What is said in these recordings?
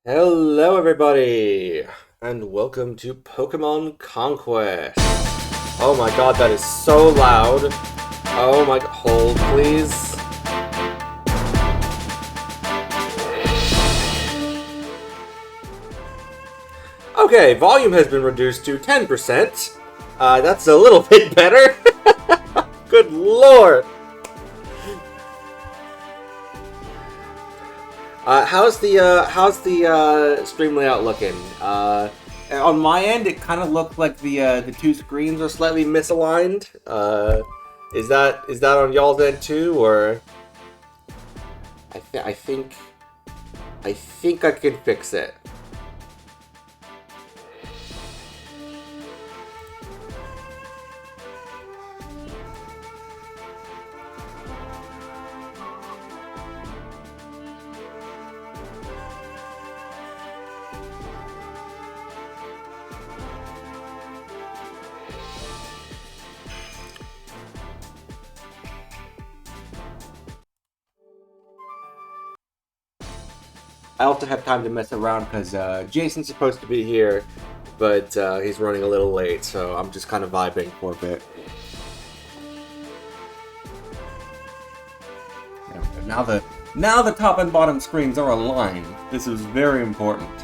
Hello, everybody, and welcome to Pokémon Conquest. Oh my god, that is so loud. Oh my, hold please. Okay, volume has been reduced to 10%. That's a little bit better. Good lord. How's the stream layout looking? On my end, it kind of looked like the two screens are slightly misaligned. Is that on y'all's end too, or I think I can fix it. I also have time to mess around because Jason's supposed to be here, but he's running a little late, so I'm just kind of vibing for a bit. Yeah, now the top and bottom screens are aligned. This is very important.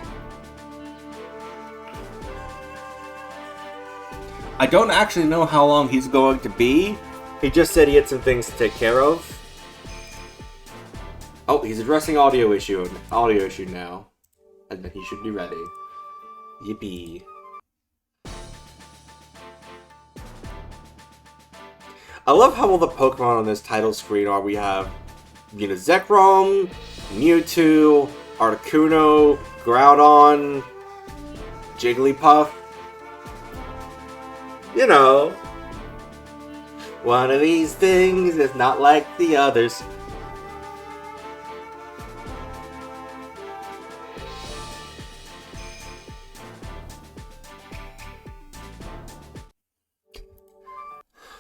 I don't actually know how long he's going to be. He just said he had some things to take care of. Oh, he's addressing audio issue now. And then he should be ready. Yippee. I love how all the Pokemon on this title screen are. We have, Zekrom, Mewtwo, Articuno, Groudon, Jigglypuff. One of these things is not like the others.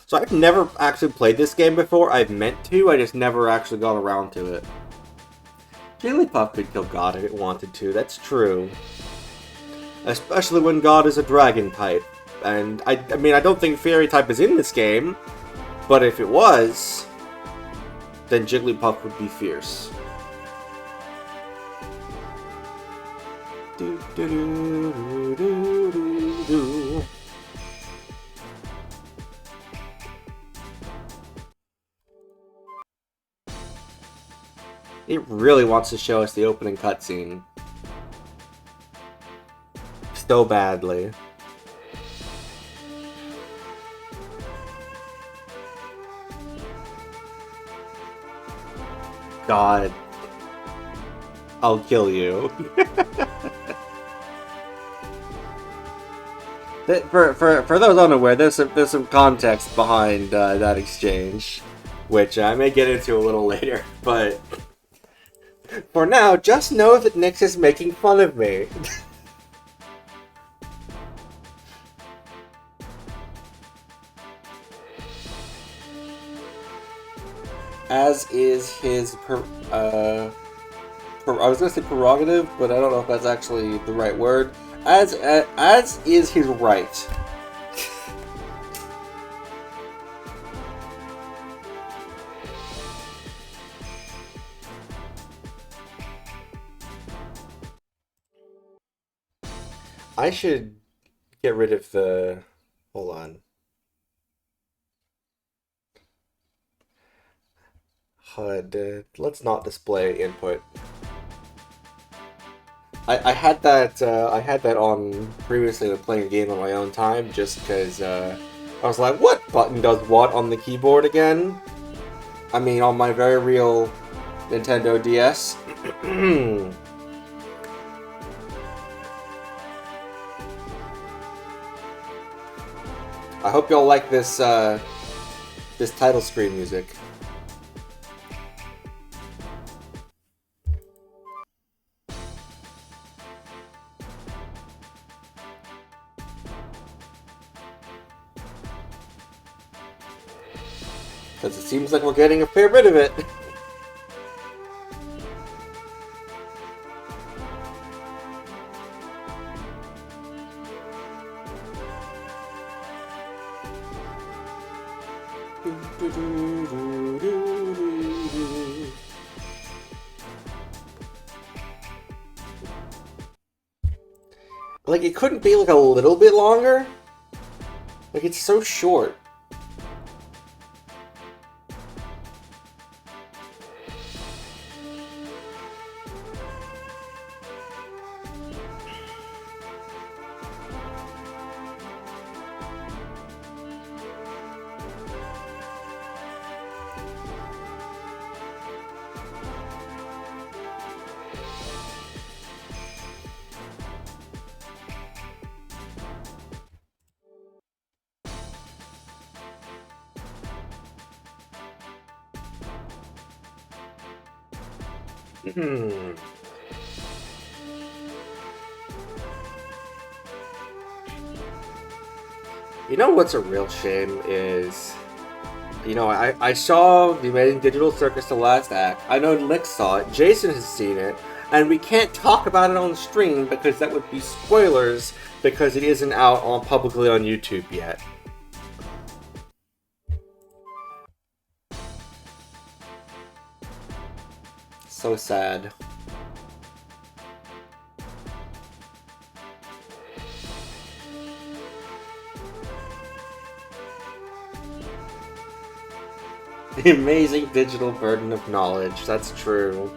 So I've never actually played this game before. I've meant to, I just never actually got around to it. Jigglypuff could kill God if it wanted to, that's true. Especially when God is a dragon type. And I mean, I don't think fairy type is in this game, but if it was, then Jigglypuff would be fierce. Do, do, do, do, do, do. It really wants to show us the opening cutscene. So badly. God. I'll kill you. For those unaware, there's some context behind that exchange, which I may get into a little later, but for now, just know that Nyx is making fun of me. As is his I was gonna say prerogative, but I don't know if that's actually the right word. As is his right. I should get rid of the... Hold on. HUD. Let's not display input. I had that on previously when playing a game on my own time, just because I was like, what button does what on the keyboard again? I mean, on my very real Nintendo DS. I hope y'all like this this title screen music. Because it seems like we're getting a fair bit of it. Like, it couldn't be, like, a little bit longer? Like, it's so short. Hmm. You know what's a real shame is, you know, I saw The Amazing Digital Circus: The Last Act. I know Nick saw it, Jason has seen it, and we can't talk about it on stream because that would be spoilers because it isn't out on publicly on YouTube yet. So sad. The amazing digital burden of knowledge. That's true.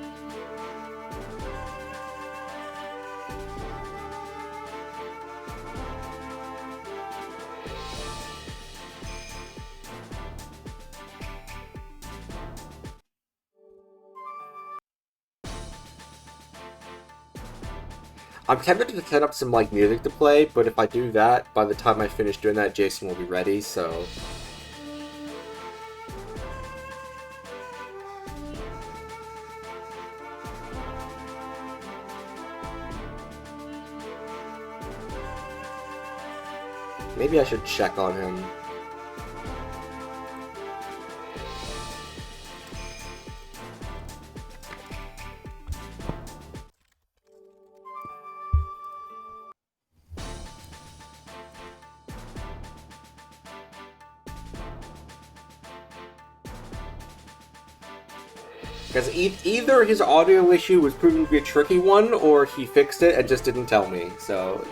I'm tempted to set up some like music to play, but if I do that, by the time I finish doing that, Jason will be ready, so... Maybe I should check on him. Because either his audio issue was proving to be a tricky one, or he fixed it and just didn't tell me, so...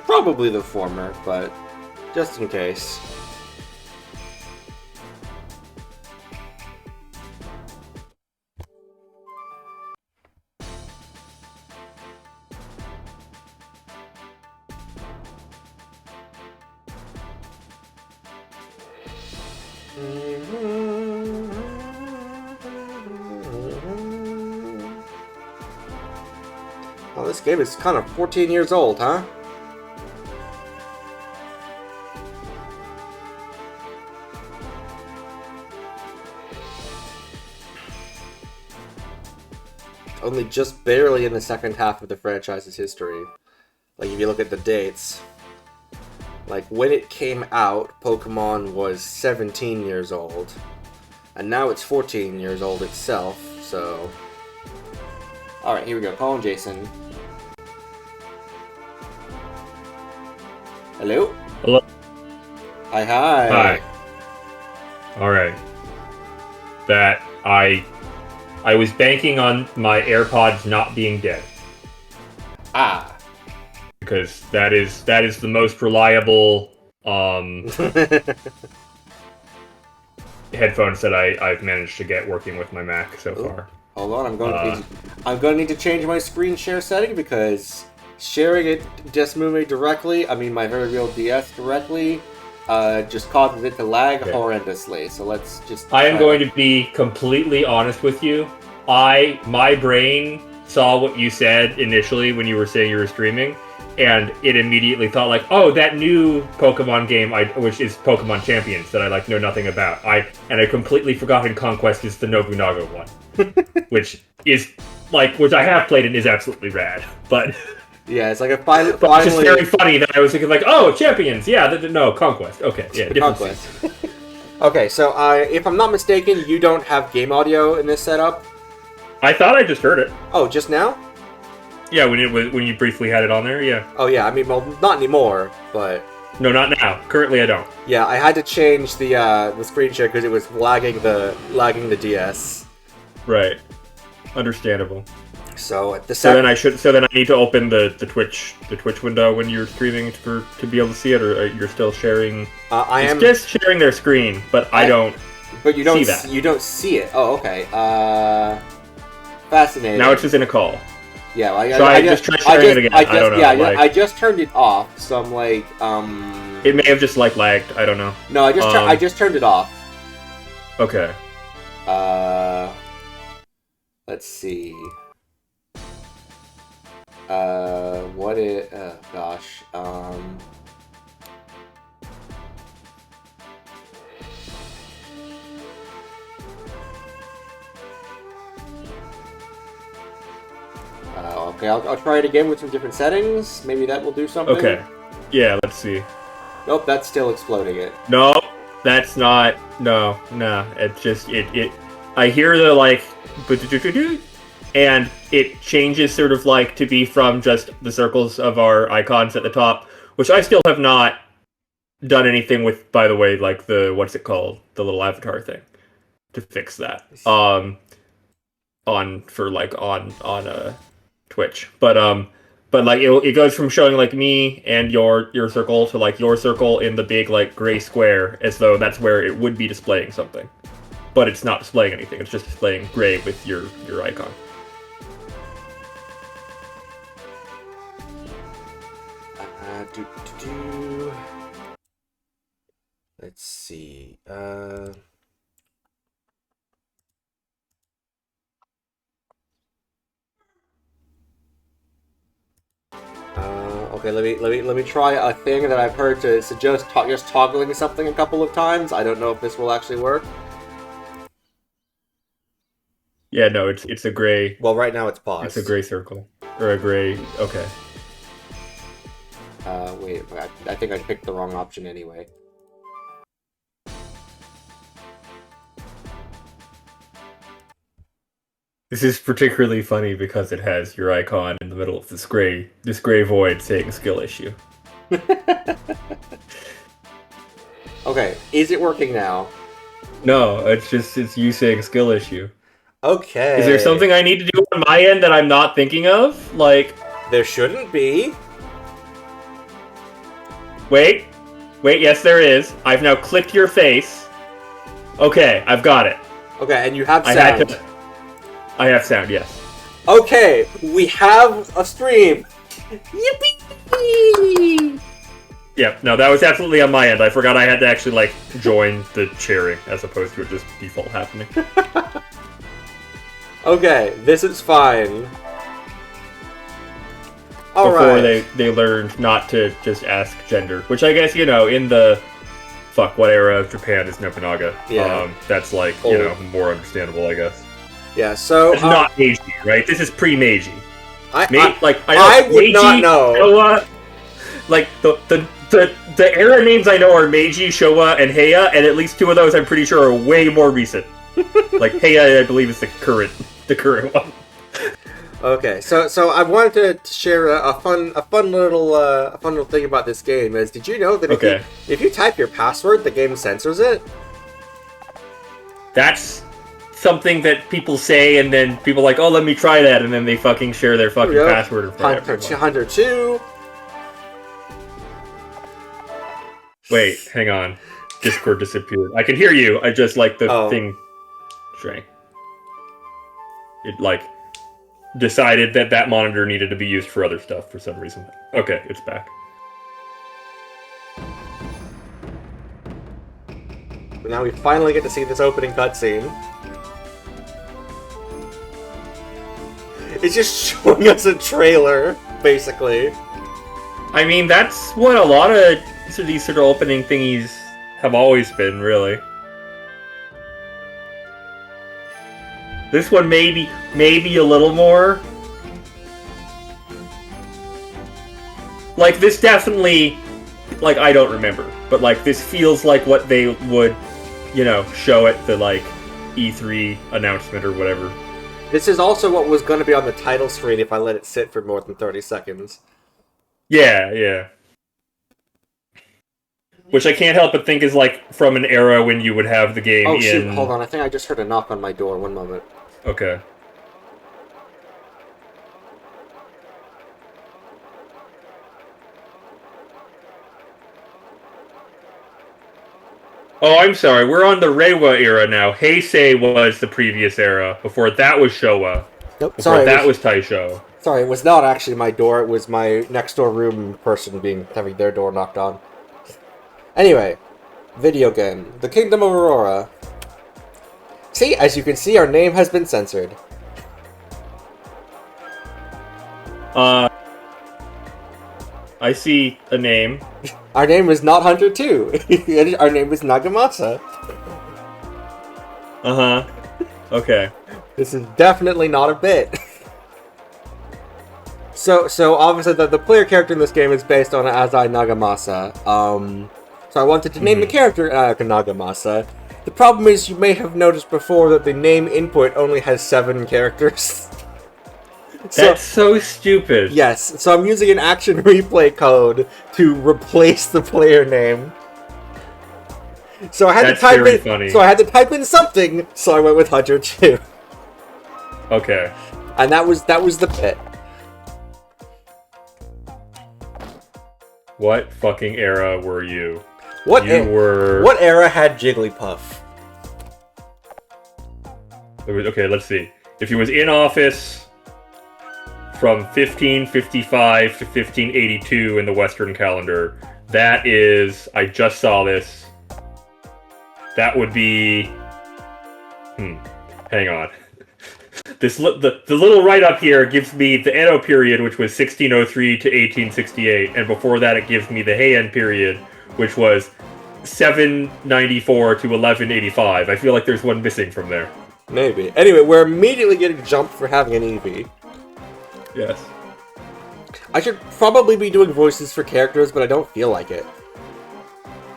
Probably the former, but just in case. Well, this game is kind of 14 years old, huh? Only just barely in the second half of the franchise's history. Like, if you look at the dates. Like, when it came out, Pokemon was 17 years old. And now it's 14 years old itself, so... Alright, here we go. Call him Jason. Hello? Hello. Hi, hi. Hi. Alright. That I was banking on my AirPods not being dead. Ah. Because that is the most reliable headphones that I've managed to get working with my Mac so far. Hold on, I'm going to need to change my screen share setting because sharing it just moving directly, I mean my very real DS directly, just causes it to lag horrendously. So let's just... I am going to be completely honest with you. My brain saw what you said initially when you were saying you were streaming, and it immediately thought like, oh, that new Pokemon game, which is Pokemon Champions, that I know nothing about. I completely forgotten Conquest is the Nobunaga one, which I have played and is absolutely rad, but. Yeah, it's like a finally... But it's just very funny that I was thinking like, oh, Champions, yeah, no, Conquest. Okay, yeah, different Conquest. Okay, so if I'm not mistaken, you don't have game audio in this setup? I thought I just heard it. Oh, just now? Yeah, when you briefly had it on there, yeah. Oh yeah, I mean, well, not anymore, but No, not now. Currently, I don't. yeah, I had to change the screen share because it was lagging the DS. Right. Understandable. So at the So then I need to open the Twitch window when you're streaming to be able to see it, or you're still sharing. It's just sharing their screen, but I don't. But you don't see that. You don't see it. Oh, okay. Fascinating. Now it's just in a call. Yeah, well, just try sharing it again. I don't know. Yeah, I just turned it off, so I'm like, It may have just lagged. I don't know. No, I just turned it off. Okay. Let's see. What it? Oh gosh. Okay, I'll try it again with some different settings. Maybe that will do something. Okay. Yeah, let's see. Nope, that's still exploding it. No, that's not. No. It's just it. I hear the and it changes sort of to be from just the circles of our icons at the top, which I still have not done anything with. By the way, the what's it called, the little avatar thing, to fix that. On Twitch, but it goes from showing me and your circle to your circle in the big gray square, as though that's where it would be displaying something, but it's not displaying anything. It's just displaying gray with your icon. Let's see. Okay, let me try a thing that I've heard to suggest just toggling something a couple of times. I don't know if this will actually work. Yeah, no, it's a gray. Well, right now it's paused. It's a gray circle or a gray. Okay. Wait, I think I picked the wrong option anyway. This is particularly funny because it has your icon in the middle of this gray void saying skill issue. Okay, is it working now? No, it's you saying skill issue. Okay. Is there something I need to do on my end that I'm not thinking of? There shouldn't be. Wait, yes there is. I've now clicked your face. Okay, I've got it. Okay, and you have sound. I have sound, yes. Okay, we have a stream. Yippee! Yep, no, that was absolutely on my end. I forgot I had to actually, join the sharing, as opposed to it just default happening. Okay, this is fine. Before they learned not to just ask gender, which I guess, in the... Fuck, what era of Japan is Nobunaga? Yeah. That's, more understandable, I guess. Yeah, so... It's not Meiji, right? This is pre-Meiji. I would Meiji, not know. Showa, the era names I know are Meiji, Showa, and Heian, and at least two of those I'm pretty sure are way more recent. Heian, I believe, is the current one. Okay, so I wanted to share a fun little thing about this game. Did you know that if you type your password, the game censors it? That's something that people say, and then people are like, oh, let me try that, and then they fucking share their fucking password in front of everyone. Hunter 2. Wait, hang on. Discord disappeared. I can hear you. I just the thing shrank. It decided that monitor needed to be used for other stuff for some reason. Okay, it's back. Now we finally get to see this opening cutscene. It's just showing us a trailer, basically. I mean, that's what a lot of these sort of opening thingies have always been, really. This one maybe a little more. This definitely, I don't remember, but this feels like what they would, show at the E3 announcement or whatever. This is also what was going to be on the title screen if I let it sit for more than 30 seconds. Yeah, yeah. Which I can't help but think is like from an era when you would have the game Oh shoot, hold on, I think I just heard a knock on my door, one moment. Okay. Oh, I'm sorry. We're on the Reiwa era now. Heisei was the previous era. Before that was Showa. Nope, Before sorry, that was Taisho. Sorry, it was not actually my door, it was my next door room person having their door knocked on. Anyway, video game. The Kingdom of Aurora. See, as you can see, our name has been censored. I see a name. Our name is not Hunter 2. Our name is Nagamasa. Uh-huh. Okay. This is definitely not a bit. So obviously the player character in this game is based on Azai Nagamasa. So I wanted to name the character Nagamasa. The problem is you may have noticed before that the name input only has 7 characters. That's so stupid. Yes, so I'm using an action replay code to replace the player name. So I had to type in. Funny. So I had to type in something. So I went with Hunter 2. Okay. And that was the bit. What fucking era were you? What era had Jigglypuff? Okay, let's see. If he was in office from 1555 to 1582 in the Western calendar, that is, I just saw this. That would be. Hang on. The little write-up here gives me the Edo period, which was 1603 to 1868, and before that it gives me the Heian period, which was 794 to 1185. I feel like there's one missing from there. Maybe. Anyway, we're immediately getting jumped for having an Eevee. Yes. I should probably be doing voices for characters, but I don't feel like it.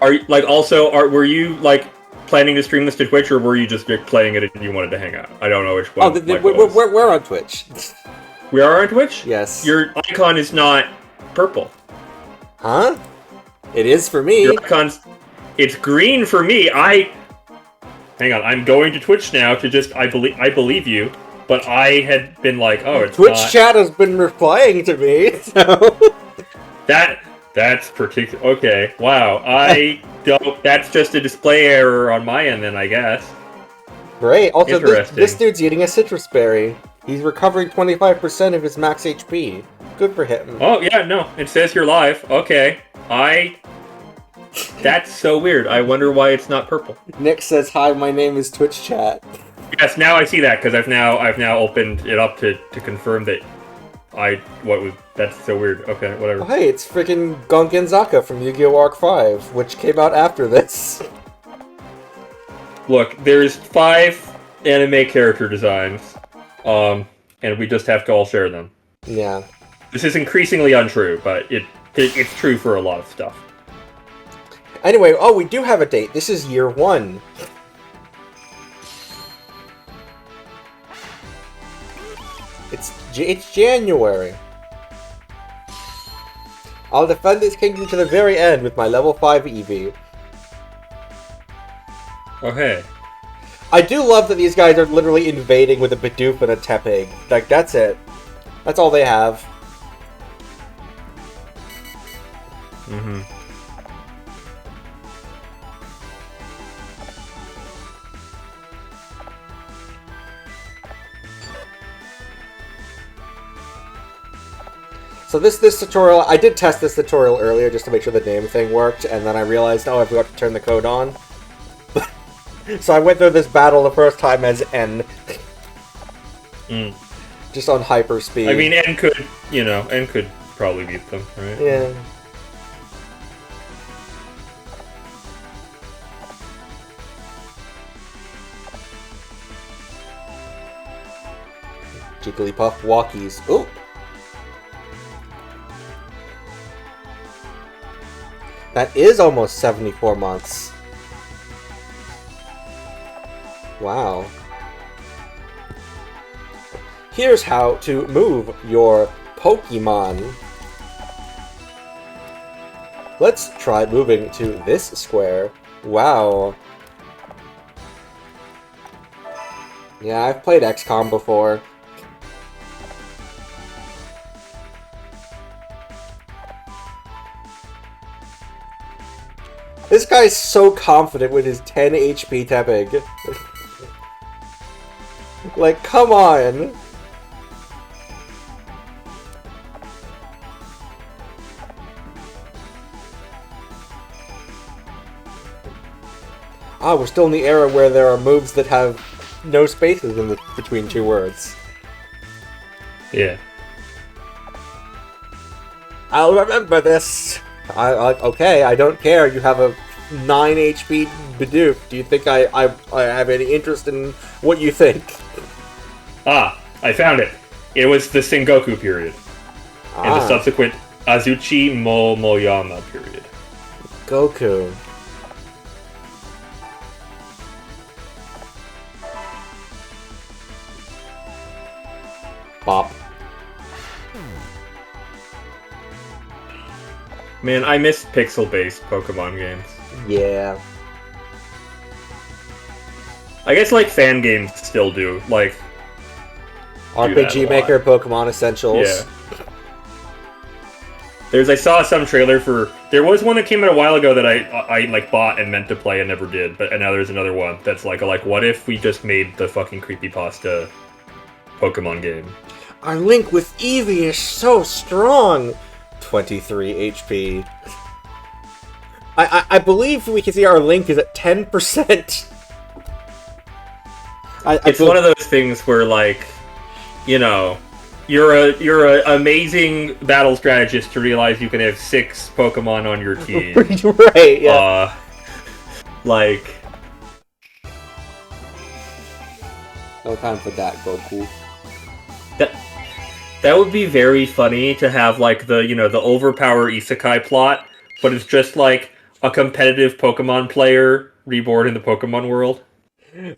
Were you like planning to stream this to Twitch, or were you just playing it and you wanted to hang out? I don't know which one. We're on Twitch. We are on Twitch? Yes. Your icon is not purple. Huh? It is for me. Your icon's... It's green for me. Hang on, I'm going to Twitch now to just... I believe you, but I had been like, oh, it's Twitch chat has been replying to me, so... That's particular... Okay, wow. That's just a display error on my end then, I guess. Great. Also, this dude's eating a citrus berry. He's recovering 25% of his max HP. Good for him. Oh, yeah, no. It says you're live. Okay. That's so weird. I wonder why it's not purple. Nick says, hi, my name is Twitch chat. Yes, now I see that, because I've now opened it up to confirm that that's so weird. Okay, whatever. Oh, hey, it's freaking Gongenzaka from Yu-Gi-Oh! Arc 5, which came out after this. Look, there's 5 anime character designs, and we just have to all share them. Yeah. This is increasingly untrue, but it's true for a lot of stuff. Anyway, we do have a date. This is year 1. It's January. I'll defend this kingdom to the very end with my level 5 Eevee. Oh, hey. I do love that these guys are literally invading with a Bidoof and a Tepig. Like, that's it. That's all they have. Mm-hmm. So this tutorial, I did test this tutorial earlier just to make sure the name thing worked, and then I realized, I forgot to turn the code on. So I went through this battle the first time as N. Just on hyper speed. I mean, N could probably beat them, right? Yeah. Jigglypuff walkies. Ooh! That is almost 74 months. Wow. Here's how to move your Pokemon. Let's try moving to this square. Wow. Yeah, I've played XCOM before. This guy's so confident with his 10 HP Tepig. Like, come on! Ah, we're still in the era where there are moves that have no spaces in between two words. Yeah. I'll remember this! Okay, I don't care. You have a 9 HP Bidoof. Do you think I have any interest in what you think? Ah, I found it. It was the Sengoku period. And the subsequent Azuchi Momoyama period. Goku. Bop. Man, I miss pixel-based Pokemon games. Yeah. I guess, like, fan games still do. Like, RPG Maker, Pokemon Essentials. Yeah. I saw some trailer for... There was one that came out a while ago that I like, bought and meant to play and never did. And now there's another one that's like, what if we just made the fucking creepypasta Pokemon game? Our link with Eevee is so strong! 23 HP. I believe we can see our link is at 10%. It's one of those things where, like, you know, you're a amazing battle strategist to realize you can have 6 Pokemon on your team. Right, yeah. Like... No time for that, Goku. That would be very funny to have, like, the overpower isekai plot, but it's just, like, a competitive Pokemon player reborn in the Pokemon world.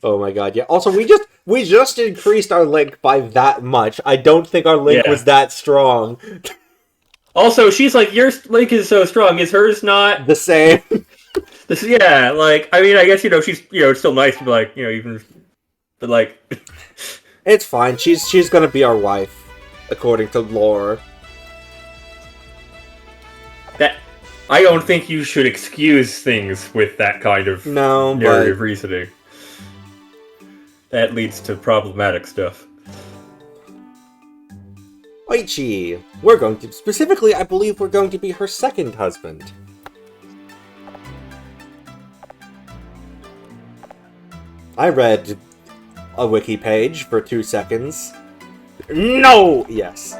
Oh my god, yeah. Also, we just increased our link by that much. I don't think our link was that strong. Also, she's like, your link is so strong, is hers not? The same. Yeah, like, I mean, I guess, she's, it's still nice to be like, even, but, like... It's fine, she's gonna be our wife. According to lore. I don't think you should excuse things with that kind of narrative reasoning. That leads to problematic stuff. Oichi! We're going to... Specifically, I believe we're going to be her second husband. I read a wiki page for 2 seconds. No! Yes.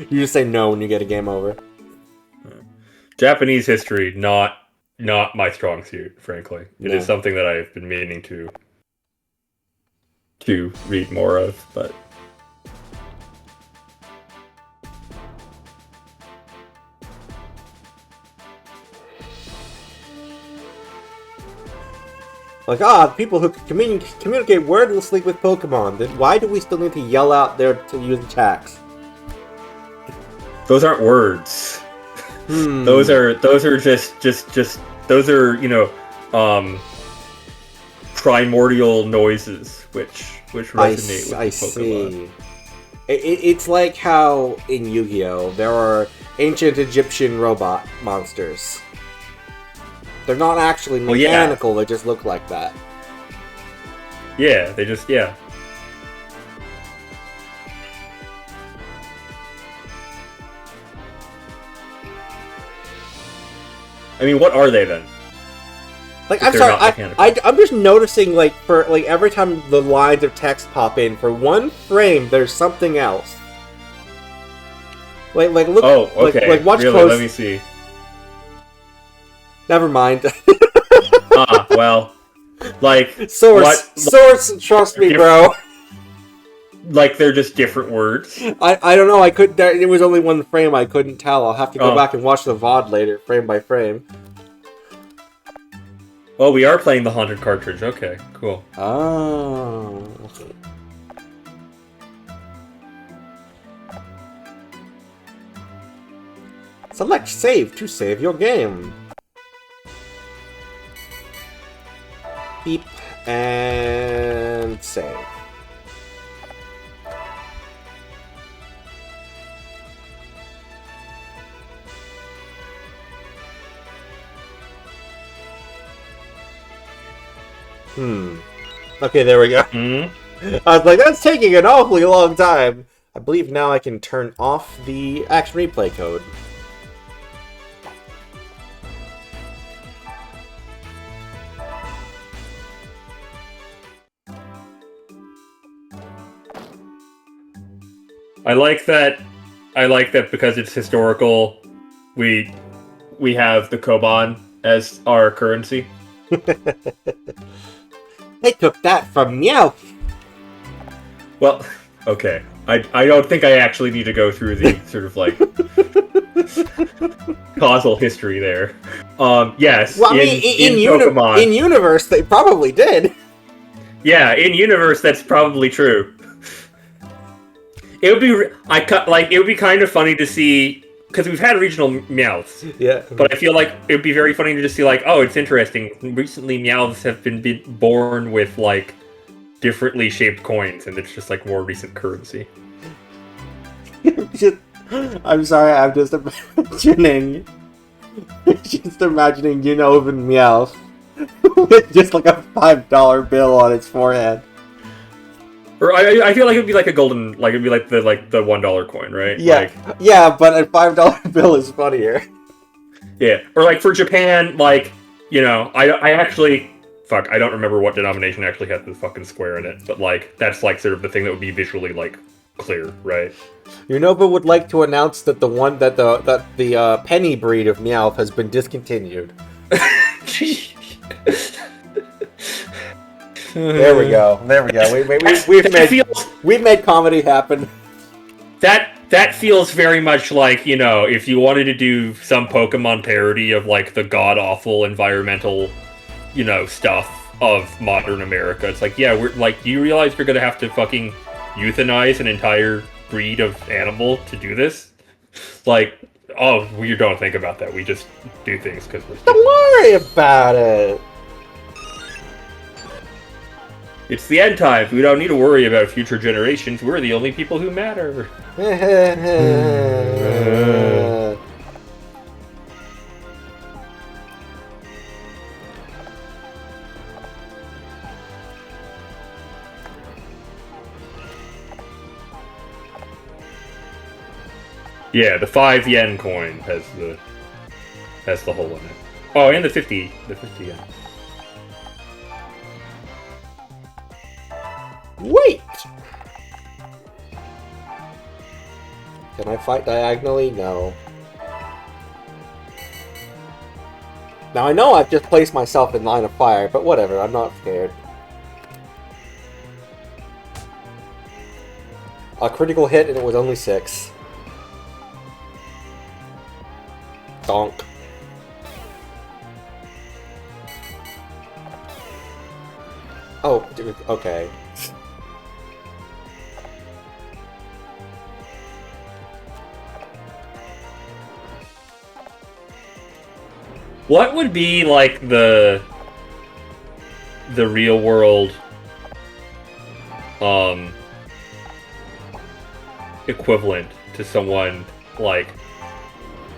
You just say no when you get a game over. Japanese history, not my strong suit, frankly. It is something that I've been meaning to read more of, but... Like, people who communicate wordlessly with Pokemon, then why do we still need to yell out there to use attacks? Those aren't words. Those are just those are, primordial noises which resonate with Pokemon. See. It's like how in Yu-Gi-Oh! There are ancient Egyptian robot monsters. They're not actually mechanical, they just look like that. Yeah, they just, I mean, what are they then? Like, I'm sorry, I'm just noticing, like, for, like, every time the lines of text pop in, for one frame, there's something else. Like, look, okay. like watch really? close. Let me see. Never mind. Well, like... Source, trust me, bro. Like, they're just different words? I don't know, it was only one frame, I couldn't tell. I'll have to go back and watch the VOD later, frame by frame. Oh, we are playing the Haunted cartridge. Okay, cool. Oh. Select save to save your game. Beep and save. Okay, there we go. I was like, that's taking an awfully long time. I believe now I can turn off the action replay code. I like that. I like that because it's historical. We have the Koban as our currency. They took that from Meow. Well, okay. I don't think I actually need to go through the sort of like causal history there. Yes. Well, I mean, in universe, they probably did. Yeah, in universe, that's probably true. It would be it would be kind of funny to see, because we've had regional Meowths. Yeah. But I feel like it would be very funny to just see like, oh, it's interesting. Recently, Meowths have been born with like differently shaped coins, and it's just like more recent currency. I'm sorry, I'm just imagining, Unova Meowth with just like a $5 bill on its forehead. Or I feel like it'd be like a golden, like it'd be like the $1 coin, right? Yeah, like, yeah, but a $5 bill is funnier. Yeah, or like for Japan, like, you know, I actually, fuck, I don't remember what denomination actually has the fucking square in it, but like that's like sort of the thing that would be visually like clear, right? Unova would like to announce that the penny breed of Meowth has been discontinued. There we go. We've made comedy happen. That feels very much like, you know, if you wanted to do some Pokemon parody of like the god awful environmental, you know, stuff of modern America. It's like, yeah, we're like, do you realize you're gonna have to fucking euthanize an entire breed of animal to do this? Like, oh, we don't think about that. We just do things because we're stupid. Don't worry about it. It's the end times. We don't need to worry about future generations. We're the only people who matter. Yeah, the 5 yen coin has the hole in it. Oh, and the 50 yen. Wait! Can I fight diagonally? No. Now I know I've just placed myself in line of fire, but whatever, I'm not scared. A critical hit and it was only 6. Donk. Oh, dude, okay. What would be like the real world equivalent to someone like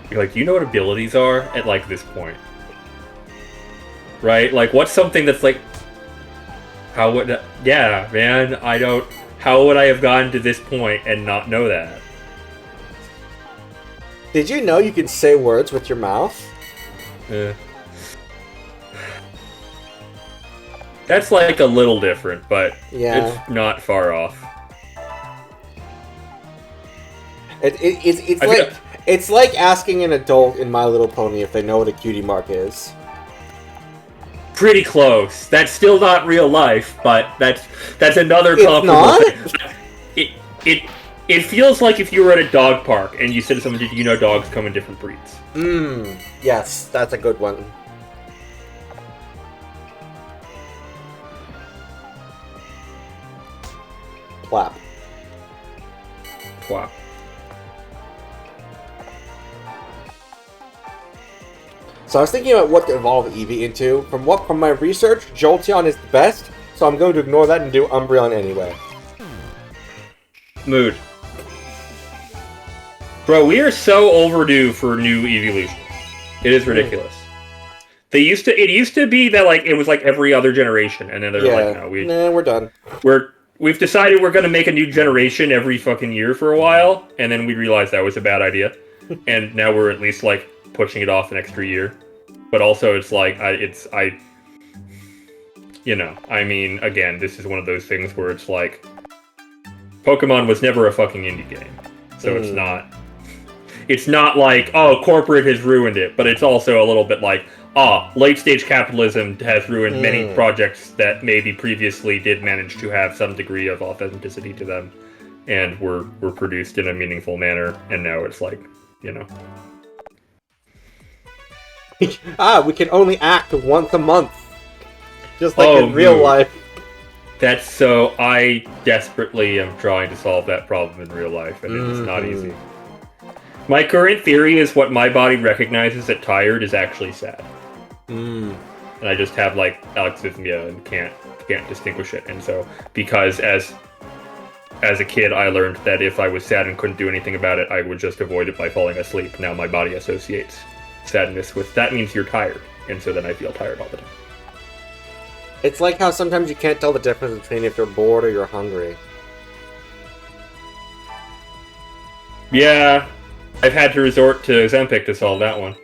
do you know what abilities are at like this point? Right? Like what's something that's like how would how would I have gotten to this point and not know that? Did you know you can say words with your mouth? Yeah. That's like a little different, but yeah, it's not far off. It's like asking an adult in My Little Pony if they know what a cutie mark is. Pretty close. That's still not real life, but that's another comparable thing. It feels like if you were at a dog park and you said to someone, "Did you know dogs come in different breeds?" Yes, that's a good one. Wow. So I was thinking about what to evolve Eevee into. From my research, Jolteon is the best, so I'm going to ignore that and do Umbreon anyway. Mood. Bro, we are so overdue for new evolutions. It is ridiculous. It used to be that like it was like every other generation, and then they're like, no, we're done. We've decided we're gonna make a new generation every fucking year for a while, and then we realized that was a bad idea, and now we're at least like pushing it off an extra year. But also, it's like I mean, again, this is one of those things where it's like Pokemon was never a fucking indie game, so it's not. It's not like, oh, corporate has ruined it, but it's also a little bit like, late-stage capitalism has ruined many projects that maybe previously did manage to have some degree of authenticity to them, and were produced in a meaningful manner, and now it's like, we can only act once a month. Just like in real life. That's so, I desperately am trying to solve that problem in real life, and it's not easy. My current theory is what my body recognizes as tired is actually sad. And I just have, like, alexithymia and can't distinguish it. And so, because as a kid, I learned that if I was sad and couldn't do anything about it, I would just avoid it by falling asleep. Now my body associates sadness with, that means you're tired. And so then I feel tired all the time. It's like how sometimes you can't tell the difference between if you're bored or you're hungry. Yeah, I've had to resort to Ozempic to solve that one.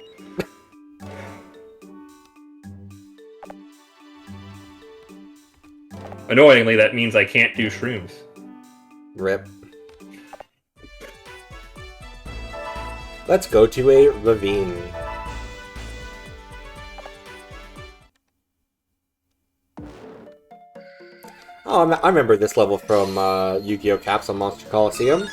Annoyingly, that means I can't do shrooms. Rip. Let's go to a ravine. Oh, I remember this level from Yu-Gi-Oh! Capsule Monster Coliseum.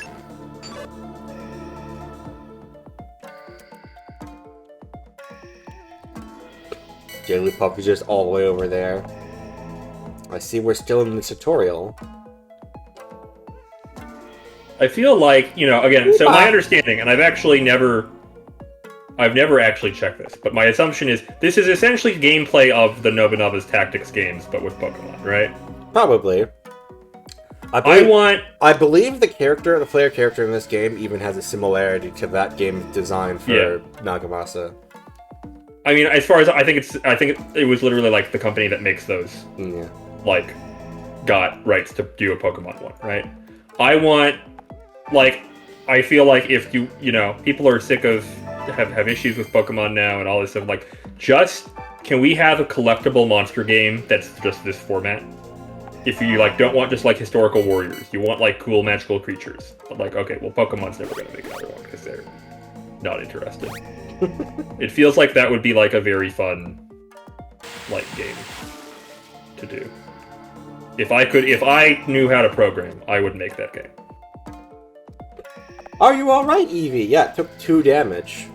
Jigglypuff is just all the way over there. I see we're still in the tutorial. I feel like, again, so my understanding, and I've never actually checked this, but my assumption is this is essentially gameplay of the Nobunaga's Tactics games, but with Pokemon, right? Probably. I believe the player character in this game even has a similarity to that game design for Nagamasa. I mean, as far as I think it was literally like the company that makes those, like, got rights to do a Pokemon one, right? I feel like if people are sick of have issues with Pokemon now and all this stuff, like, can we have a collectible monster game that's just this format? If you don't want just historical warriors, you want cool magical creatures. But okay, well, Pokemon's never gonna make another one because they're not interested. It feels like that would be a very fun game to do. If I knew how to program, I would make that game. Are you alright, Eevee? Yeah, it took 2 damage.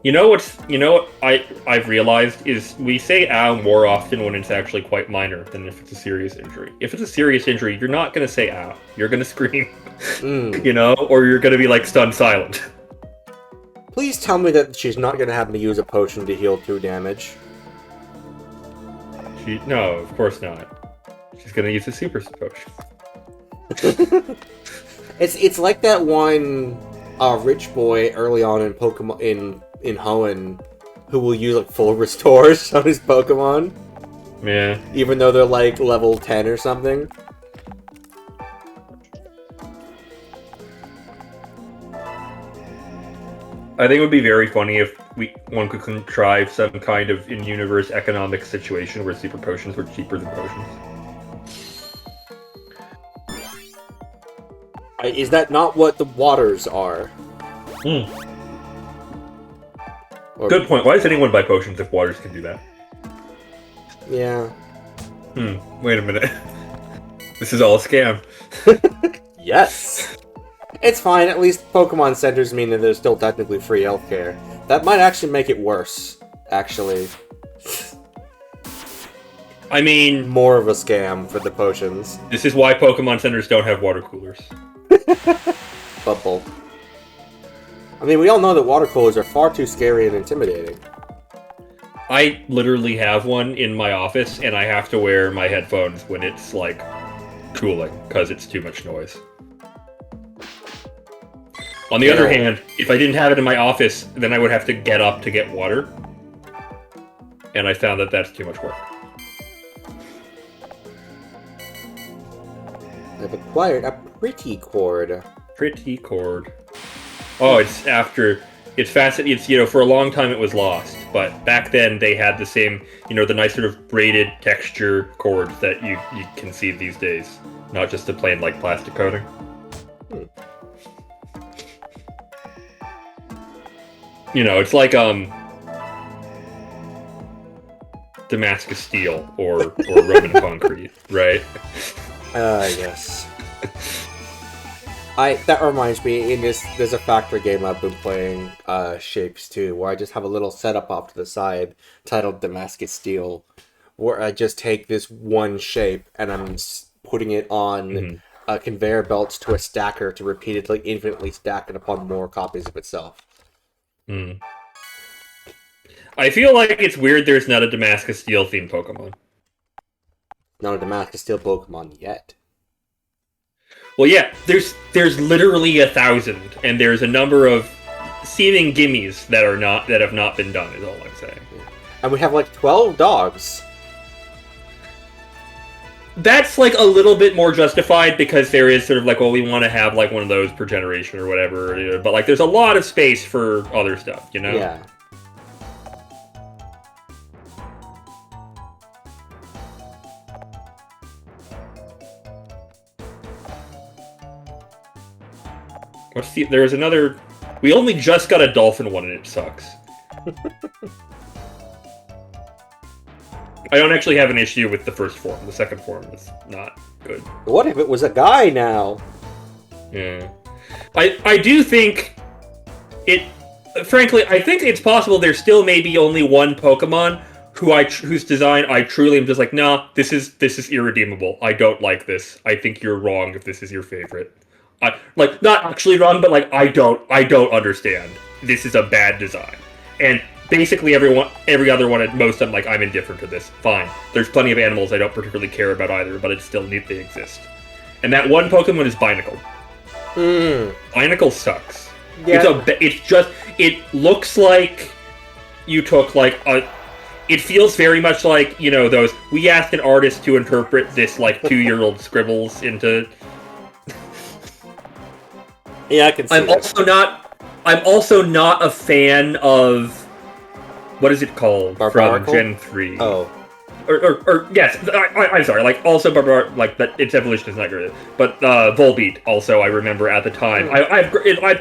You know what I've realized is we say ow more often when it's actually quite minor than if it's a serious injury. If it's a serious injury, you're not going to say ow. You're going to scream, or you're going to be stunned silent. Please tell me that she's not going to have me use a potion to heal 2 damage. No, of course not. She's going to use a super potion. It's like that one rich boy early on in Pokemon in Hoenn who will use full restores on his Pokemon. Yeah. Even though they're level 10 or something. I think it would be very funny if one could contrive some kind of in-universe economic situation where super potions were cheaper than potions. Is that not what the waters are? Good point. Why does anyone buy potions if waters can do that? Yeah. Wait a minute. This is all a scam. Yes! It's fine, at least Pokemon centers mean that there's still technically free healthcare. That might actually make it worse, actually. I mean, more of a scam for the potions. This is why Pokemon centers don't have water coolers. Bubble. I mean, we all know that water coolers are far too scary and intimidating. I literally have one in my office, and I have to wear my headphones when it's, like, cooling, because it's too much noise. On the other hand, if I didn't have it in my office, then I would have to get up to get water. And I found that that's too much work. I've acquired a pretty cord. Pretty cord. Oh, it's after... It's fascinating. It's, you know, for a long time it was lost. But back then they had the same, you know, the nice sort of braided texture cords that you can see these days. Not just the plain, like, plastic coating. You know, it's like, Damascus steel or Roman concrete, right? Yes. That reminds me, there's a factory game I've been playing, Shapes 2, where I just have a little setup off to the side titled Damascus Steel, where I just take this one shape and I'm putting it on conveyor belts to a stacker to repeatedly, infinitely stack it upon more copies of itself. I feel like it's weird there's not a Damascus Steel themed Pokemon. Not a Damascus Steel Pokemon yet. Well, yeah, there's literally 1,000, and there's a number of seeming gimmies that have not been done. Is all I'm saying. And we have like 12 dogs. That's like a little bit more justified because there is sort of like, well, we want to have like one of those per generation or whatever. But like, there's a lot of space for other stuff, you know? Yeah. There's another... We only just got a dolphin one and it sucks. I don't actually have an issue with the first form. The second form is not good. What if it was a guy now? Yeah. I do think it... Frankly, I think it's possible there still may be only one Pokemon whose design I truly am just like, nah, this is irredeemable. I don't like this. I think you're wrong if this is your favorite. Like, not actually wrong, but like, I don't understand. This is a bad design. And basically every other one, at most, I'm like, I'm indifferent to this. Fine. There's plenty of animals I don't particularly care about either, but it's still neat they exist. And that one Pokemon is Binacle. Binacle sucks. Yeah. It looks like you took like it feels very much like, you know, those, we asked an artist to interpret this like 2-year-old scribbles into... Yeah, I can see that. I'm also not a fan of... What is it called? Barbarical? From Gen 3. Oh. Or yes, I'm sorry, like, also like, that its evolution is not good. But Volbeat, also, I remember at the time. I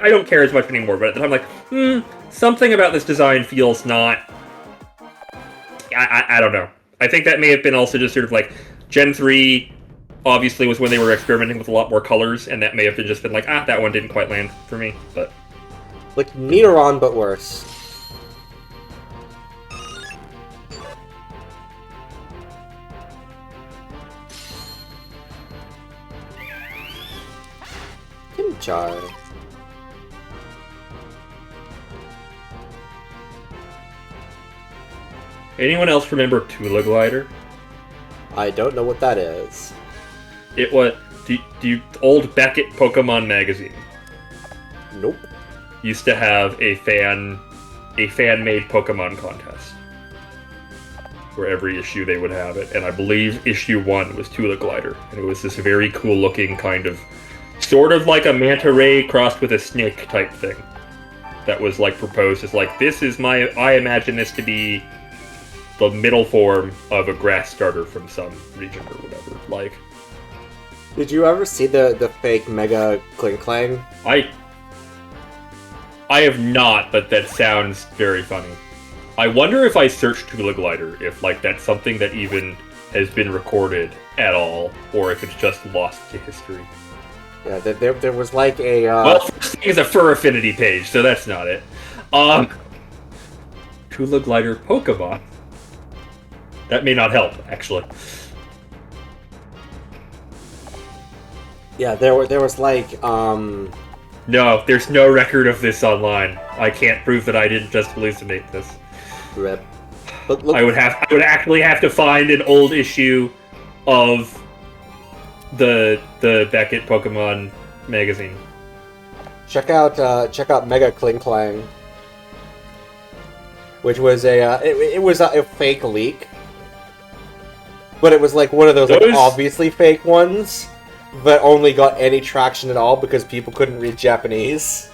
don't care as much anymore, but at the time, like, something about this design feels not... I don't know. I think that may have been also just sort of like, Gen 3... obviously was when they were experimenting with a lot more colors, and that may have just been like, that one didn't quite land for me, but... Like Nidoron, but worse. Kimchar. Anyone else remember Tula Glider? I don't know what that is. It was the old Beckett Pokemon magazine. Nope. Used to have a fan-made Pokemon contest. For every issue they would have it, and I believe issue 1 was Tula Glider, and it was this very cool-looking kind of, sort of like a manta ray crossed with a snake type thing. That was like proposed as like, I imagine this to be the middle form of a grass starter from some region or whatever. Like, did you ever see the fake Mega Klinklang? I have not, but that sounds very funny. I wonder if I search Tula Glider, if like that's something that even has been recorded at all, or if it's just lost to history. Yeah, there was like a... Well, first thing is a fur affinity page, so that's not it. Tula Glider Pokemon. That may not help, actually. Yeah, there was like, No, there's no record of this online. I can't prove that I didn't just hallucinate this. rip. But look, I would actually have to find an old issue of the Beckett Pokemon magazine. check out Mega Kling Klang, which was it was a fake leak, but it was like one of those like obviously fake ones, but only got any traction at all because people couldn't read Japanese.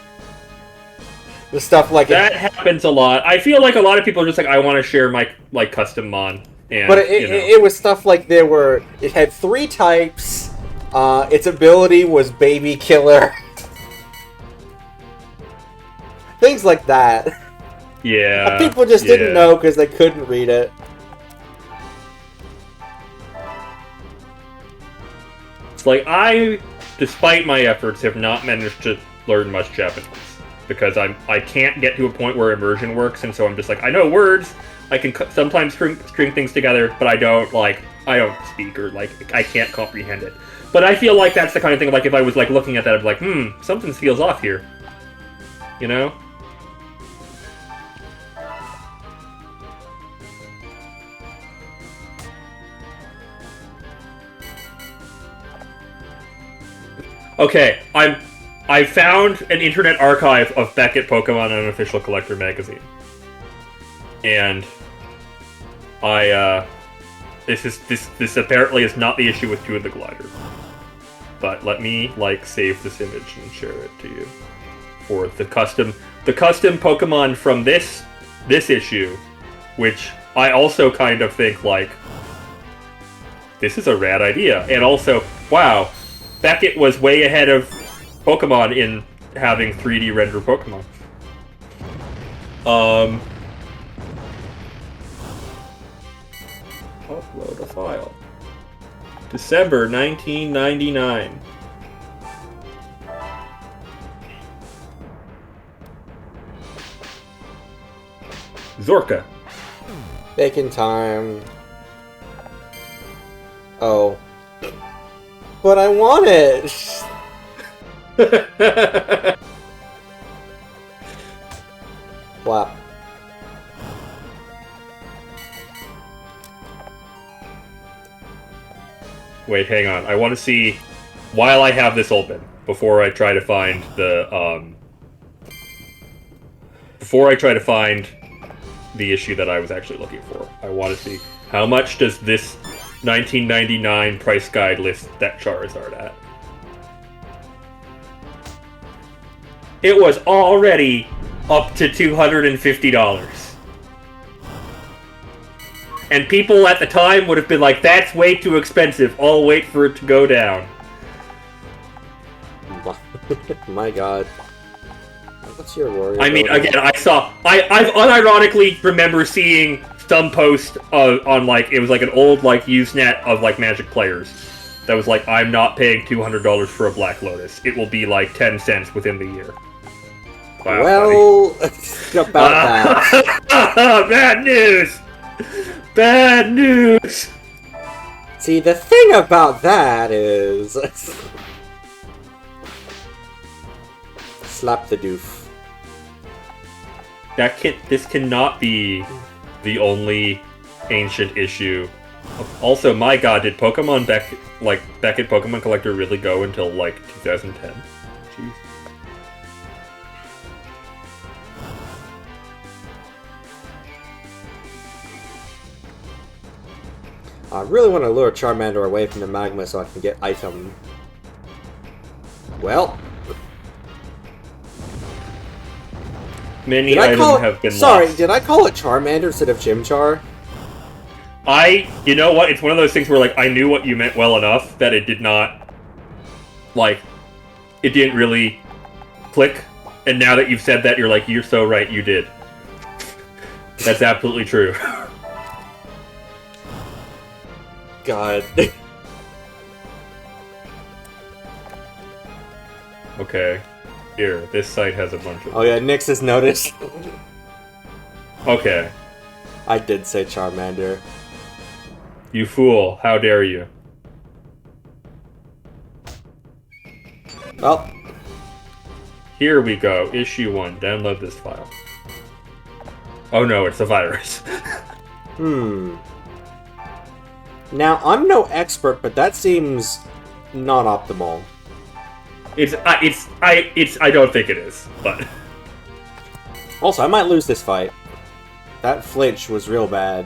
The stuff like that happens a lot. I feel like a lot of people are just like, I want to share my like custom mon. And, but it was stuff like it had 3 types. Its ability was Baby Killer. Things like that. Yeah. People just didn't know because they couldn't read it. It's like I, despite my efforts, have not managed to learn much Japanese. Because I can't get to a point where immersion works, and so I'm just like, I know words, I can sometimes string things together, but I don't speak, or like, I can't comprehend it. But I feel like that's the kind of thing, like, if I was like looking at that, I'd be like, something feels off here. You know? Okay, I found an internet archive of Beckett Pokemon Unofficial Collector Magazine. And this apparently is not the issue with Two of the Glider. But let me save this image and share it to you. For the custom Pokemon from this issue, which I also kind of think this is a rad idea. And also, wow, Beckett was way ahead of Pokemon in having 3D render Pokemon. Upload a file. December 1999. Zorka. Bacon time. Oh. But I want it! Flap. Wait, hang on. I want to see, while I have this open, before I try to find the issue that I was actually looking for. I want to see, how much does this 1999 price guide list that Charizard at? It was already up to $250. And people at the time would have been like, that's way too expensive, I'll wait for it to go down. My god. What's your worry? I mean, again, I unironically remember seeing some post on it was an old Usenet of Magic players that was like, I'm not paying $200 for a Black Lotus. It will be 10 cents within the year. Wow, well, about that. Bad news! Bad news! See, the thing about that is... Slap the doof. This cannot be the only ancient issue. Also, my god, did Pokemon Beckett Pokemon Collector really go until 2010? Jeez. I really want to lure Charmander away from the magma so I can get item. Well, many items have been lost. Did I call it Charmander instead of Chimchar? You know what? It's one of those things where I knew what you meant well enough that it did not, it didn't really click. And now that you've said that, you're you're so right, you did. That's absolutely true. God. Okay. Here, this site has a bunch of... Oh yeah, Nyx has noticed. Okay. I did say Charmander. You fool. How dare you? Well, Here we go. Issue 1. Download this file. Oh no, it's a virus. Now, I'm no expert, but that seems not optimal. I don't think it is, but... Also, I might lose this fight. That flinch was real bad.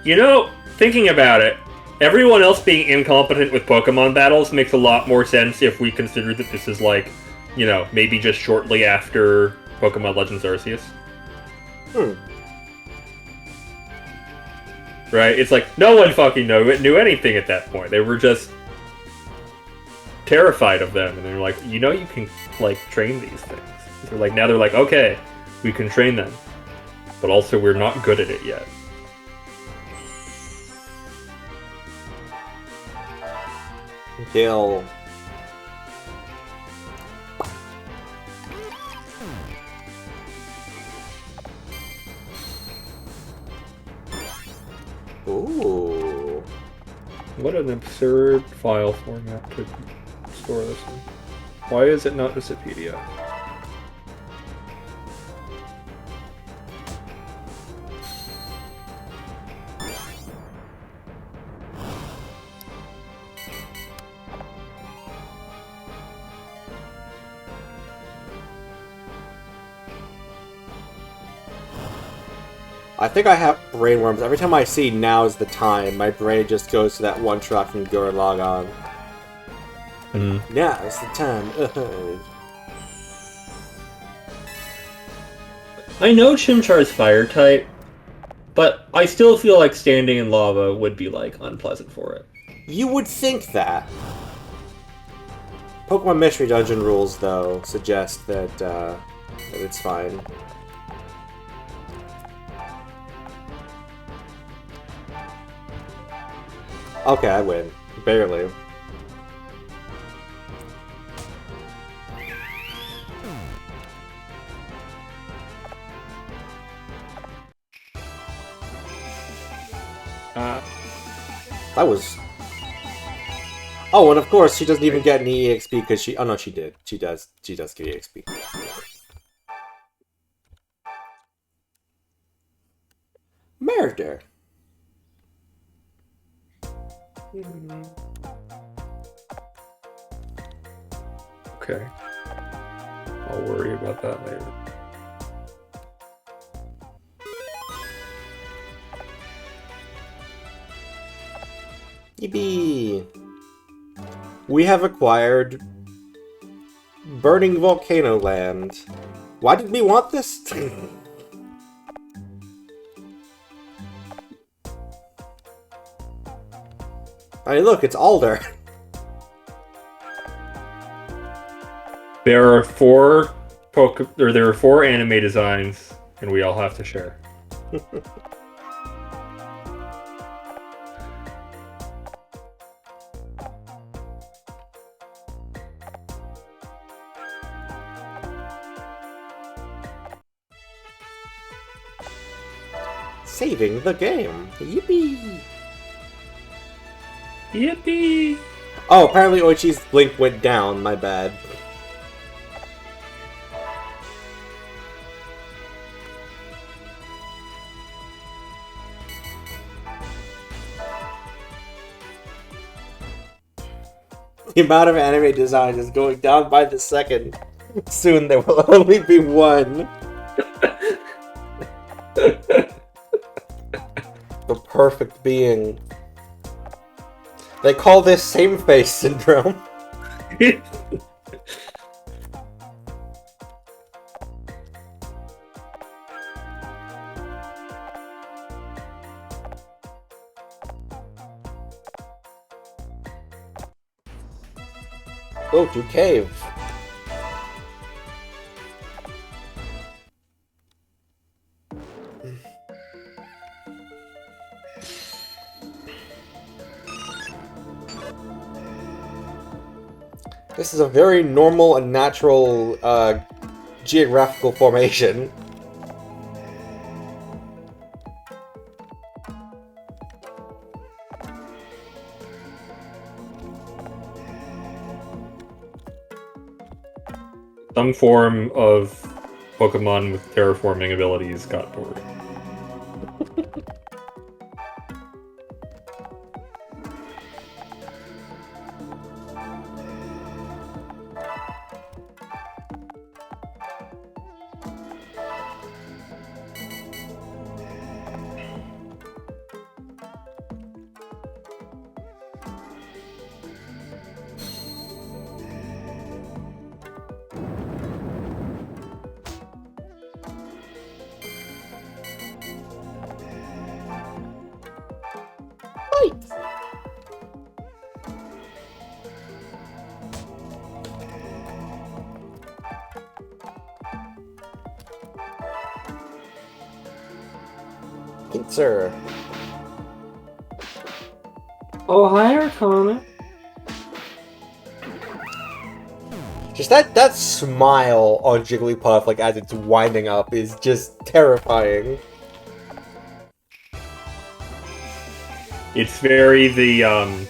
You know, thinking about it, everyone else being incompetent with Pokemon battles makes a lot more sense if we consider that this is like, you know, maybe just shortly after Pokemon Legends Arceus. Right? It's like, no one fucking knew anything at that point. They were just terrified of them, and they're like, you know, you can, like, train these things. They're like, now they're like, okay, we can train them. But also, we're not good at it yet. Kill. Ooh. What an absurd file format to store this in. Why is it not just a PDF? I think I have brainworms. Every time I see now's the time, my brain just goes to that one shot from Gurren Lagann. Now's the time. I know Chimchar's fire type, but I still feel like standing in lava would be, like, unpleasant for it. You would think that. Pokemon Mystery Dungeon rules, though, suggest that it's fine. Okay, I win. Barely. That was... Oh, and of course, she doesn't even get an EXP because she... Oh, no, she did. She does get EXP. Murder. Okay. I'll worry about that later. Yippee! We have acquired Burning Volcano Land. Why did we want this? I mean, look, it's Alder. There are there are 4 anime designs, and we all have to share. Saving the game. Yippee! Yippee! Oh, apparently Oichi's blink went down. My bad. The amount of anime design is going down by the second. Soon there will only be one. The perfect being. They call this same face syndrome. Go to cave. This is a very normal and natural geographical formation. Some form of Pokemon with terraforming abilities got bored. Sir. Oh, hi, Arcana. Just that smile on Jigglypuff, like, as it's winding up, is just terrifying. It's very the,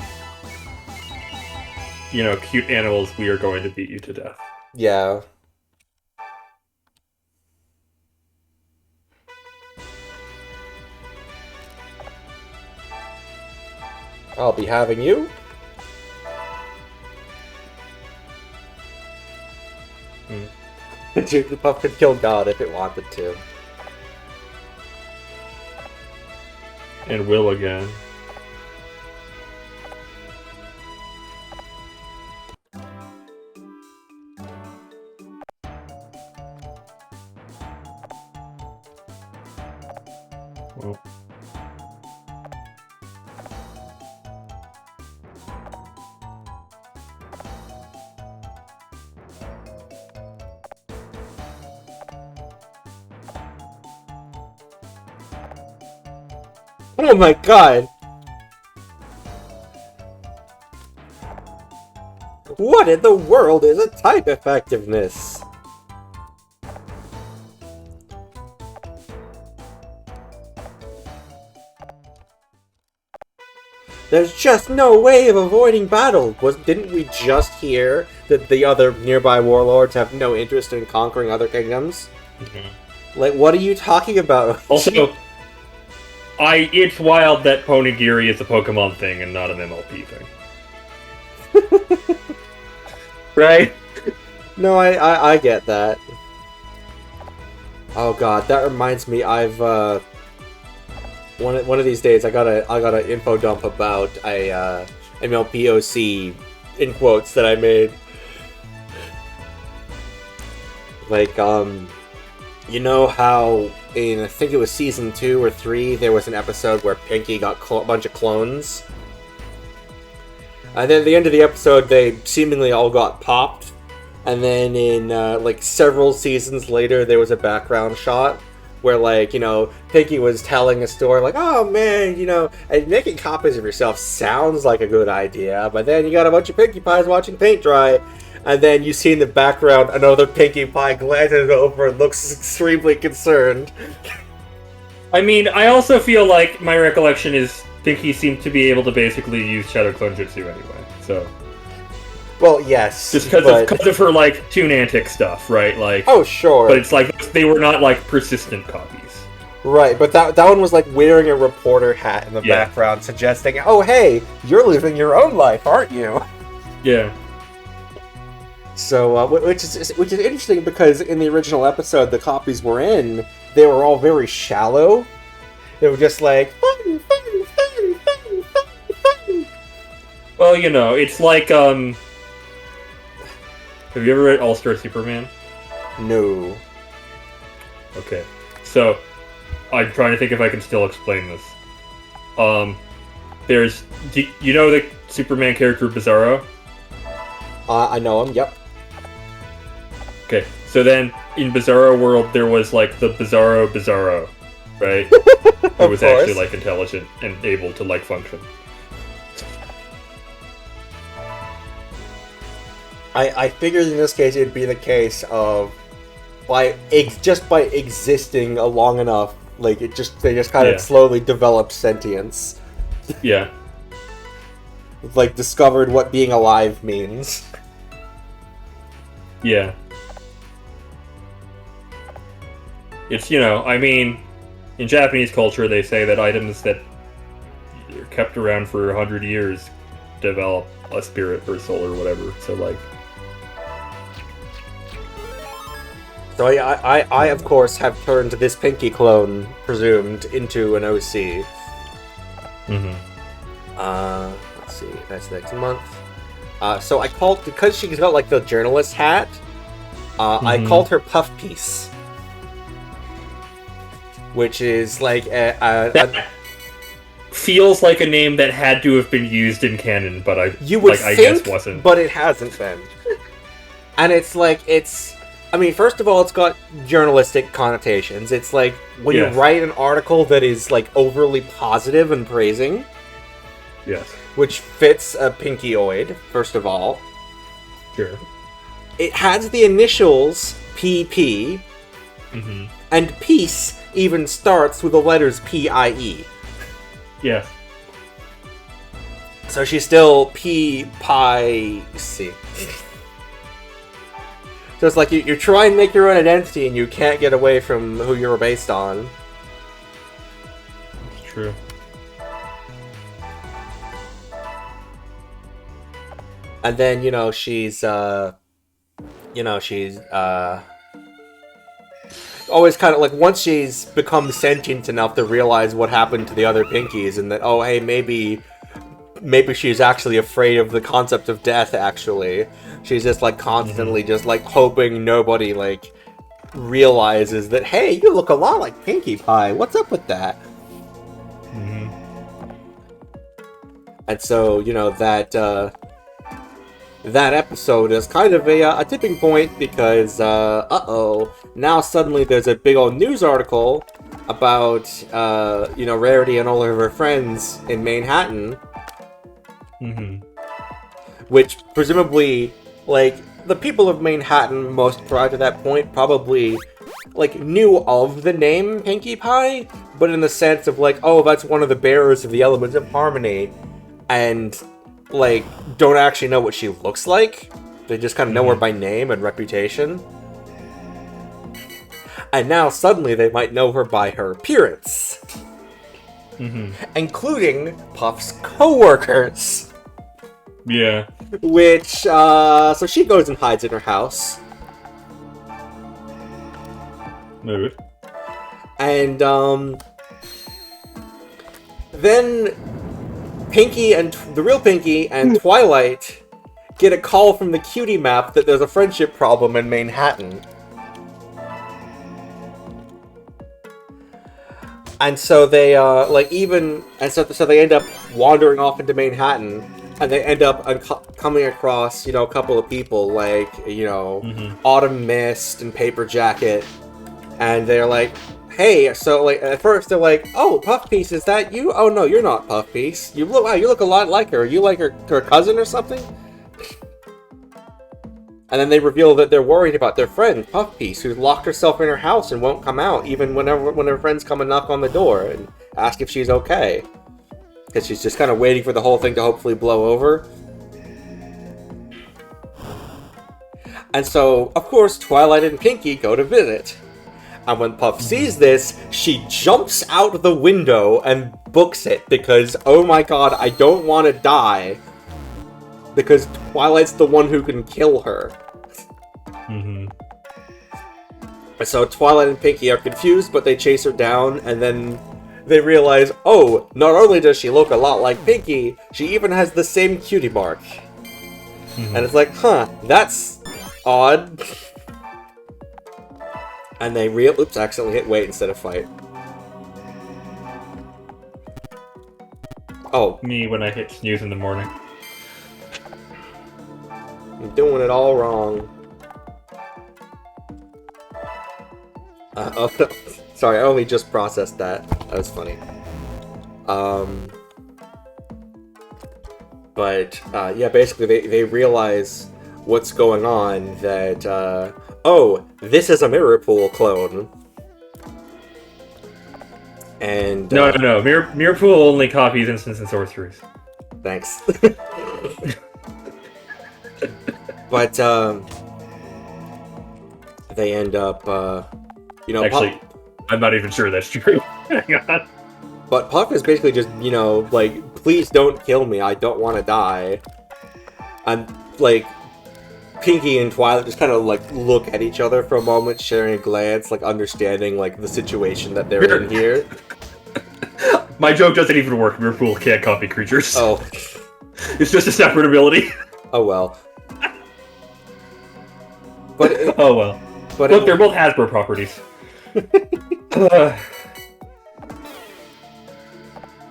cute animals, we are going to beat you to death. Yeah. I'll be having you. Jigglypuff could kill God if it wanted to. And will again. Well. Oh my god! What in the world is a type effectiveness? There's just no way of avoiding battle. Didn't we just hear that the other nearby warlords have no interest in conquering other kingdoms? Mm-hmm. Like, what are you talking about? Also, it's wild that Ponigiri is a Pokemon thing and not an MLP thing. Right? No, I get that. Oh god, that reminds me, I've one of these days I got an info dump about a MLPOC in quotes that I made. Like, you know how in, I think it was season 2 or 3, there was an episode where Pinky got a bunch of clones? And then at the end of the episode, they seemingly all got popped. And then in, like, several seasons later, there was a background shot where, like, you know, Pinky was telling a story, like, oh man, you know, and making copies of yourself sounds like a good idea, but then you got a bunch of Pinkie Pies watching paint dry. And then you see in the background another Pinkie Pie glances over and looks extremely concerned. I mean, I also feel like my recollection is Pinkie seemed to be able to basically use Shadow Clone Jutsu anyway, so... Well, yes, just because of her, like, Toonantic stuff, right? Like, oh, sure. But it's like, they were not, like, persistent copies. Right, but that one was, like, wearing a reporter hat in the background, suggesting, oh, hey, you're living your own life, aren't you? Yeah. So, which is interesting because in the original episode the copies were in, they were all very shallow. They were just like, fun, fun, fun, fun, fun, fun. Well, you know, it's like, have you ever read All-Star Superman? No. Okay. So, I'm trying to think if I can still explain this. You know the Superman character Bizarro? I know him, yep. Okay, so then in Bizarro World there was like the Bizarro, right? Who was actually like intelligent and able to like function. I figured in this case it'd be the case of just by existing long enough, like they just kind of slowly developed sentience. Yeah. Like discovered what being alive means. Yeah. It's, I mean, in Japanese culture they say that items that are kept around for 100 years develop a spirit or soul or whatever. So like. So I of course have turned this Pinky clone, presumed, into an OC. Let's see, that's next month. So I called, because she's got like the journalist hat, I called her Puff Piece. Which is like that feels like a name that had to have been used in canon, but I guess wasn't. But it hasn't been. And it's like, I mean, first of all, it's got journalistic connotations. It's like, when you write an article that is, like, overly positive and praising. Yes. Which fits a Pinkyoid, first of all. Sure. It has the initials PP. And Peace even starts with the letters P-I-E. Yes. So she's still P-Pi-C. So it's like you're trying to make your own identity and you can't get away from who you're based on. It's true. And then, she's always kind of like, once she's become sentient enough to realize what happened to the other Pinkies and that, oh, hey, maybe she's actually afraid of the concept of death, actually. She's just, like, constantly just, like, hoping nobody, like, realizes that, hey, you look a lot like Pinkie Pie. What's up with that? And so, that episode is kind of a tipping point because, now suddenly there's a big old news article about, Rarity and all of her friends in Manhattan. Which, presumably, like, the people of Manhattan, most prior to that point, probably, like, knew of the name Pinkie Pie, but in the sense of, like, oh, that's one of the bearers of the Elements of Harmony, and, like, don't actually know what she looks like. They just kind of know her by name and reputation. And now, suddenly, they might know her by her appearance. Including Puff's co-workers. Yeah. Which, so she goes and hides in her house. Mood. And, then Pinky and the real Pinky and Twilight get a call from the cutie map that there's a friendship problem in Manhattan. And so they, so they end up wandering off into Manhattan, and they end up coming across, a couple of people, like, Autumn Mist and Paper Jacket, and they're like, hey, so, like, at first they're like, oh, Puff Piece, is that you? Oh, no, you're not Puff Piece. You look a lot like her. Are you like her cousin or something? And then they reveal that they're worried about their friend, Puff Piece, who's locked herself in her house and won't come out, even when her friends come and knock on the door and ask if she's okay. Because she's just kind of waiting for the whole thing to hopefully blow over. And so, of course, Twilight and Pinky go to visit. And when Puff sees this, she jumps out the window and books it because, oh my god, I don't want to die. Because Twilight's the one who can kill her. So Twilight and Pinky are confused, but they chase her down, and then they realize, oh, not only does she look a lot like Pinky, she even has the same cutie mark. And it's like, huh, that's odd. And they oops, accidentally hit wait instead of fight. Oh. Me when I hit snooze in the morning. I'm doing it all wrong. Oh, no. Sorry, I only just processed that. That was funny. But, yeah, basically they realize, what's going on, that, oh, this is a Mirror Pool clone. And, No. Mirror Pool only copies instants and sorceries. Thanks. But, they end up, Actually, I'm not even sure that's true. Hang on. But Puff is basically just, like, please don't kill me, I don't want to die. And, like, Pinky and Twilight just kind of, like, look at each other for a moment, sharing a glance, like, understanding, like, the situation that they're in here. My joke doesn't even work. Mirror Pool can't copy creatures. Oh. It's just a separate ability. Oh, well. But oh, well. But look, they're both Hasbro properties.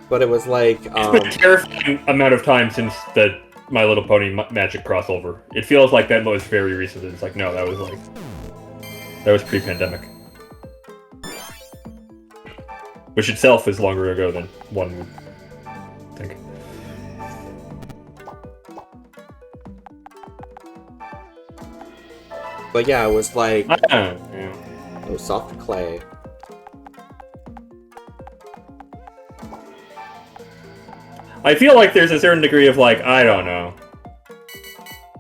But it was like... It's been a terrifying amount of time since the My Little Pony Magic crossover. It feels like that was very recent. It's like, no, that was pre-pandemic. Which itself is longer ago than one would think. But yeah, it was like... Yeah. It was soft clay. I feel like there's a certain degree of, like, I don't know.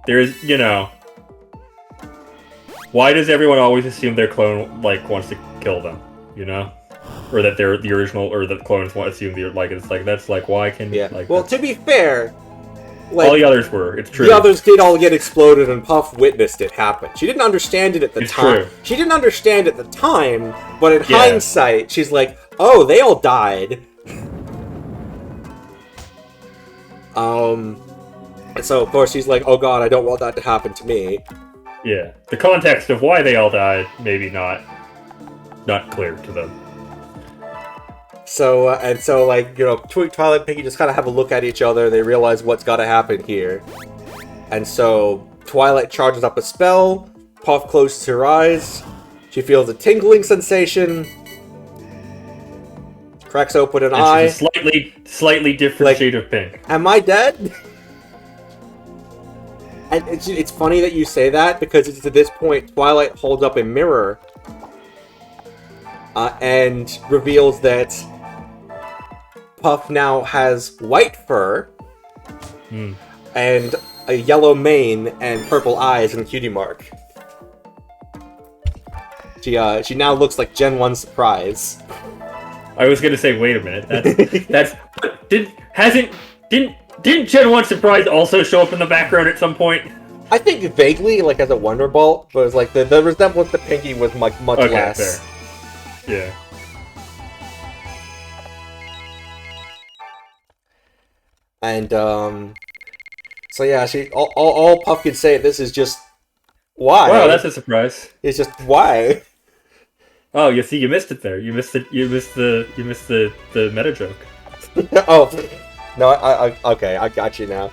There's, why does everyone always assume their clone, like, wants to kill them, Or that they're the original, or that clones want to assume they're, like, it's like, that's, like, why can yeah. like... Well, to be fair... Like, all the others were, it's true. The others did all get exploded, and Puff witnessed it happen. She didn't understand it at the time. True. She didn't understand it at the time, but in hindsight, she's like, oh, they all died. And so, of course, she's like, oh god, I don't want that to happen to me. Yeah. The context of why they all died, maybe not clear to them. So, like, Twilight and Pinky just kind of have a look at each other, and they realize what's gotta happen here. And so, Twilight charges up a spell, Puff closes her eyes, she feels a tingling sensation, cracks open an eye. It's a slightly different shade of pink. Am I dead? And it's funny that you say that, because it's at this point, Twilight holds up a mirror, and reveals that Puff now has white fur, and a yellow mane, and purple eyes, and a cutie mark. She now looks like Gen 1 Surprise. I was gonna say, wait a minute, didn't Gen 1 Surprise also show up in the background at some point? I think vaguely, like as a Wonderbolt, but it's like the resemblance to Pinky was much less. Fair. Yeah. And, so yeah, all Puff can say, this is just, why? Wow, that's a surprise. It's just, why? Oh, you see, you missed it there. You missed the meta joke. Oh, no, okay, I got you now.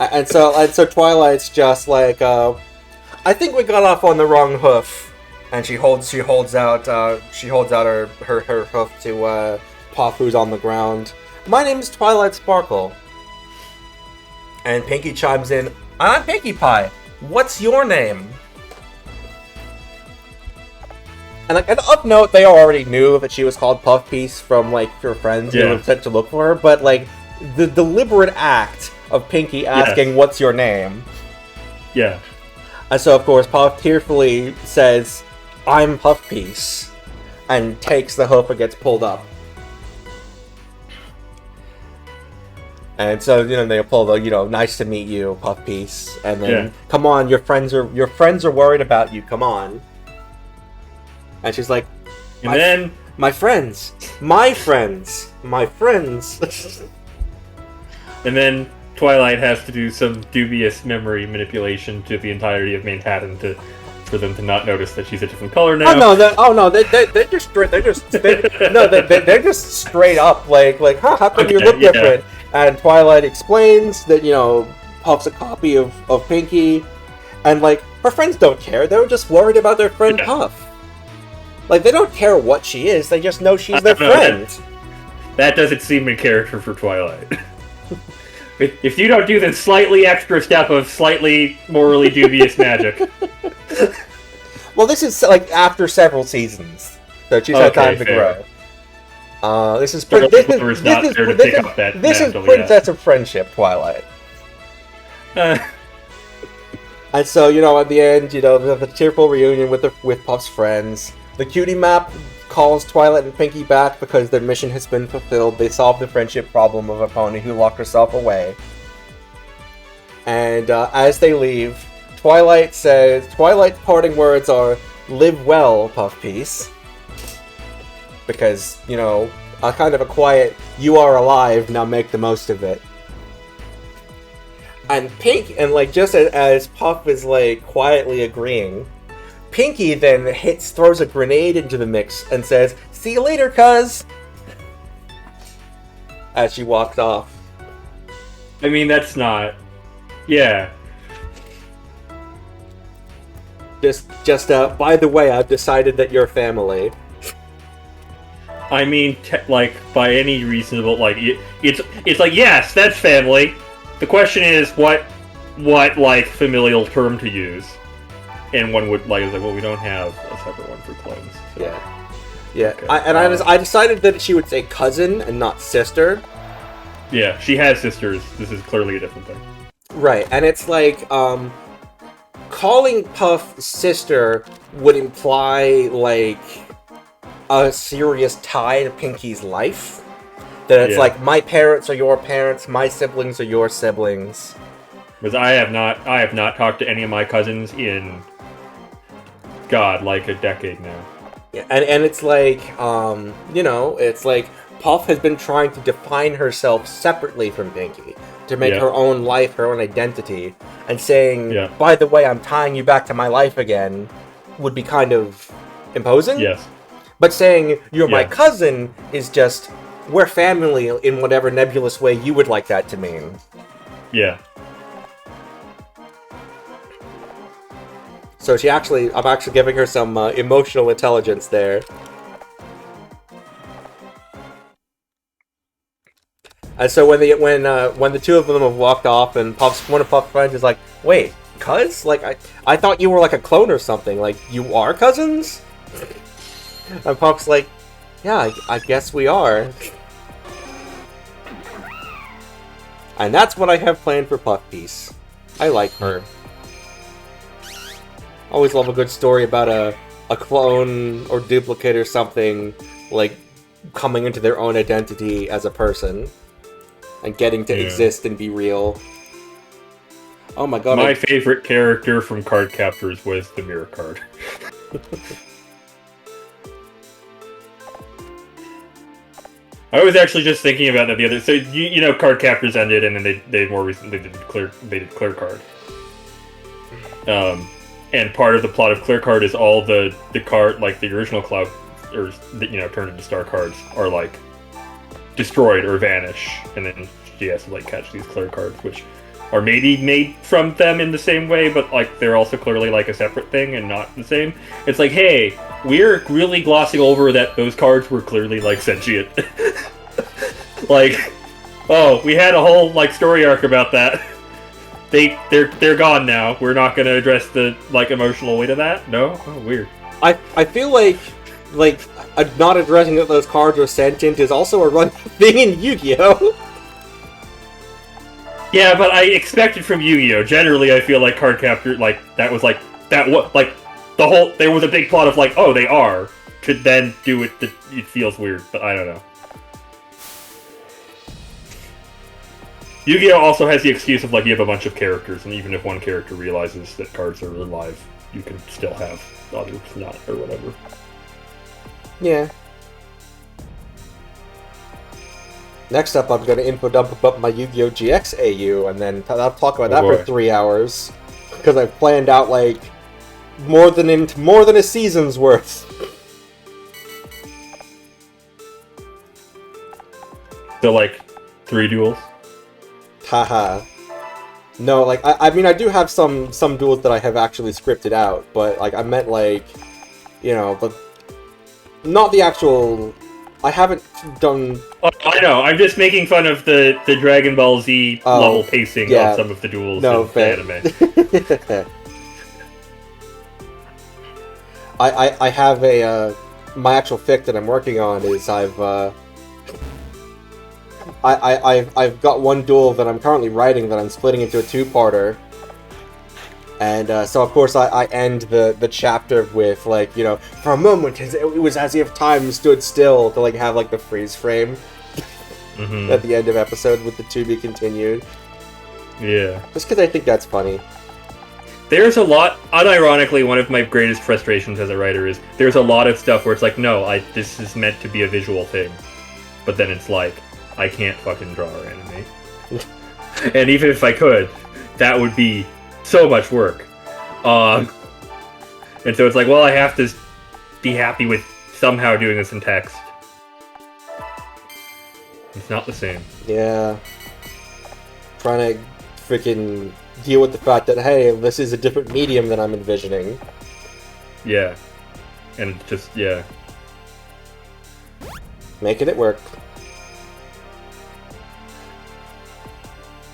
and so Twilight's just like, I think we got off on the wrong hoof. And she holds out her hoof to, Puff, who's on the ground. My name is Twilight Sparkle. And Pinky chimes in, I'm Pinkie Pie. What's your name? And like, an up note, they already knew that she was called Puff Piece from like her friends who were sent to look for her. But like, the deliberate act of Pinky asking, "What's your name?" Yeah. And so of course, Puff tearfully says, "I'm Puff Piece," and takes the hoof and gets pulled up. And so, they pull the, nice to meet you, Puff Piece. And then, come on, your friends are worried about you, come on. And she's like, my friends. And then Twilight has to do some dubious memory manipulation to the entirety of Manhattan for them to not notice that she's a different color now. They're just straight. They're just straight up like, how come you look different? And Twilight explains that Puff's a copy of Pinky, and like her friends don't care. They're just worried about their friend Puff. Like they don't care what she is. They just know she's their friend. That doesn't seem in character for Twilight. If you don't do the slightly extra step of slightly morally dubious magic. Well, this is like after several seasons, so she's had time to fair. grow. This is This is Princess of Friendship, Twilight. And so, you know, at the end, you know, the tearful reunion with Puff's friends. The cutie map calls Twilight and Pinkie back because their mission has been fulfilled. They solved the friendship problem of a pony who locked herself away. And as they leave, Twilight's parting words are, "Live well, Puff Piece." Because, you know, a kind of a quiet, "You are alive, now make the most of it." And like, just as Puff is, like, quietly agreeing, Pinkie then throws a grenade into the mix and says, "See you later, cuz!" As she walks off. I mean, that's not... Yeah. By the way, I've decided that you're family. I mean, like, by any reasonable... Like, it's like, yes, that's family. The question is, what like, familial term to use? And one would, like, well, we don't have a separate one for clones. So. Yeah. Okay. I decided that she would say cousin and not sister. Yeah, she has sisters. This is clearly a different thing. Right, and it's like, calling Puff sister would imply, like, a serious tie to Pinkie's life. That it's like, my parents are your parents, my siblings are your siblings. Because I have not talked to any of my cousins in, God, like a decade now. Yeah, and it's like, you know, it's like Puff has been trying to define herself separately from Pinkie to make her own life, her own identity, and saying, by the way, I'm tying you back to my life again, would be kind of imposing. Yes. But saying you're my cousin is just, we're family in whatever nebulous way you would like that to mean. Yeah. So I'm actually giving her some emotional intelligence there. And so when the two of them have walked off, and one of Puff's friends is like, "Wait, cuz? Like, I thought you were like a clone or something. Like, you are cousins?" And Puff's like, "Yeah, I guess we are." And that's what I have planned for Puff Piece. I like her. Always love a good story about a clone or duplicate or something, like, coming into their own identity as a person. And getting to exist and be real. Oh my god. My favorite character from Card Captors was the Mirror Card. I was actually just thinking about that the other... So, you know, Card Captors ended, and then they more recently did Clear Card. And part of the plot of Clear Card is all the card, like, the original Cloud, or, you know, turned into Star cards, are, like, destroyed or vanish, and then she has to, like, catch these Clear Cards, which are maybe made from them in the same way, but, like, they're also clearly, like, a separate thing and not the same. It's like, hey, we're really glossing over that those cards were clearly, like, sentient. Like, oh, we had a whole, like, story arc about that. They're gone now. We're not gonna address the, like, emotional weight of that? No? Oh, weird. I feel like not addressing that those cards are sentient is also a running thing in Yu-Gi-Oh! Yeah, but I expected from Yu-Gi-Oh! Generally, I feel like Card Captor, like, that was, like, the whole, there was a big plot of, like, oh, they are, to then do it, it feels weird, but I don't know. Yu-Gi-Oh! Also has the excuse of, like, you have a bunch of characters, and even if one character realizes that cards are alive, you can still have others not, or whatever. Yeah. Next up, I'm going to info dump about my Yu-Gi-Oh! GX AU, and then I'll talk about that for 3 hours, because I've planned out, like, more than a season's worth. So, like, 3 duels? Haha. No, like, I mean, I do have some duels that I have actually scripted out, but, like, I meant, like, you know, but not the actual I haven't done... Oh, I know, I'm just making fun of the Dragon Ball Z level pacing of some of the duels in the anime. I have a, my actual fic that I'm working on is I've got one duel that I'm currently writing that I'm splitting into a two-parter. And so, of course, I end the chapter with, like, you know, for a moment, it was as if time stood still to, like, have, like, the freeze frame at the end of episode with the to be continued. Yeah. Just because I think that's funny. There's a lot, unironically, one of my greatest frustrations as a writer is there's a lot of stuff where it's like, no, this is meant to be a visual thing. But then it's like, I can't fucking draw or animate. And even if I could, that would be so much work. And so it's like, well, I have to be happy with somehow doing this in text. It's not the same. Yeah. Trying to freaking deal with the fact that, hey, this is a different medium than I'm envisioning. Yeah. And just, yeah. Making it work.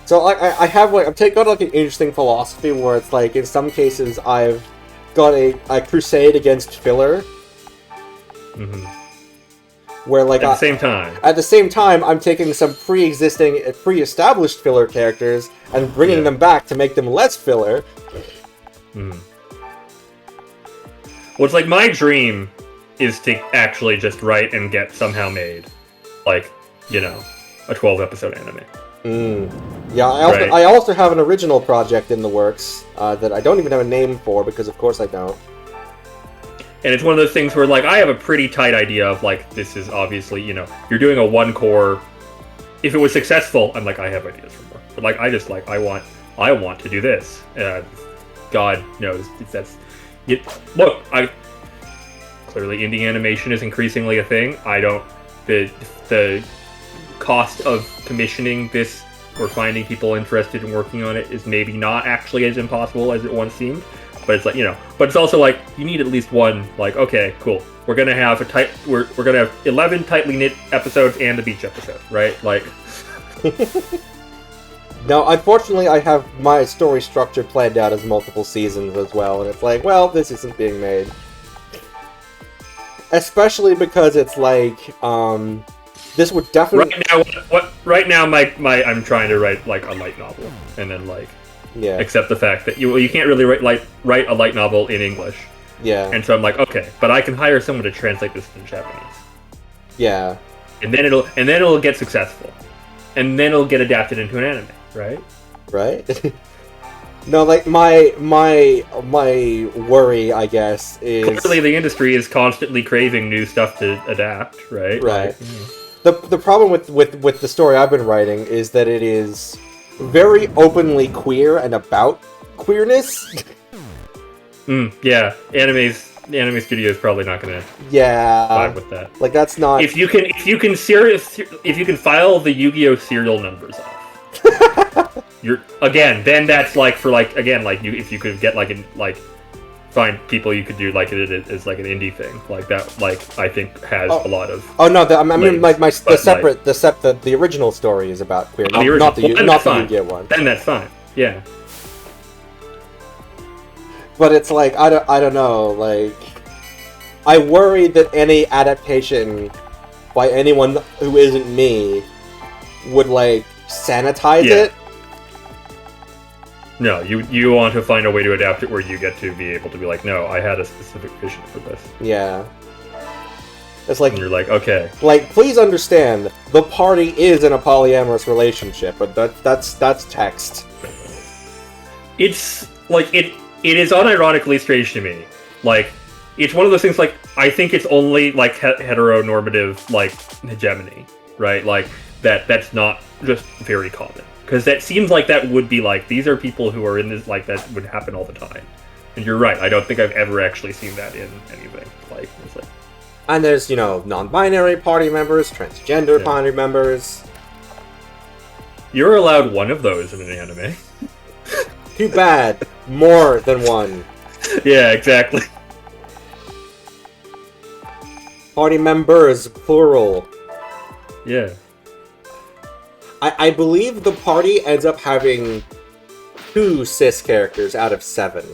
So I have, like, I've taken on, like, an interesting philosophy where it's like, in some cases, I've got a crusade against filler. Where, like, at the same time, I'm taking some pre-established filler characters and bringing them back to make them less filler. Well, it's like my dream is to actually just write and get somehow made, like, you know, a 12-episode anime. Yeah, I also have an original project in the works that I don't even have a name for because, of course, I don't. And it's one of those things where, like, I have a pretty tight idea of, like, this is obviously, you know, you're doing a one-core. If it was successful, I'm like, I have ideas for more. But, like, I just, like, I want to do this. God knows if that's... Look, clearly indie animation is increasingly a thing. The cost of commissioning this or finding people interested in working on it is maybe not actually as impossible as it once seemed. But it's like, you know, but it's also like, you need at least one, like, okay, cool. We're gonna have we're gonna have 11 tightly knit episodes and a beach episode, right? Like... No, unfortunately, I have my story structure planned out as multiple seasons as well, and it's like, well, this isn't being made. Especially because it's like, this would definitely... Right now, I'm trying to write, like, a light novel, and then, like... Yeah. Except the fact that you can't really write a light novel in English. Yeah. And so I'm like, okay, but I can hire someone to translate this into Japanese. Yeah. And then it'll get successful. And then it'll get adapted into an anime, right? Right? No, like my worry, I guess, is clearly the industry is constantly craving new stuff to adapt, right? Right. The problem with the story I've been writing is that it is very openly queer and about queerness. Yeah, anime studio is probably not gonna vibe with that. Like, that's not... If you can file the Yu-Gi-Oh serial numbers off, then that's like for like again like if you could get find people you could do like it as like an indie thing like that, like I think has a lot of... Oh no, I mean the original story is about queer, not the Yu-Gi-Oh one. Then that's fine. Yeah. But it's like I don't know, like I worry that any adaptation by anyone who isn't me would like sanitize it. No, you want to find a way to adapt it where you get to be able to be like, no, I had a specific vision for this. Yeah. It's like... And you're like, okay. Like, please understand, the party is in a polyamorous relationship, but that's text. It's, like, it is unironically strange to me. Like, it's one of those things, like, I think it's only, like, heteronormative, like, hegemony, right? Like, that's not just very common. Because that seems like that would be like, these are people who are in this, like, that would happen all the time. And you're right, I don't think I've ever actually seen that in anything. Like, it's like... And there's, you know, non-binary party members, transgender party members. You're allowed one of those in an anime. Too bad. More than one. Yeah, exactly. Party members, plural. Yeah. I believe the party ends up having 2 cis characters out of 7.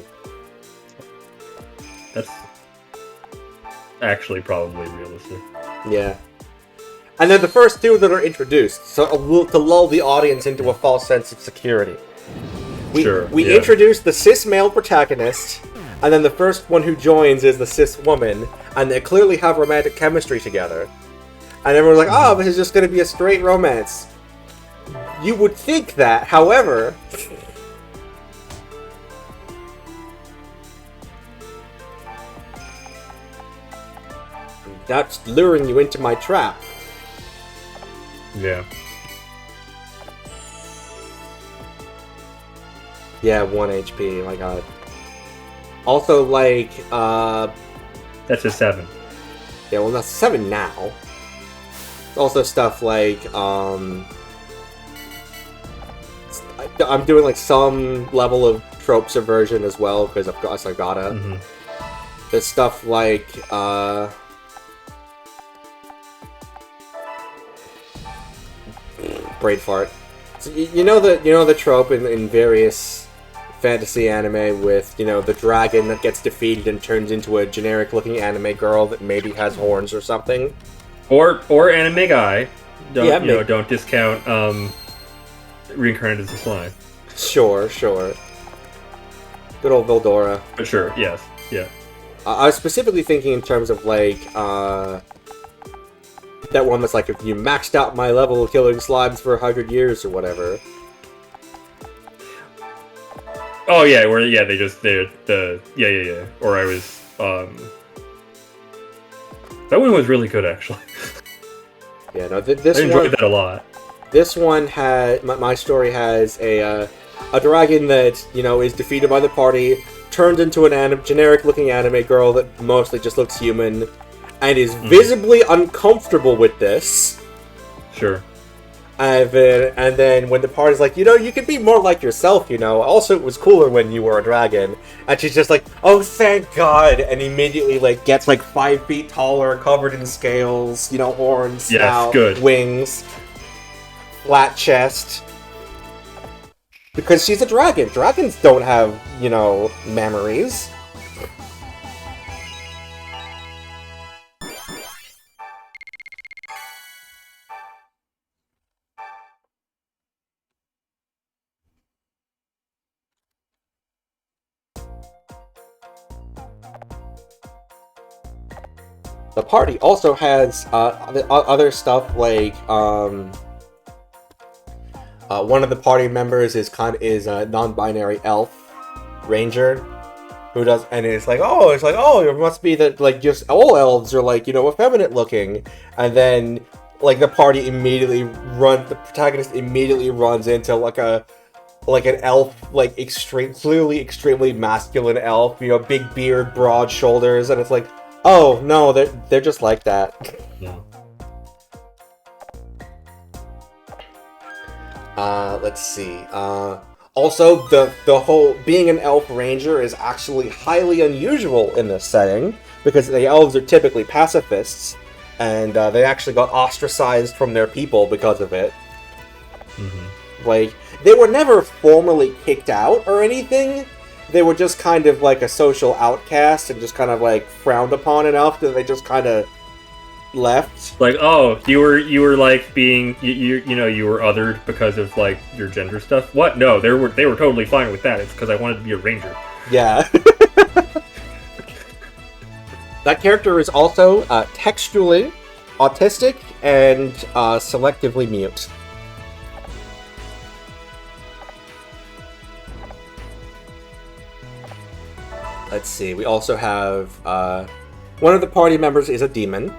That's actually probably realistic. Yeah. And they're the first 2 that are introduced, so to lull the audience into a false sense of security. We introduce the cis male protagonist, and then the first one who joins is the cis woman, and they clearly have romantic chemistry together. And everyone's like, oh, this is just going to be a straight romance. You would think that, however... That's luring you into my trap. Yeah. Yeah, 1 HP, my god. Also, like, That's a 7. Yeah, well, that's 7 now. Also stuff like, I'm doing, like, some level of trope subversion as well, because of course I gotta. Mm-hmm. There's stuff like, brain fart. So, you know the trope in various fantasy anime with, you know, the dragon that gets defeated and turns into a generic-looking anime girl that maybe has horns or something? Or anime guy. Don't discount reincarnated as a slime. Sure. Good old Vildora. But sure, yes. Yeah. I was specifically thinking in terms of, like, that one that's like, if you maxed out my level of killing slimes for 100 years or whatever. Oh yeah, Or I was that one was really good actually. Yeah, no, this I enjoyed that a lot. This one had my story has a dragon that, you know, is defeated by the party, turned into an generic-looking anime girl that mostly just looks human, and is visibly uncomfortable with this. Sure. And then when the party's like, you know, you could be more like yourself, you know. Also, it was cooler when you were a dragon. And she's just like, oh, thank God. And immediately, like, gets, like, 5 feet taller, covered in scales, you know, horns, snout, wings, flat chest. Because she's a dragon. Dragons don't have, you know, memories. The party also has other stuff like one of the party members is a non-binary elf ranger who does, and it's like it must be that, like, just all elves are, like, you know, effeminate looking, and then, like, the protagonist immediately runs into like an elf, like, clearly extremely masculine elf, you know, big beard, broad shoulders, and it's like, oh, no, they're just like that. No. Let's see. Also, the whole being an elf ranger is actually highly unusual in this setting, because the elves are typically pacifists, and they actually got ostracized from their people because of it. Mm-hmm. Like, they were never formally kicked out or anything. They were just kind of like a social outcast and just kind of, like, frowned upon enough that they just kind of left. Like, oh, you were like being you were othered because of, like, your gender stuff. What? No, they were totally fine with that. It's because I wanted to be a ranger. Yeah. That character is also textually autistic and selectively mute. Let's see. We also have one of the party members is a demon.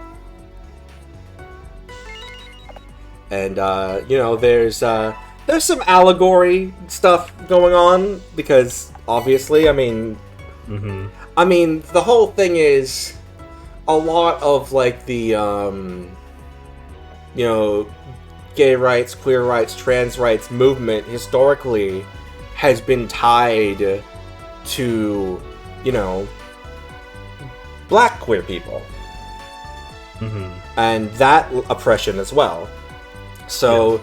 And, you know, there's some allegory stuff going on, because, obviously, I mean... Mm-hmm. I mean, the whole thing is a lot of, like, the, you know, gay rights, queer rights, trans rights movement, historically, has been tied to, you know, black queer people. and that oppression as well. So,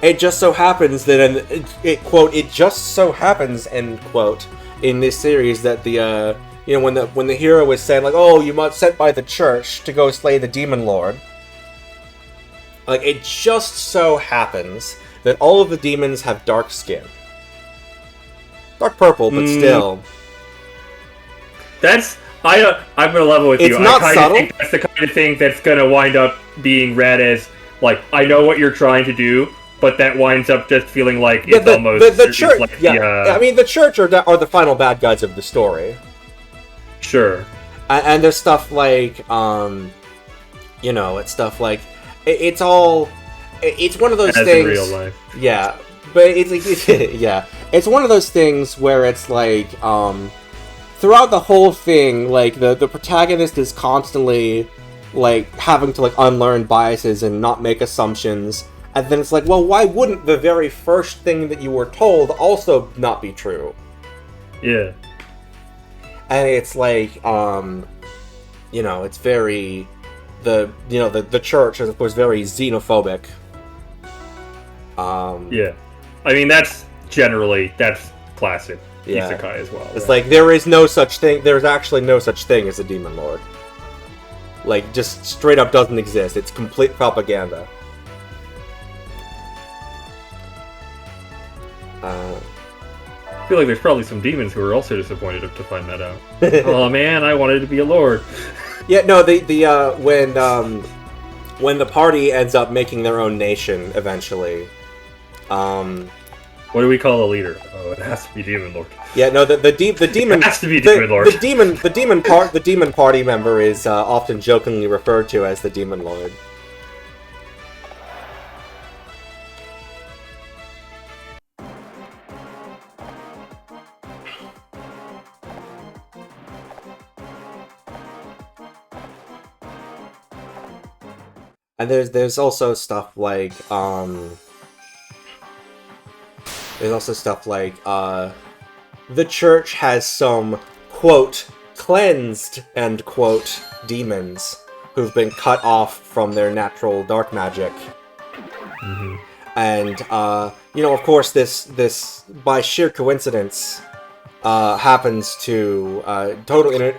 it just so happens that, it just so happens, end quote, in this series that the, when the hero is saying, like, oh, you must sent by the church to go slay the demon lord, like, it just so happens that all of the demons have dark skin. Dark purple, but still. I'm gonna level with you. It's not subtle. I think that's the kind of thing that's gonna wind up being read as, like, I know what you're trying to do, but that winds up just feeling like it's almost... The church, like I mean, the church are the final bad guys of the story. Sure. And there's stuff like, it's stuff like... It's all... It's one of those things... in real life. Yeah. But it's like... yeah. It's one of those things where it's like, throughout the whole thing, like, the protagonist is constantly, like, having to, like, unlearn biases and not make assumptions. And then it's like, well, why wouldn't the very first thing that you were told also not be true? Yeah. And it's like, it's very... The church was very xenophobic. Yeah. I mean, that's classic isekai as well. It's like, there's actually no such thing as a demon lord. Like, just straight up doesn't exist. It's complete propaganda. I feel like there's probably some demons who are also disappointed to find that out. Oh man, I wanted to be a lord. Yeah, no, when the party ends up making their own nation eventually, what do we call a leader? Oh, it has to be Demon Lord. Yeah, no, the demon it has to be Demon Lord. The demon party member is often jokingly referred to as the Demon Lord. And there's also stuff like the church has some, quote, cleansed, end quote, demons who've been cut off from their natural dark magic. Mm-hmm. And of course this by sheer coincidence happens to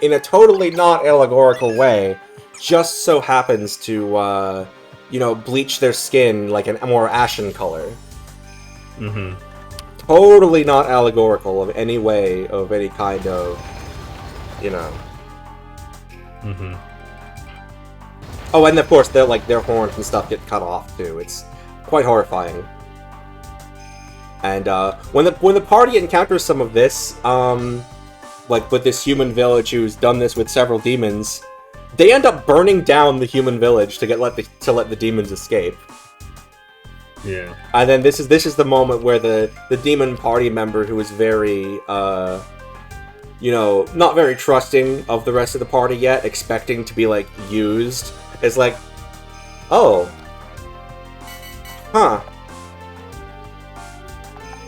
in a totally not allegorical way, just so happens to bleach their skin like a more ashen color. Mm-hmm. Totally not allegorical of any way, of any kind of, Mm-hmm. Oh, and of course their horns and stuff get cut off too. It's quite horrifying. And when the party encounters some of this, like with this human village who's done this with several demons, they end up burning down the human village to let the demons escape. Yeah. And then this is the moment where the demon party member, who is very not very trusting of the rest of the party yet, expecting to be like used, is like, oh, huh,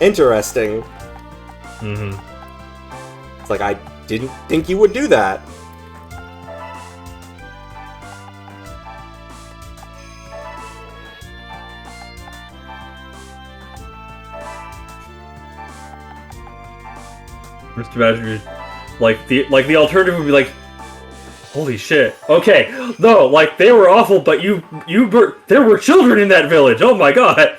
interesting. Mm-hmm. It's like, I didn't think you would do that. Mr. Badger, like the alternative would be like, holy shit. Okay, no, like they were awful, but there were children in that village. Oh my god.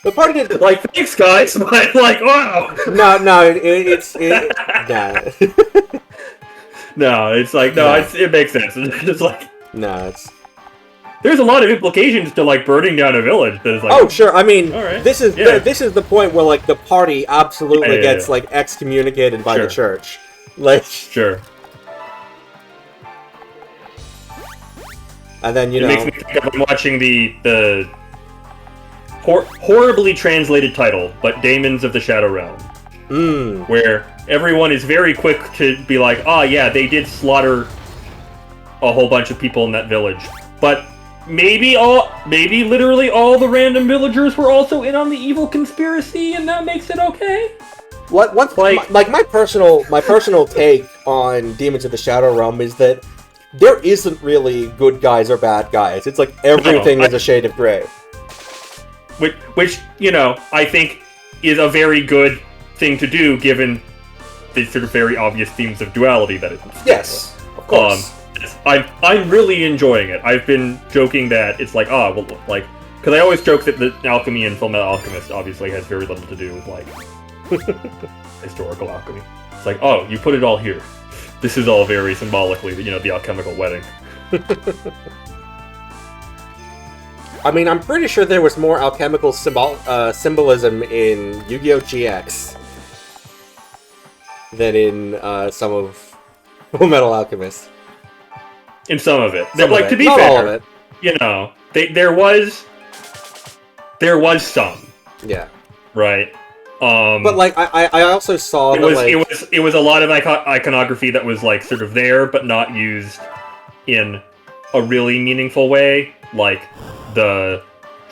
The party did like, thanks guys, but like, wow. No, it's nah. No, it's like it makes sense. It's just like there's a lot of implications to like burning down a village. That is like, oh sure, I mean, right. this is the point where like the party absolutely gets like excommunicated by the church. Like sure. And then it makes me think of watching the horribly translated title, but Daemons of the Shadow Realm, where everyone is very quick to be like, oh yeah, they did slaughter a whole bunch of people in that village, but maybe literally all the random villagers were also in on the evil conspiracy, and that makes it okay. My personal take on Demons of the Shadow Realm is that there isn't really good guys or bad guys. It's like everything is a shade of gray. Which, you know, I think is a very good thing to do, given the sort of very obvious themes of duality that it. Yes, of course. I'm really enjoying it. I've been joking that it's like, well, like, because I always joke that the alchemy in Fullmetal Alchemist obviously has very little to do with, like, historical alchemy. It's like, oh, you put it all here. This is all very symbolically, you know, the alchemical wedding. I mean, I'm pretty sure there was more alchemical symbolism in Yu-Gi-Oh! GX than in some of Fullmetal Alchemist. In some of it. Some like, of it. To be Not fair, all of it. You know, there was some. Yeah. Right. But like I also saw it was a lot of iconography that was like sort of there but not used in a really meaningful way, like the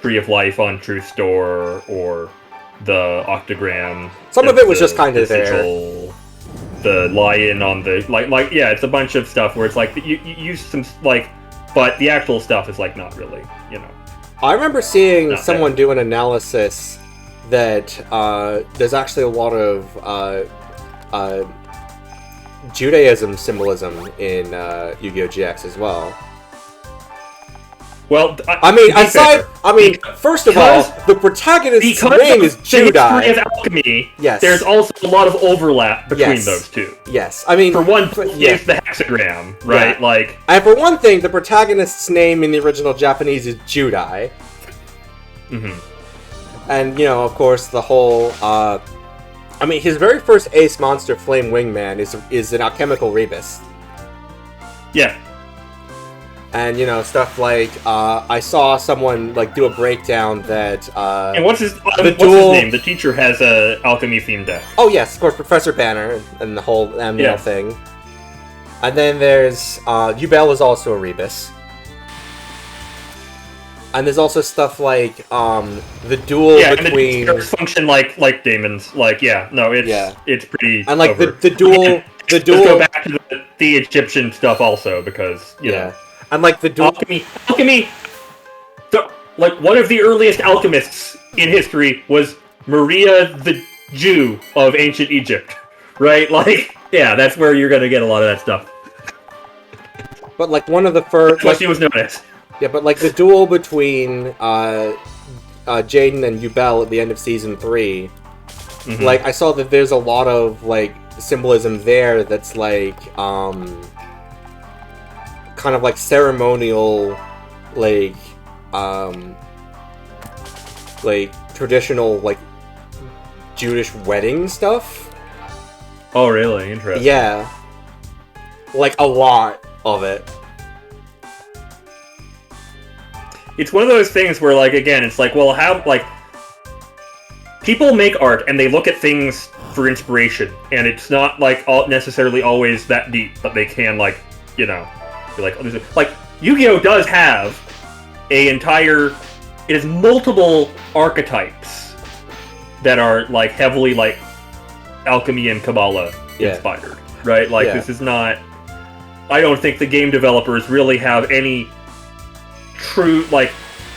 Tree of Life on Truth Store or the octagram. Some of it was just kind of there. The lion on the like yeah, it's a bunch of stuff where it's like you use some like, but the actual stuff is like not really, you know. I remember seeing someone do an analysis that there's actually a lot of Judaism symbolism in Yu-Gi-Oh! GX as well. Well, first of all, the protagonist's name is Judai. Because of alchemy, yes. There's also a lot of overlap between those two. Yes, I mean... For one, it's the hexagram, right? Yeah. Like, and for one thing, the protagonist's name in the original Japanese is Judai. Mm-hmm. And, you know, of course, the whole... I mean, his very first ace monster, Flame Wingman, is an alchemical rebus. Yeah. And, you know, stuff like, I saw someone, like, do a breakdown that, and what's his name? The teacher has a alchemy-themed deck. Oh, yes, of course, Professor Banner and the whole Amniel thing. And then there's, Yubel is also a rebus. And there's also stuff like, the duel between... and the function like demons. Like, it's pretty and, like, over. the duel... Let's go back to the Egyptian stuff also, because, you know... And like the alchemy, like one of the earliest alchemists in history was Maria the Jew of ancient Egypt, right? Like, yeah, that's where you're gonna get a lot of that stuff. But like one of the first, what she was known as. Yeah, but like the duel between Jaden and Yubel at the end of season 3, like I saw that there's a lot of like symbolism there that's like kind of like ceremonial, like traditional like Jewish wedding stuff. Oh, really? Interesting. Yeah, like a lot of it. It's one of those things where, like, again, it's like, well, how, like, people make art and they look at things for inspiration, and it's not like necessarily always that deep, but they can, like, you know. Like, Yu-Gi-Oh! Does have it has multiple archetypes that are, like, heavily, like, alchemy and Kabbalah inspired, right? Like, this is not... I don't think the game developers really have any true, like...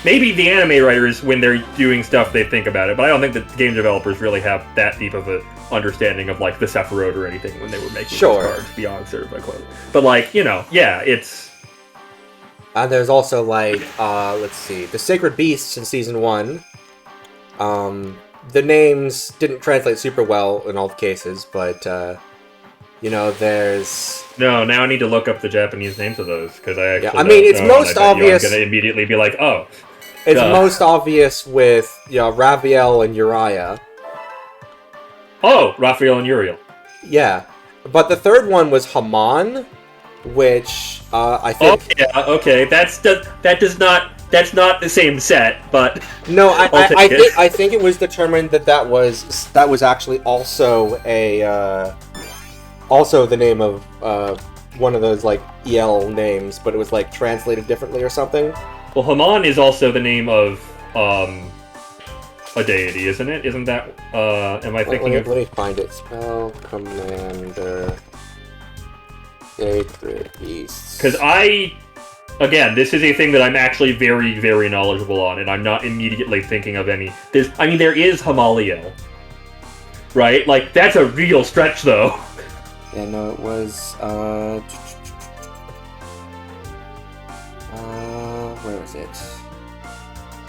Maybe the anime writers, when they're doing stuff, they think about it, but I don't think the game developers really have that deep of a understanding of, like, the Sephiroth or anything when they were making these cards beyond sort of, like, but, like, you know, it's... And there's also, like, let's see, the Sacred Beasts in Season 1. The names didn't translate super well in all the cases, but, you know, there's... No, now I need to look up the Japanese names of those, because I actually I mean, it's most obvious... I'm going to immediately be like, oh... It's most obvious with, you know, Raviel and Uriah. Oh, Raphael and Uriel. Yeah. But the third one was Haman, which, I think... Oh, yeah, okay. That's not the same set, but... No, I think it was determined that was actually also a, also the name of, one of those, like, EL names, but it was, like, translated differently or something. Well, Haman is also the name of, a deity, isn't it? Isn't that, am I thinking of... Let me find it. Spell Commander... Sacred beasts. Because again, this is a thing that I'm actually very, very knowledgeable on, and I'm not immediately thinking of any. There is Hamaliel, right? Like, that's a real stretch, though. Yeah, no, it was, where is it?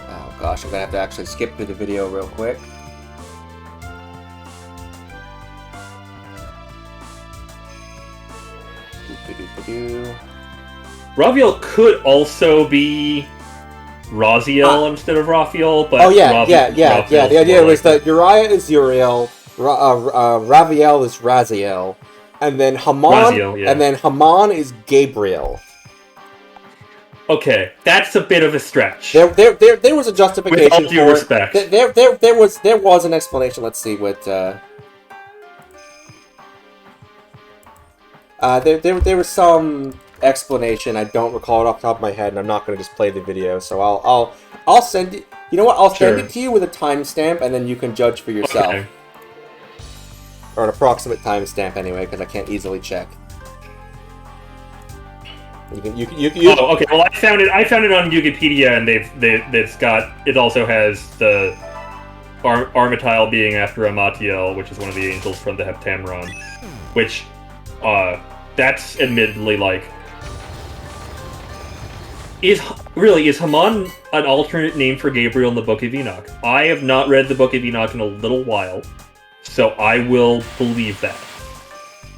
Oh gosh, I'm gonna have to actually skip through the video real quick. Raviel could also be Raziel instead of Raphael, but yeah. The idea was that Uriah is Uriel, Raviel is Raziel, and then Haman is Gabriel. Okay, that's a bit of a stretch. There was a justification. With all due respect, there was an explanation. Let's see what. There was some explanation. I don't recall it off the top of my head, and I'm not going to just play the video. So I'll send it. You know what? I'll send it to you with a timestamp, and then you can judge for yourself. Okay. Or an approximate timestamp, anyway, because I can't easily check. You can. Oh, okay. Well, I found it on Wikipedia, and it also has the Armityle being after Amatiel, which is one of the angels from the Heptameron, which, that's admittedly like. Is Haman an alternate name for Gabriel in the Book of Enoch? I have not read the Book of Enoch in a little while, so I will believe that.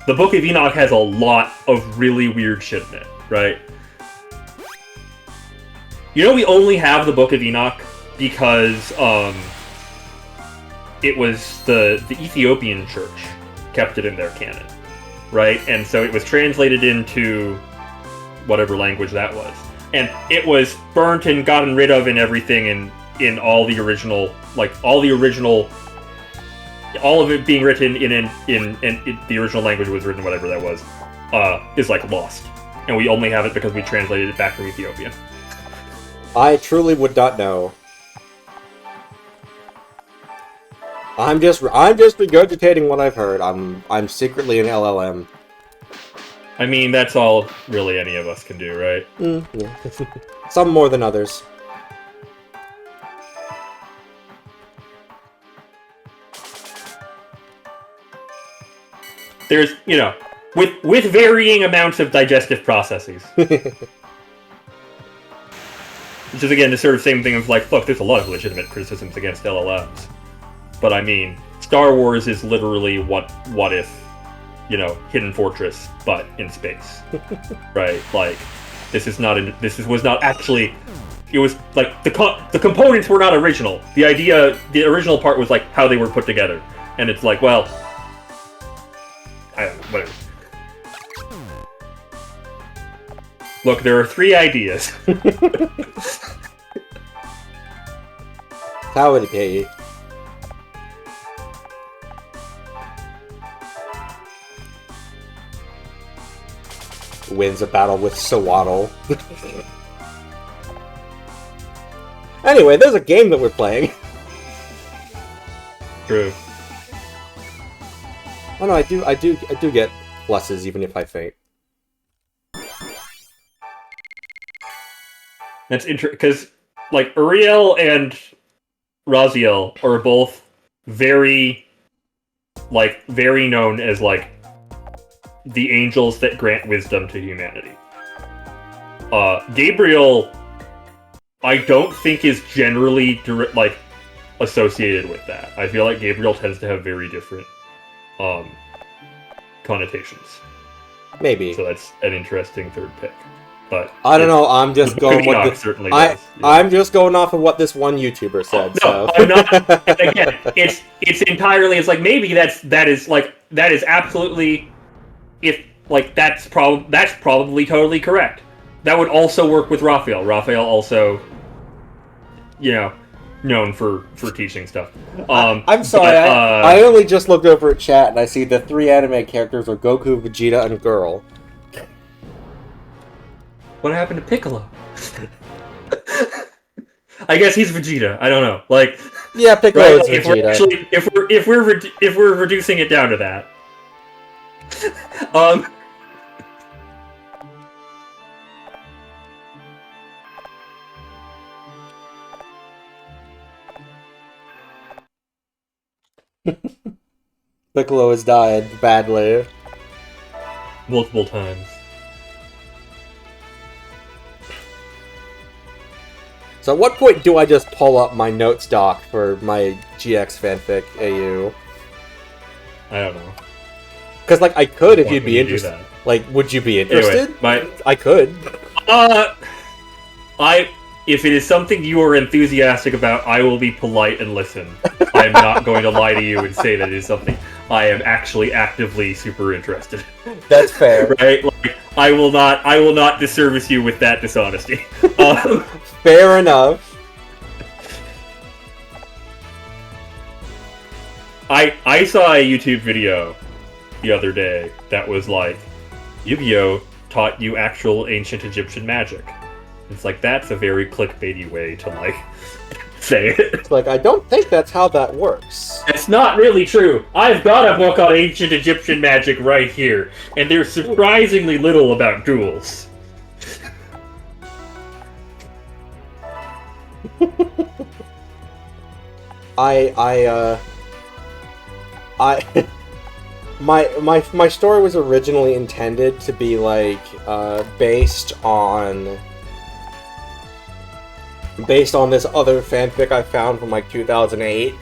The Book of Enoch has a lot of really weird shit in it, right? You know, we only have the Book of Enoch because it was the Ethiopian church kept it in their canon, right? And so it was translated into whatever language that was. And it was burnt and gotten rid of and everything in all the original, all of it being written in the original language was written, whatever that was, is like lost. And we only have it because we translated it back from Ethiopian. I truly would not know. I'm just regurgitating what I've heard. I'm secretly an LLM. I mean, that's all really any of us can do, right? Yeah. Some more than others. There's, with varying amounts of digestive processes. Which is, again, the sort of same thing of, like, look, there's a lot of legitimate criticisms against LLMs. But, I mean, Star Wars is literally what if, Hidden Fortress, but in space. Right? Like, was not actually... It was, like, the components were not original. The original part was, like, how they were put together. And it's like, well... I don't know, whatever. Look, there are 3 ideas. How would it be? Wins a battle with Sawaddle. Anyway, there's a game that we're playing. True. Oh no, I do get pluses even if I faint. That's interesting, because, like, Uriel and Raziel are both very known as, like, the angels that grant wisdom to humanity. Gabriel, I don't think is generally, associated with that. I feel like Gabriel tends to have very different, connotations. Maybe. So that's an interesting third pick. But I don't know. I'm just going with I'm just going off of what this one YouTuber said. I'm not. Again, it's entirely. It's like maybe that is absolutely. If like that's probably totally correct. That would also work with Raphael. Raphael also, known for teaching stuff. I'm sorry. I only just looked over at chat and I see the 3 anime characters are Goku, Vegeta, and Girl. What happened to Piccolo? I guess he's Vegeta. I don't know. Like, yeah, Piccolo is Vegeta. If we're reducing it down to that, Piccolo has died badly. Multiple times. So at what point do I just pull up my notes doc for my GX fanfic AU? I don't know. Because, like, I could if Why you'd would be you do interested. that? Like, would you be interested? Anyway, I could. If it is something you are enthusiastic about, I will be polite and listen. I am not going to lie to you and say that it is something I am actually actively super interested in. That's fair. Right? Like, I will not disservice you with that dishonesty. Fair enough. I saw a YouTube video the other day that was like, Yu-Gi-Oh! Taught you actual ancient Egyptian magic. It's like, that's a very clickbaity way to, like, say it. It's like, I don't think that's how that works. It's not really true. I've got a book on ancient Egyptian magic right here, and there's surprisingly little about duels. My story was originally intended to be like based on this other fanfic I found from like 2008,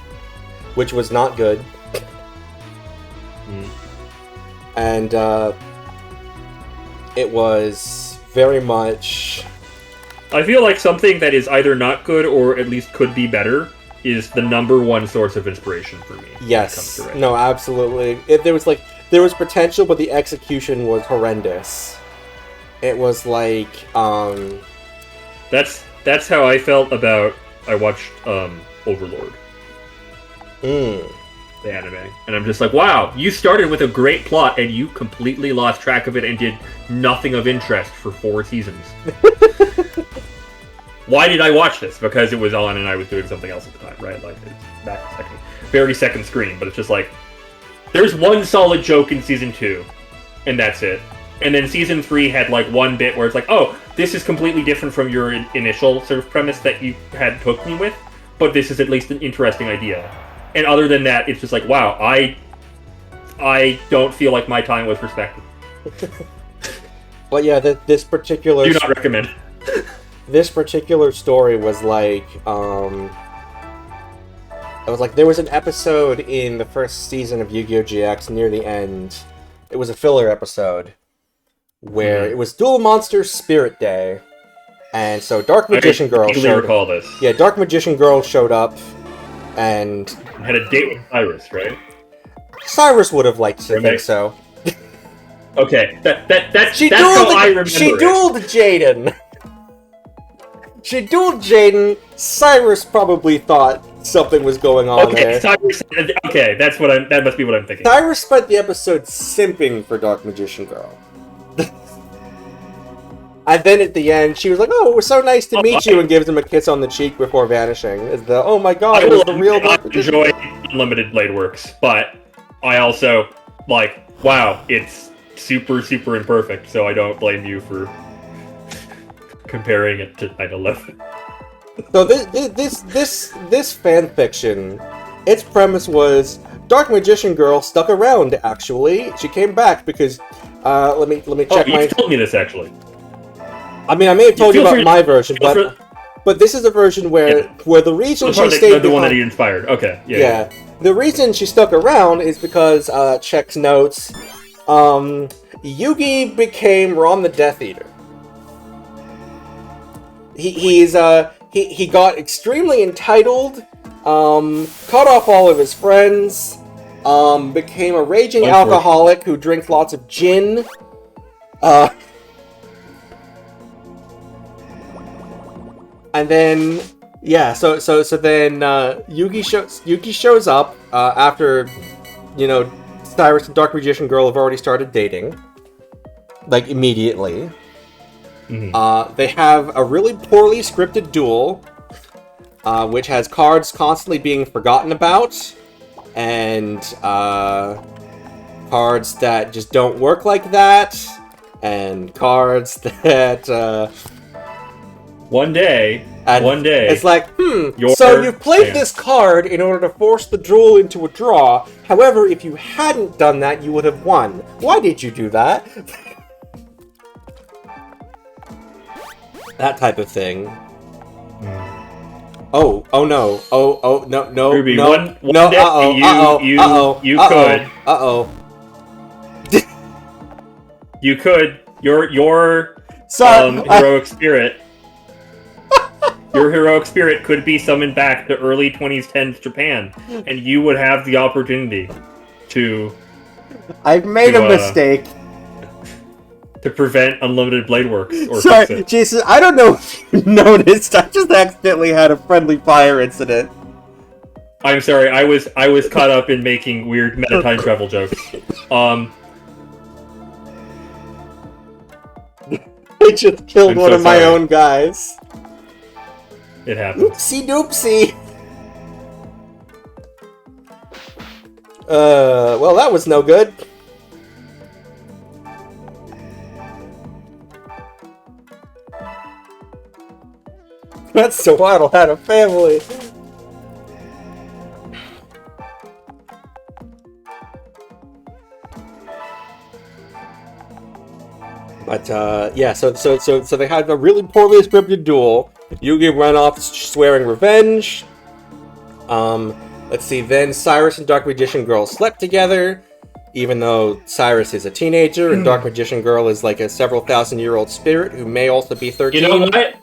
which was not good. And it was very much... I feel like something that is either not good or at least could be better is the #1 source of inspiration for me. Yes. No, absolutely. There was potential, but the execution was horrendous. It was like, That's how I felt about... I watched Overlord. The anime. And I'm just like, wow, you started with a great plot and you completely lost track of it and did nothing of interest for 4 seasons. Why did I watch this? Because it was on and I was doing something else at the time, right? Like, it's back second, very second screen, but it's just like, there's one solid joke in Season 2, and that's it. And then Season 3 had, like, one bit where it's like, oh, this is completely different from your initial sort of premise that you had hooked me with, but this is at least an interesting idea. And other than that, it's just like, wow, I don't feel like my time was respected. But yeah, this particular... Do not recommend. This particular story was like, there was an episode in the first season of Yu-Gi-Oh! GX near the end. It was a filler episode where it was Duel Monsters Spirit Day. And so Dark Magician Girl showed recall this. Yeah, Dark Magician Girl showed up and had a date with Cyrus, right? Cyrus would have liked to think so. Okay, that's how I remember She dueled Jaden. She dueled Jaden. Cyrus probably thought something was going on there. Cyrus, okay, that must be what I'm thinking. Cyrus spent the episode simping for Dark Magician Girl. And then at the end, she was like, "Oh, it was so nice to meet you," and gives him a kiss on the cheek before vanishing. It's the, oh my god, it was the real Dark Magician. I enjoy Unlimited Blade Works, but I also, like, wow, it's super, super imperfect, so I don't blame you for comparing it to 9/11. So this fan fiction, its premise was Dark Magician Girl stuck around. Actually, she came back because let me check you told me this actually. I mean, I may have told you about my version, but this is a version where the reason she stayed the one that he inspired. Okay, yeah. The reason she stuck around is because checks notes. Yugi became Ron the Death Eater. He got extremely entitled, cut off all of his friends, became a raging alcoholic who drinks lots of gin. And then, yeah, so then Yugi shows up after, Cyrus and Dark Magician Girl have already started dating, like immediately. Mm-hmm. They have a really poorly scripted duel, which has cards constantly being forgotten about, and cards that just don't work like that, and cards that... One day, And one day, it's like, your so you played chance. this card in order to force the duel into a draw. However, if you hadn't done that, you would have won. Why did you do that? That type of thing. Oh no. No, Ruby, no, one no, day you could. Uh-oh. You could. Your Sorry. heroic spirit. Your heroic spirit could be summoned back to early 2010s Japan, and you would have the opportunity to I've made a mistake. to prevent unlimited blade works or Sorry, fix it. Jason, I don't know if you noticed, I just accidentally had a friendly fire incident. I'm sorry, I was caught up in making weird meta time travel jokes. I just killed I'm one so of my sorry. own guys. It happens. Oopsie doopsie. Well, that was no good. That's so Waddle had a family. But yeah, so they had a really poorly scripted duel. Yugi ran off swearing revenge. Let's see. Then Cyrus and Dark Magician Girl slept together, even though Cyrus is a teenager and Dark Magician Girl is like a several thousand-year-old spirit who may also be 13. You know what?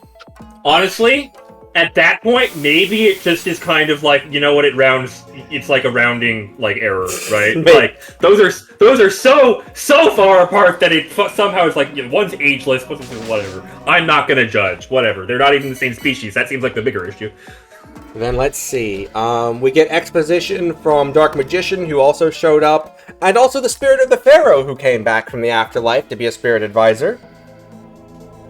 Honestly, at that point, maybe it just is kind of like, you know what, it's like a rounding like error, right? Like those are so far apart that it somehow is like, you know, one's ageless, whatever. I'm not gonna judge, whatever. They're not even the same species. That seems like the bigger issue. Then let's see. We get exposition from Dark Magician, who also showed up, and also the spirit of the Pharaoh, who came back from the afterlife to be a spirit advisor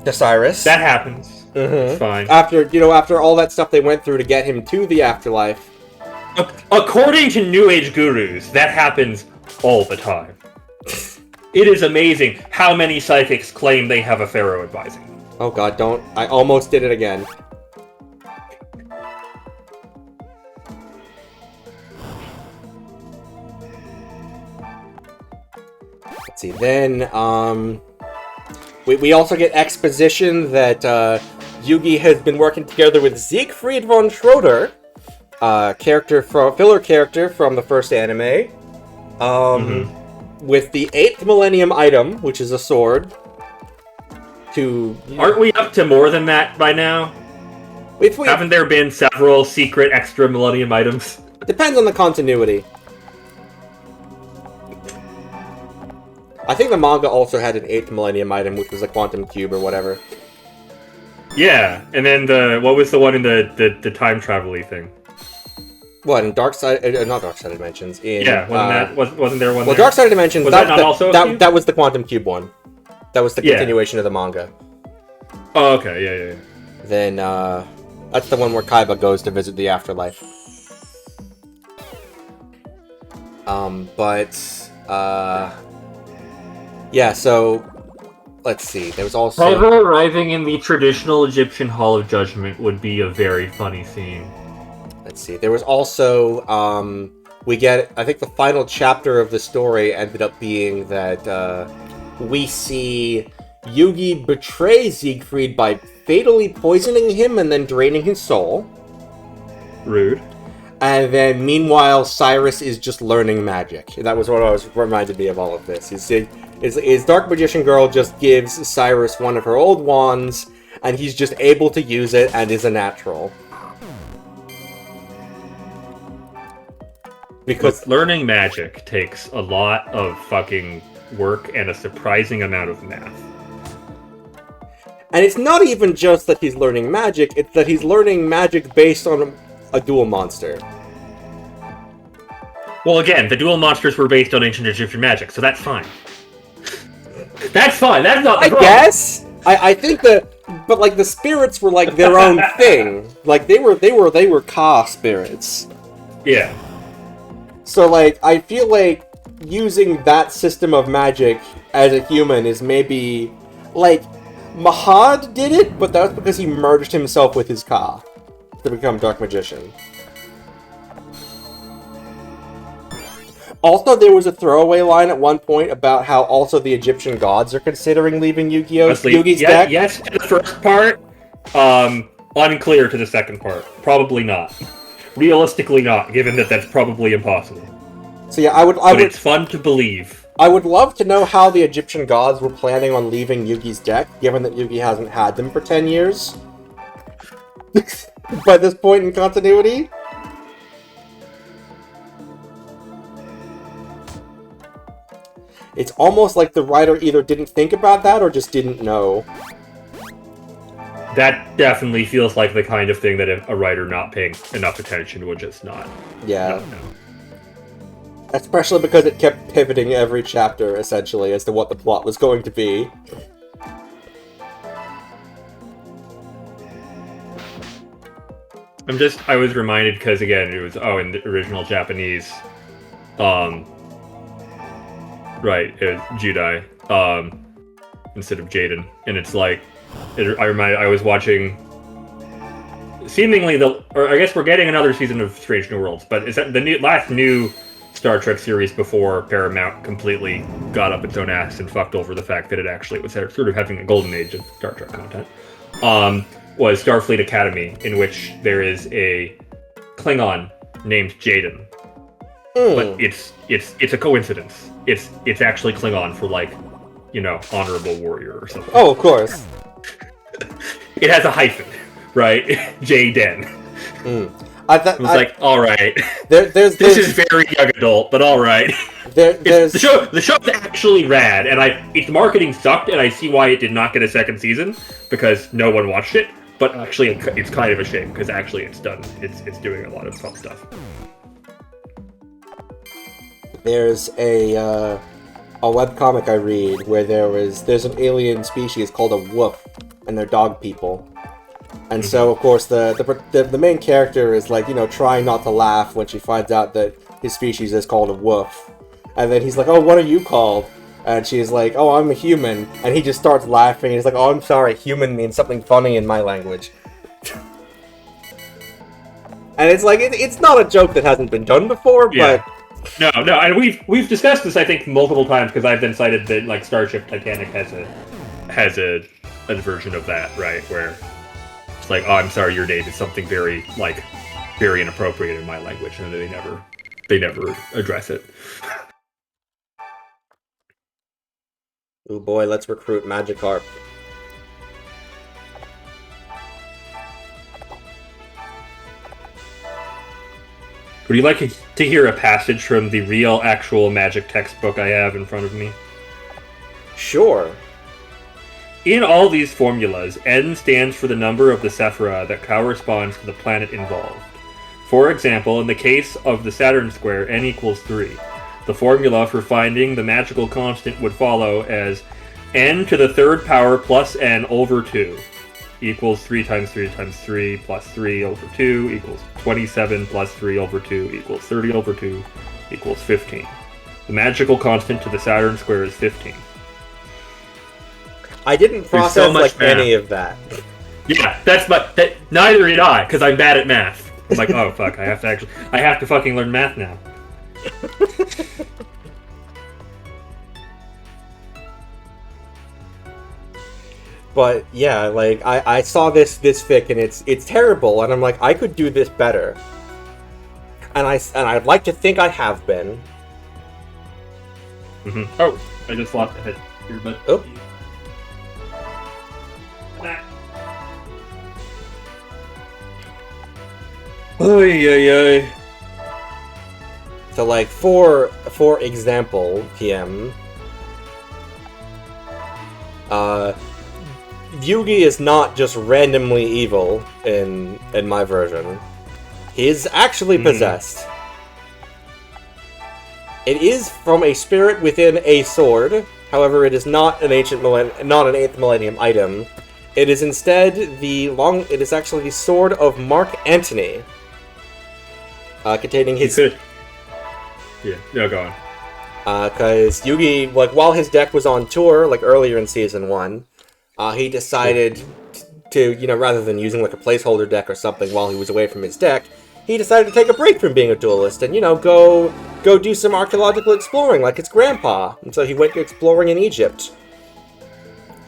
to Cyrus. That happens. Mm-hmm. It's fine. After all that stuff they went through to get him to the afterlife. According to New Age gurus, that happens all the time. It is amazing how many psychics claim they have a pharaoh advising them. Oh god, don't. I almost did it again. Let's see, then, we also get exposition that, Yugi has been working together with Siegfried von Schroeder, filler character from the first anime, with the 8th Millennium item, which is a sword, Aren't we up to more than that by now? Haven't there been several secret extra Millennium items? Depends on the continuity. I think the manga also had an 8th Millennium item, which was a quantum cube or whatever. Yeah, and then what was the one in the time travel-y thing? What, in Dark Side... not Dark Side Dimensions. Wasn't there one well, there? Dark Side Dimensions, was that not also a cube? That was the quantum cube one. That was the continuation of the manga. Oh, okay, yeah. Then, that's the one where Kaiba goes to visit the afterlife. Yeah, so... Let's see, there was also... Kaiba arriving in the traditional Egyptian Hall of Judgment would be a very funny scene. Let's see, there was also, we get, I think the final chapter of the story ended up being that, we see Yugi betray Siegfried by fatally poisoning him and then draining his soul. Rude. And then, meanwhile, Cyrus is just learning magic. That was what reminded me of all of this. Is Dark Magician Girl just gives Cyrus one of her old wands, and he's just able to use it and is a natural. Because learning magic takes a lot of fucking work and a surprising amount of math. And it's not even just that he's learning magic, it's that he's learning magic based on a dual monster. Well, again, the dual monsters were based on ancient Egyptian magic, so that's fine. That's fine, that's not the problem. Guess? I think that... But, like, the spirits were, like, their own thing. Like, they were Ka spirits. Yeah. So, like, I feel like using that system of magic as a human is maybe... Like, Mahad did it, but that was because he merged himself with his Ka to become Dark Magician. Also, there was a throwaway line at one point about how also the Egyptian gods are considering leaving Yugi's deck. Yes, to the first part. Unclear to the second part. Probably not. Realistically not, given that that's probably impossible. So yeah, I would. It's fun to believe. I would love to know how the Egyptian gods were planning on leaving Yugi's deck, given that Yugi hasn't had them for 10 years. By this point in continuity. It's almost like the writer either didn't think about that or just didn't know. That definitely feels like the kind of thing that a writer not paying enough attention would just not. Yeah. No. Especially because it kept pivoting every chapter, essentially, as to what the plot was going to be. I was reminded, because again, it was, in the original Japanese, right, it was Judai, instead of Jaden, and it's like, I was watching, seemingly or I guess we're getting another season of Strange New Worlds, but it's the last new Star Trek series before Paramount completely got up its own ass and fucked over the fact that it actually was sort of having a golden age of Star Trek content, was Starfleet Academy, in which there is a Klingon named Jaden. But it's a coincidence. It's actually Klingon for, like, honorable warrior or something. Oh, of course. It has a hyphen, right? Jaden. I was like, all right. This is very young adult, but all right. The show's actually rad, and its marketing sucked, and I see why it did not get a second season, because no one watched it. But actually, it's kind of a shame, because actually it's doing a lot of fun stuff. There's a webcomic I read where there's an alien species called a woof, and they're dog people. And so, of course, the main character is, like, trying not to laugh when she finds out that his species is called a woof. And then he's like, oh, what are you called? And she's like, oh, I'm a human. And he just starts laughing, and he's like, oh, I'm sorry, human means something funny in my language. And it's like, it's not a joke that hasn't been done before, but... No, and we've discussed this, I think, multiple times, because I've been cited that, like, Starship Titanic has a version of that, right, where it's like, oh, I'm sorry, your name is something very inappropriate in my language, and they never address it. Oh boy, let's recruit Magikarp. Would you like to hear a passage from the real, actual Magic textbook I have in front of me? Sure. In all these formulas, N stands for the number of the Sephira that corresponds to the planet involved. For example, in the case of the Saturn square, N equals 3. The formula for finding the magical constant would follow as N to the third power plus N over 2 equals 3 times 3 times 3 plus 3 over 2 equals 27 plus 3 over 2 equals 30 over 2 equals 15. The magical constant to the Saturn square is 15. I didn't process any of that. Yeah, neither did I, because I'm bad at math. I'm like, oh fuck, I have to fucking learn math now. But yeah, like I saw this fic and it's terrible, and I'm like, I could do this better. And I'd like to think I have been. Mm-hmm. Oh, I just lost a head here, but oh. Oy. So, like, for example, PM, Yugi is not just randomly evil in my version. He's actually possessed. It is from a spirit within a sword. However, it is not an not an 8th millennium item. It is instead it is actually the sword of Mark Antony. Containing his... Yeah, go on. Because Yugi, like, while his deck was on tour, like, earlier in Season 1, he decided to, rather than using like a placeholder deck or something while he was away from his deck, he decided to take a break from being a duelist and, go do some archaeological exploring like his grandpa. And so he went exploring in Egypt.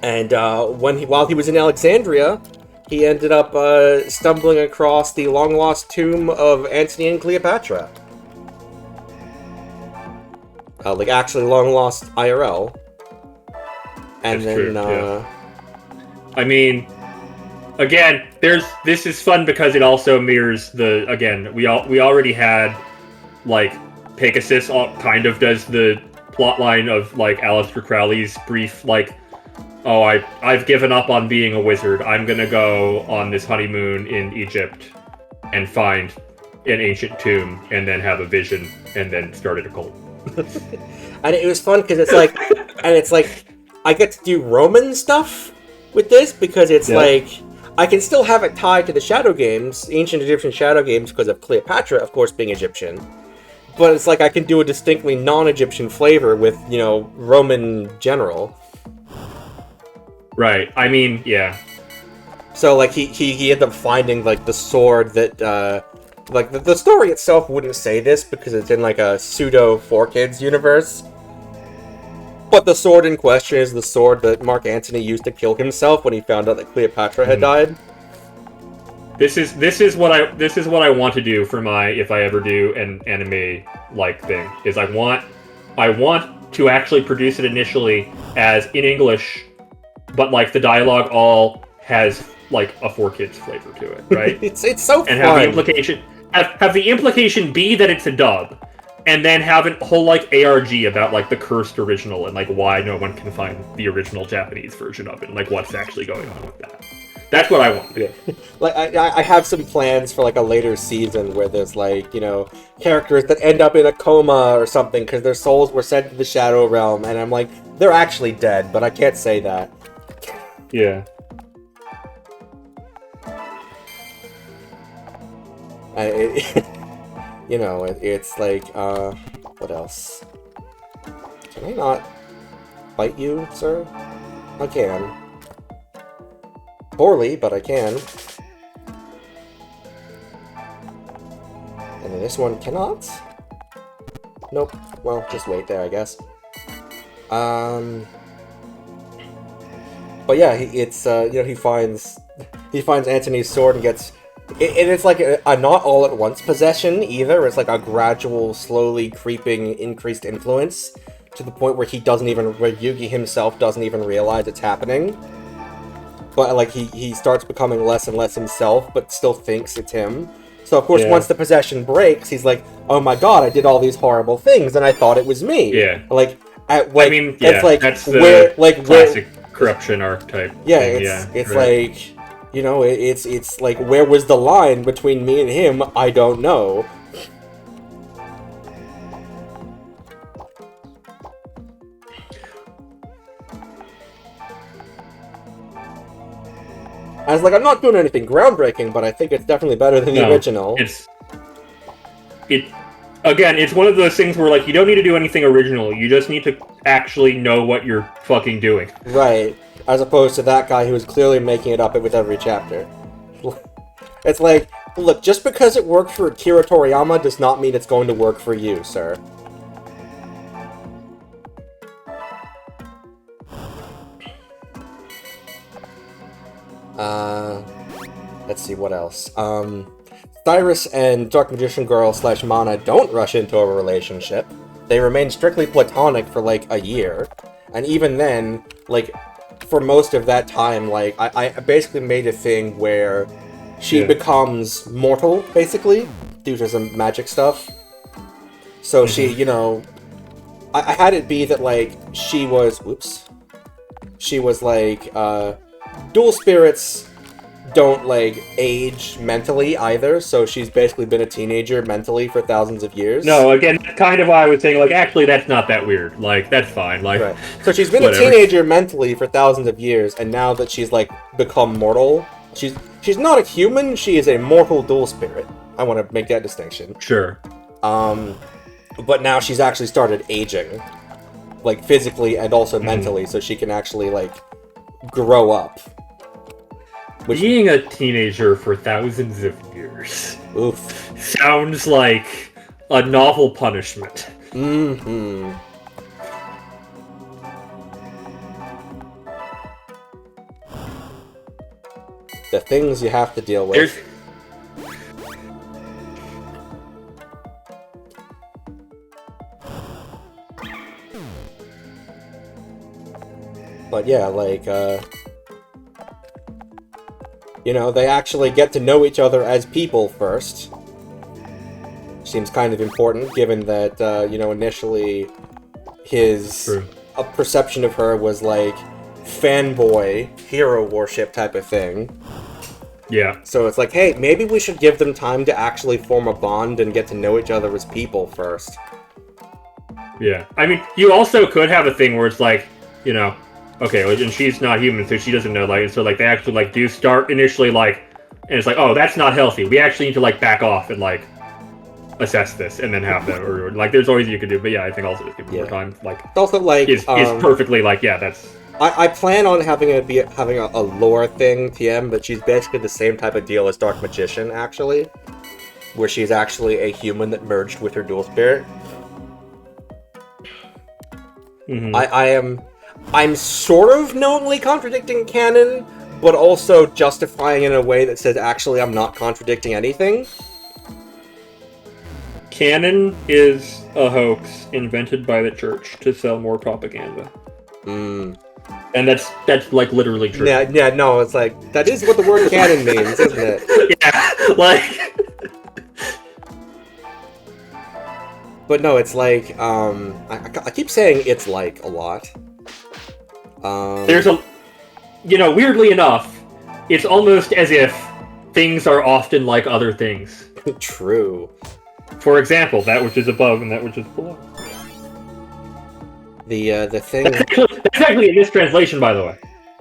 And while he was in Alexandria, he ended up stumbling across the long-lost tomb of Antony and Cleopatra. Actually long-lost IRL. And That's then, true, yeah. I mean, again, this is fun because it also mirrors we already had, like, Pegasus kind of does the plotline of, like, Aleister Crowley's brief, like, oh, I've given up on being a wizard. I'm gonna go on this honeymoon in Egypt and find an ancient tomb and then have a vision and then started a cult. And it was fun because it's like, I get to do Roman stuff with this because it's like, I can still have it tied to the Shadow Games, ancient Egyptian Shadow Games, because of Cleopatra, of course, being Egyptian. But it's like I can do a distinctly non-Egyptian flavor with, Roman general. Right. I mean, yeah. So, like, he ended up finding, like, the sword that, the story itself wouldn't say this because it's in, like, a pseudo-4Kids universe. But the sword in question is the sword that Mark Antony used to kill himself when he found out that Cleopatra had died. This is what I want to do for my, if I ever do an anime like thing, is I want to actually produce it initially as in English, but like the dialogue all has like a 4Kids flavor to it, right? it's so fun. And have the implication be that it's a dub. And then have a whole, like, ARG about, like, the cursed original and, like, why no one can find the original Japanese version of it and, like, what's actually going on with that. That's what I want. Yeah. Like, I have some plans for, like, a later season where there's, like, characters that end up in a coma or something because their souls were sent to the Shadow Realm, and I'm like, they're actually dead, but I can't say that. Yeah. It's like, what else? Can I not bite you, sir? I can. Poorly, but I can. And then this one cannot? Nope. Well, just wait there, I guess. But yeah, he finds Antony's sword and gets... And it's like a not all at once possession either. It's like a gradual, slowly creeping, increased influence to the point where where Yugi himself doesn't even realize it's happening. But like he starts becoming less and less himself, but still thinks it's him. So of course, once the possession breaks, he's like, "Oh my god, I did all these horrible things, and I thought it was me." Yeah. That's like that's the classic corruption archetype. Yeah, it's right. Like. It's like, where was the line between me and him? I don't know. I was like, I'm not doing anything groundbreaking, but I think it's definitely better than the original. It's one of those things where, like, you don't need to do anything original. You just need to actually know what you're fucking doing. Right. As opposed to that guy who was clearly making it up with every chapter. It's like, look, just because it worked for Akira Toriyama does not mean it's going to work for you, sir. Let's see, what else? Cyrus and Dark Magician Girl / Mana don't rush into a relationship. They remain strictly platonic for, like, a year. And even then, like... for most of that time, like, I basically made a thing where she becomes mortal, basically, due to some magic stuff. So she, I had it be that, like, she was, like, dual spirits don't, like, age mentally either, so she's basically been a teenager mentally for thousands of years. No, again, kind of why I was saying, like, actually, that's not that weird. Like, that's fine. Like, right. So she's been a teenager mentally for thousands of years, and now that she's, like, become mortal, she's not a human, she is a mortal dual spirit. I want to make that distinction. Sure. But now she's actually started aging. Like, physically and also mentally, so she can actually, like, grow up. Being a teenager for thousands of years Oof. sounds like a novel punishment. Mm-hmm. The things you have to deal with. But yeah, like, you know, they actually get to know each other as people first. Seems kind of important, given that, you know, initially his perception of her was like fanboy, hero worship type of thing. Yeah. So it's like, hey, maybe we should give them time to actually form a bond and get to know each other as people first. Yeah. I mean, you also could have a thing where it's like, you know, okay, and she's not human, so she doesn't know, like, so, like, they actually, like, do start initially, like, and it's like, oh, that's not healthy. We actually need to, like, back off and, like, assess this, and then have them, or, like, there's always you could do, but yeah, I think also just give more time, like, it's also, like, is perfectly, like, yeah, that's... I plan on having a lore thing, TM, but she's basically the same type of deal as Dark Magician, actually, where she's actually a human that merged with her dual spirit. Mm-hmm. I'm sort of knowingly contradicting canon, but also justifying in a way that says, actually, I'm not contradicting anything. Canon is a hoax invented by the church to sell more propaganda. And that's like literally true. Yeah, no, it's like, that is what the word canon means, isn't it? Yeah, like... But no, it's like, I keep saying it's like a lot. There's a... You know, weirdly enough, it's almost as if things are often like other things. True. For example, that which is above and that which is below. The thing... That's actually a mistranslation, by the way.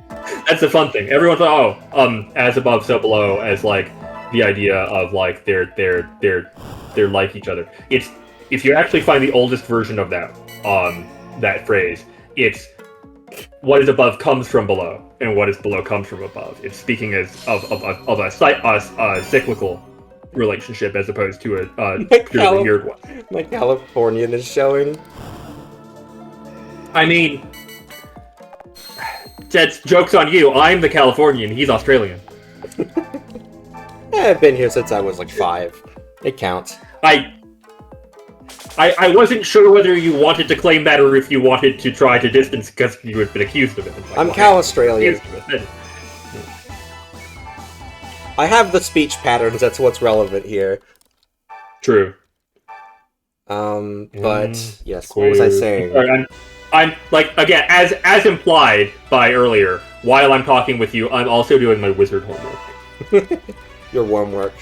That's the fun thing. Everyone's like, oh, as above, so below, as, like, the idea of, like, they're like each other. It's... If you actually find the oldest version of that, that phrase, it's what is above comes from below, and what is below comes from above. It's speaking as of a cyclical relationship as opposed to a purely weird one. My Californian is showing. I mean, that's joke's on you. I'm the Californian. He's Australian. I've been here since I was like 5. It counts. I wasn't sure whether you wanted to claim that or if you wanted to try to distance because you had been accused of it. Like, I'm Cal-Australian. I have the speech patterns, that's what's relevant here. True. But, yes, what was I saying? I'm like, again, as implied by earlier, while I'm talking with you, I'm also doing my wizard homework. Your worm work.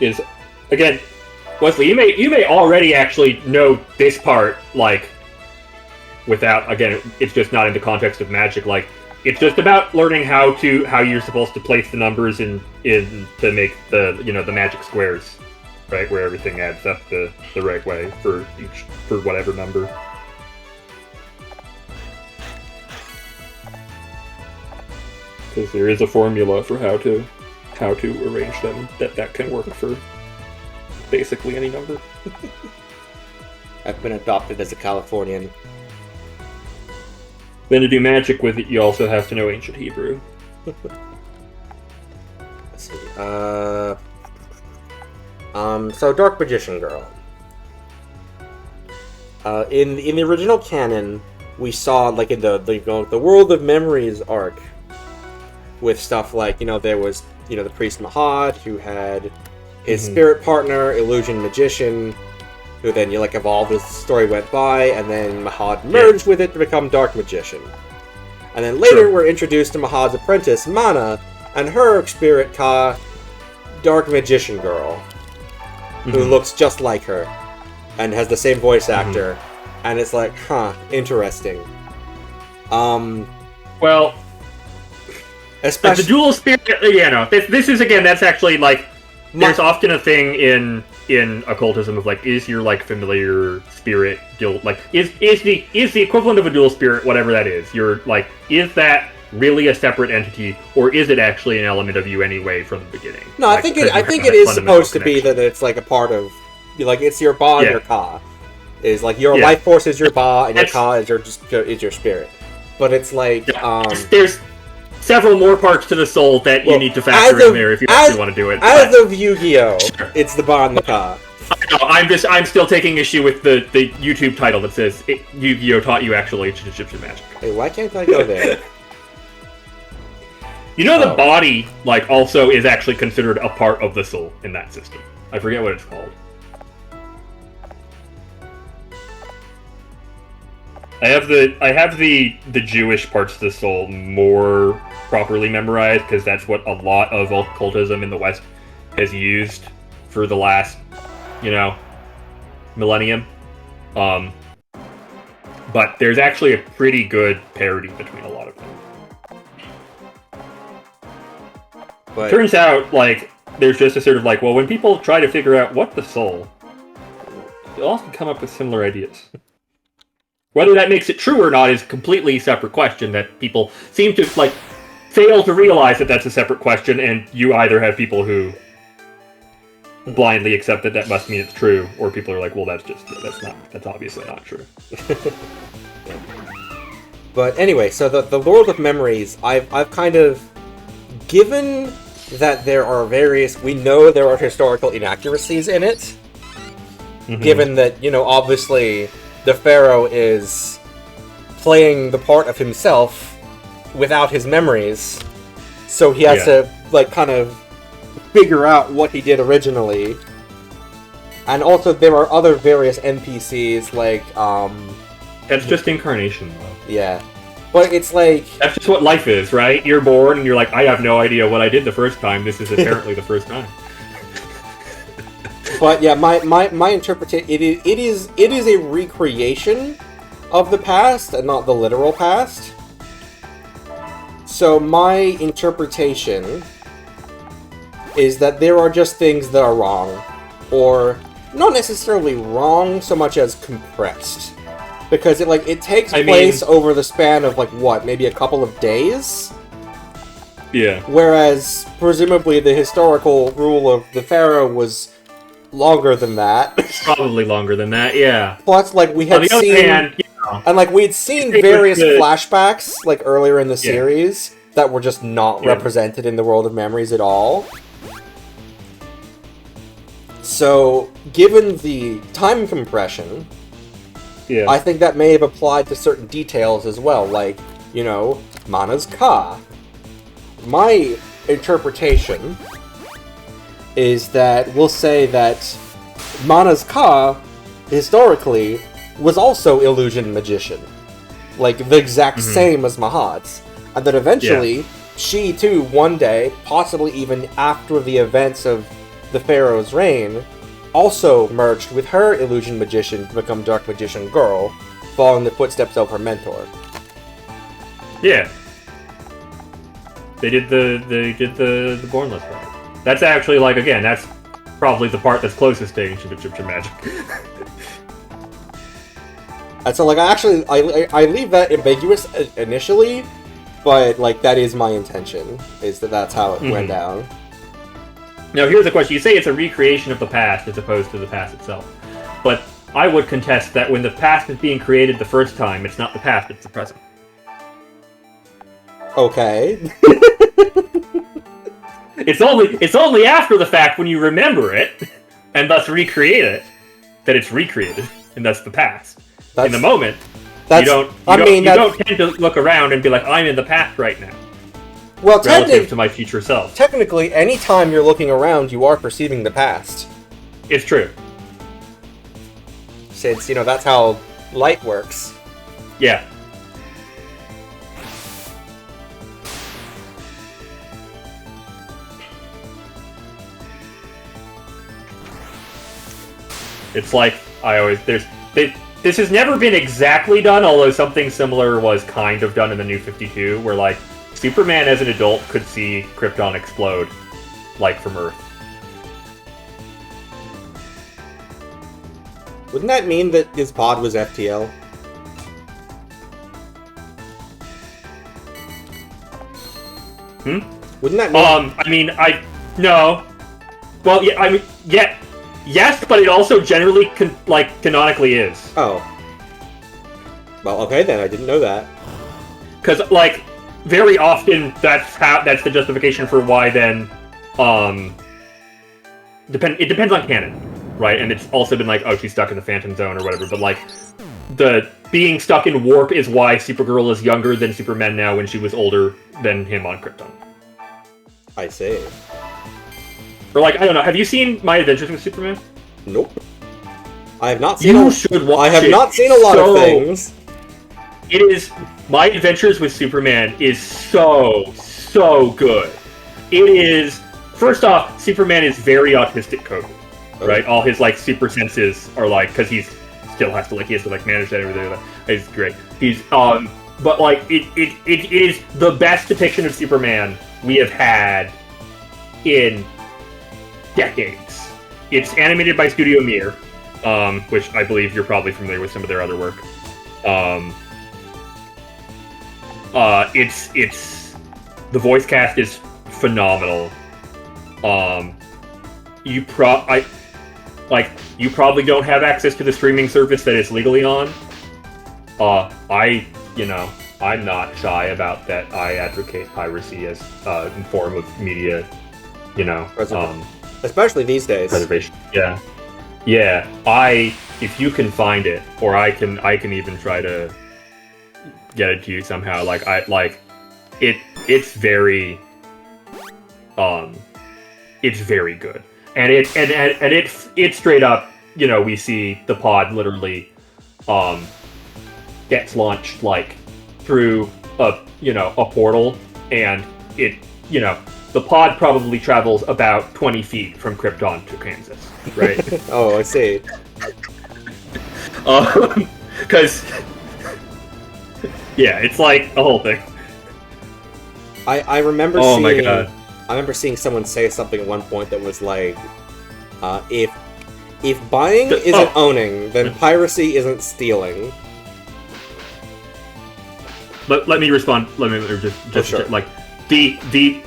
Is, again... Wesley, you may already actually know this part, like, without, again, it's just not in the context of Magic, like, it's just about learning how you're supposed to place the numbers in to make the, you know, the magic squares, right, where everything adds up the right way for whatever number. Because there is a formula for how to arrange them that can work for basically any number. I've been adopted as a Californian. Then to do magic with it, you also have to know ancient Hebrew. Let's see. So Dark Magician Girl. In the original canon, we saw, like, in the World of Memories arc, with stuff like, you know, there was, you know, the priest Mahad, who had his spirit partner, Illusion Magician, who then, you like, evolved as the story went by, and then Mahad merged with it to become Dark Magician. And then later we're introduced to Mahad's apprentice, Mana, and her spirit Ka, Dark Magician Girl, who looks just like her, and has the same voice actor, and it's like, huh, interesting. Well... Especially... the dual spirit, you know, this is, again, that's actually, like, there's often a thing in occultism of like, is your like familiar spirit dual, like is the equivalent of a dual spirit, whatever that is. You're like, is that really a separate entity, or is it actually an element of you anyway from the beginning? No, like, I think it is supposed to be that it's like a part of, like, it's your ba and your ka. Is like your life force is your ba and your ka is your spirit. But it's like there's several more parts to the soul that you need to factor in there if you actually want to do it. As of Yu-Gi-Oh, it's the ba and the ka. I know, I'm still taking issue with the YouTube title that says Yu-Gi-Oh taught you actual ancient Egyptian magic. Hey, why can't I go there? You know, the body, like, also is actually considered a part of the soul in that system. I forget what it's called. I have the Jewish parts of the soul more properly memorized, because that's what a lot of occultism in the West has used for the last, millennium. But there's actually a pretty good parity between a lot of them. But turns out, like, there's just a sort of like, well, when people try to figure out what the soul, they'll often come up with similar ideas. Whether that makes it true or not is a completely separate question that people seem to, like, fail to realize that that's a separate question, and you either have people who blindly accept that that must mean it's true, or people are like, well, that's obviously not true. But anyway, so the Lord of Memories, I've kind of, given that there are we know there are historical inaccuracies in it, given that, obviously the Pharaoh is playing the part of himself without his memories, so he has to, like, kind of figure out what he did originally. And also there are other various NPCs, like, That's just incarnation, though. Yeah. But it's like... That's just what life is, right? You're born, and you're like, I have no idea what I did the first time. This is apparently the first time. But yeah, my interpretation, it is a recreation of the past, and not the literal past. So my interpretation is that there are just things that are wrong. Or, not necessarily wrong so much as compressed. Because it takes place over the span of, like, what, maybe a couple of days? Yeah. Whereas, presumably, the historical rule of the Pharaoh was longer than that. Probably longer than that, yeah. Plus, like, we had seen... And, like, we'd seen various flashbacks, like, earlier in the series, that were just not represented in the World of Memories at all. So, given the time compression... Yeah. I think that may have applied to certain details as well, like, Mana's Ka. My interpretation is that we'll say that Mana's Ka, historically, was also Illusion Magician. Like, the exact same as Mahat's. And that eventually, she too, one day, possibly even after the events of the Pharaoh's reign, also merged with her Illusion Magician to become Dark Magician Girl, following the footsteps of her mentor. Yeah. They did the Bornless part. That's actually, like, again, that's probably the part that's closest to ancient Egyptian magic. And so, like, I leave that ambiguous initially, but, like, that is my intention, is that that's how it went down. Now, here's a question. You say it's a recreation of the past as opposed to the past itself. But I would contest that when the past is being created the first time, it's not the past, it's the present. Okay. It's only after the fact, when you remember it, and thus recreate it, that it's recreated, and that's the past. In the moment, you don't tend to look around and be like, I'm in the past right now. Well, relative to my future self. Technically, anytime you're looking around, you are perceiving the past. It's true. Since, that's how light works. Yeah. It's like, this has never been exactly done, although something similar was kind of done in the New 52, where, like, Superman as an adult could see Krypton explode, like, from Earth. Wouldn't that mean that his pod was FTL? Wouldn't that mean... No. Well, yeah, yes, but it also generally, canonically is. Oh. Well, okay then, I didn't know that. Because, very often, that's the justification for why then, it depends on canon, right? And it's also been oh, she's stuck in the Phantom Zone or whatever, but, the being stuck in Warp is why Supergirl is younger than Superman now when she was older than him on Krypton. I see. Or, I don't know, have you seen My Adventures with Superman? Nope. I have not seen should watch I have not seen a lot of things. It is... My Adventures with Superman is so good. It is... First off, Superman is very autistic coded, right? All his, super senses are, because he's still has to, he has to, manage that everything. It's great. He's, but, it is the best depiction of Superman we have had in decades. It's animated by Studio Mir, which I believe you're probably familiar with some of their other work. It's the voice cast is phenomenal. You probably don't have access to the streaming service that it's legally on. I'm not shy about that. I advocate piracy as a form of media, especially these days. Preservation. Yeah. If you can find it, or I can even try to get it to you somehow. It's very good, and it's straight up. We see the pod literally gets launched through a portal, and the pod probably travels about 20 feet from Krypton to Kansas, right? Oh, I see. Because yeah, it's a whole thing. I remember seeing... my God. I remember seeing someone say something at one point that was if buying isn't owning, then piracy isn't stealing. Let me respond. Let me just sure. The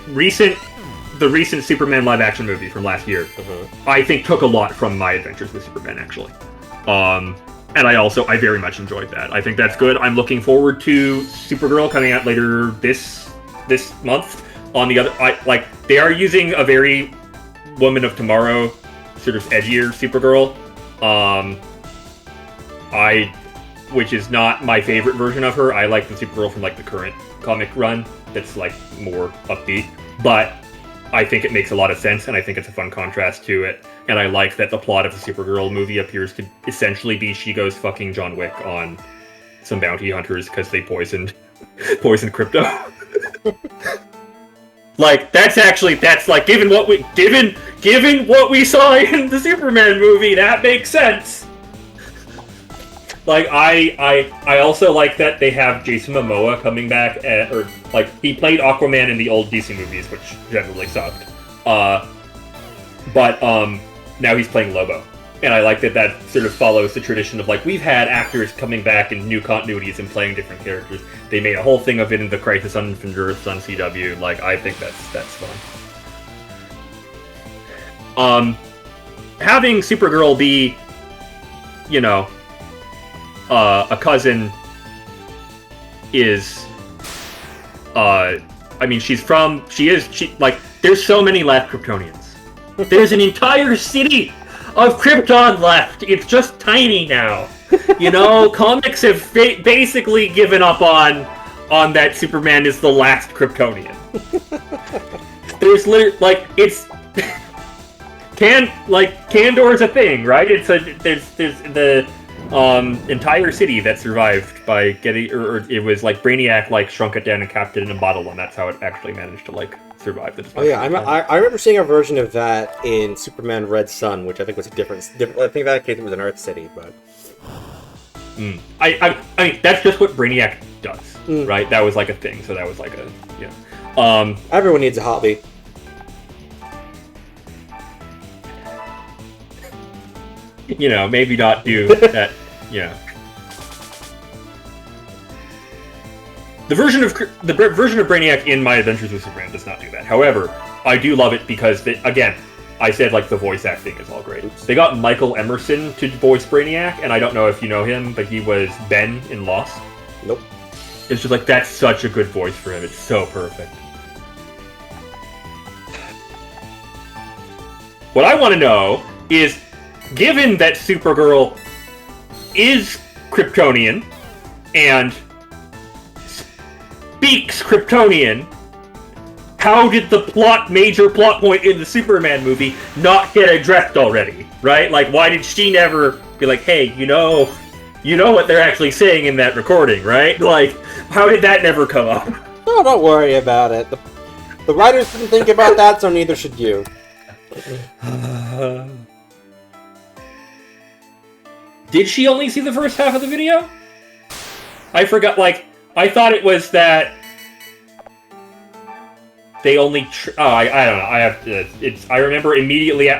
recent Superman live action movie from last year, I think took a lot from My Adventures with Superman, actually. And I very much enjoyed that. I think that's good. I'm looking forward to Supergirl coming out later this month. On the other, they are using a very Woman of Tomorrow sort of edgier Supergirl. Which is not my favorite version of her. I like the Supergirl from the current comic run that's more upbeat. But I think it makes a lot of sense, and I think it's a fun contrast to it. And I like that the plot of the Supergirl movie appears to essentially be she goes fucking John Wick on some bounty hunters because they poisoned crypto. Given what we saw in the Superman movie, that makes sense. I also like that they have Jason Momoa coming back, he played Aquaman in the old DC movies, which generally sucked. But now he's playing Lobo. And I like that sort of follows the tradition of, we've had actors coming back in new continuities and playing different characters. They made a whole thing of it in the Crisis on Infinite Earths on CW. I think that's fun. Having Supergirl be, a cousin is, there's so many left Kryptonians. There's an entire city of Krypton left. It's just tiny now. Comics have basically given up on that Superman is the last Kryptonian. There's literally, it's... Kandor's a thing, right? There's the entire city that survived by getting, or it was Brainiac shrunk it down and kept it in a bottle, and that's how it actually managed to survive the destruction. Oh yeah, I remember seeing a version of that in Superman Red Sun, which I think was a different. I think that case it was an Earth City, but. I mean that's just what Brainiac does, right? That was a thing, so that was Everyone needs a hobby. maybe not do that. The version of Brainiac in My Adventures with Superman does not do that. However, I do love it because again, I said the voice acting is all great. They got Michael Emerson to voice Brainiac, and I don't know if you know him, but he was Ben in Lost. Nope. It's just that's such a good voice for him. It's so perfect. What I want to know is, given that Supergirl is Kryptonian and speaks Kryptonian, how did the major plot point in the Superman movie not get addressed already, right? Why did she never be like, hey, you know what they're actually saying in that recording, right? How did that never come up? Oh, don't worry about it. The writers didn't think about that, so neither should you. Did she only see the first half of the video? I forgot, I thought it was that they only I don't know. I have to. I remember immediately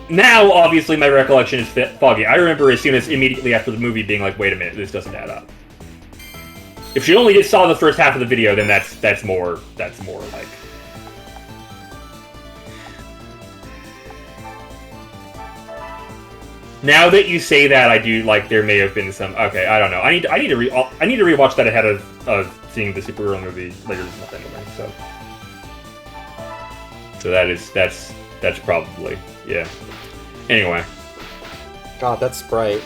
now. Obviously, my recollection is foggy. I remember as soon as immediately after the movie being like, "Wait a minute, this doesn't add up." If she only saw the first half of the video, then that's more like. Now that you say that, I do there may have been some. Okay, I don't know. I need to rewatch that ahead of seeing the Supergirl movie later this month anyway. So that's probably Anyway. God, that's Sprite.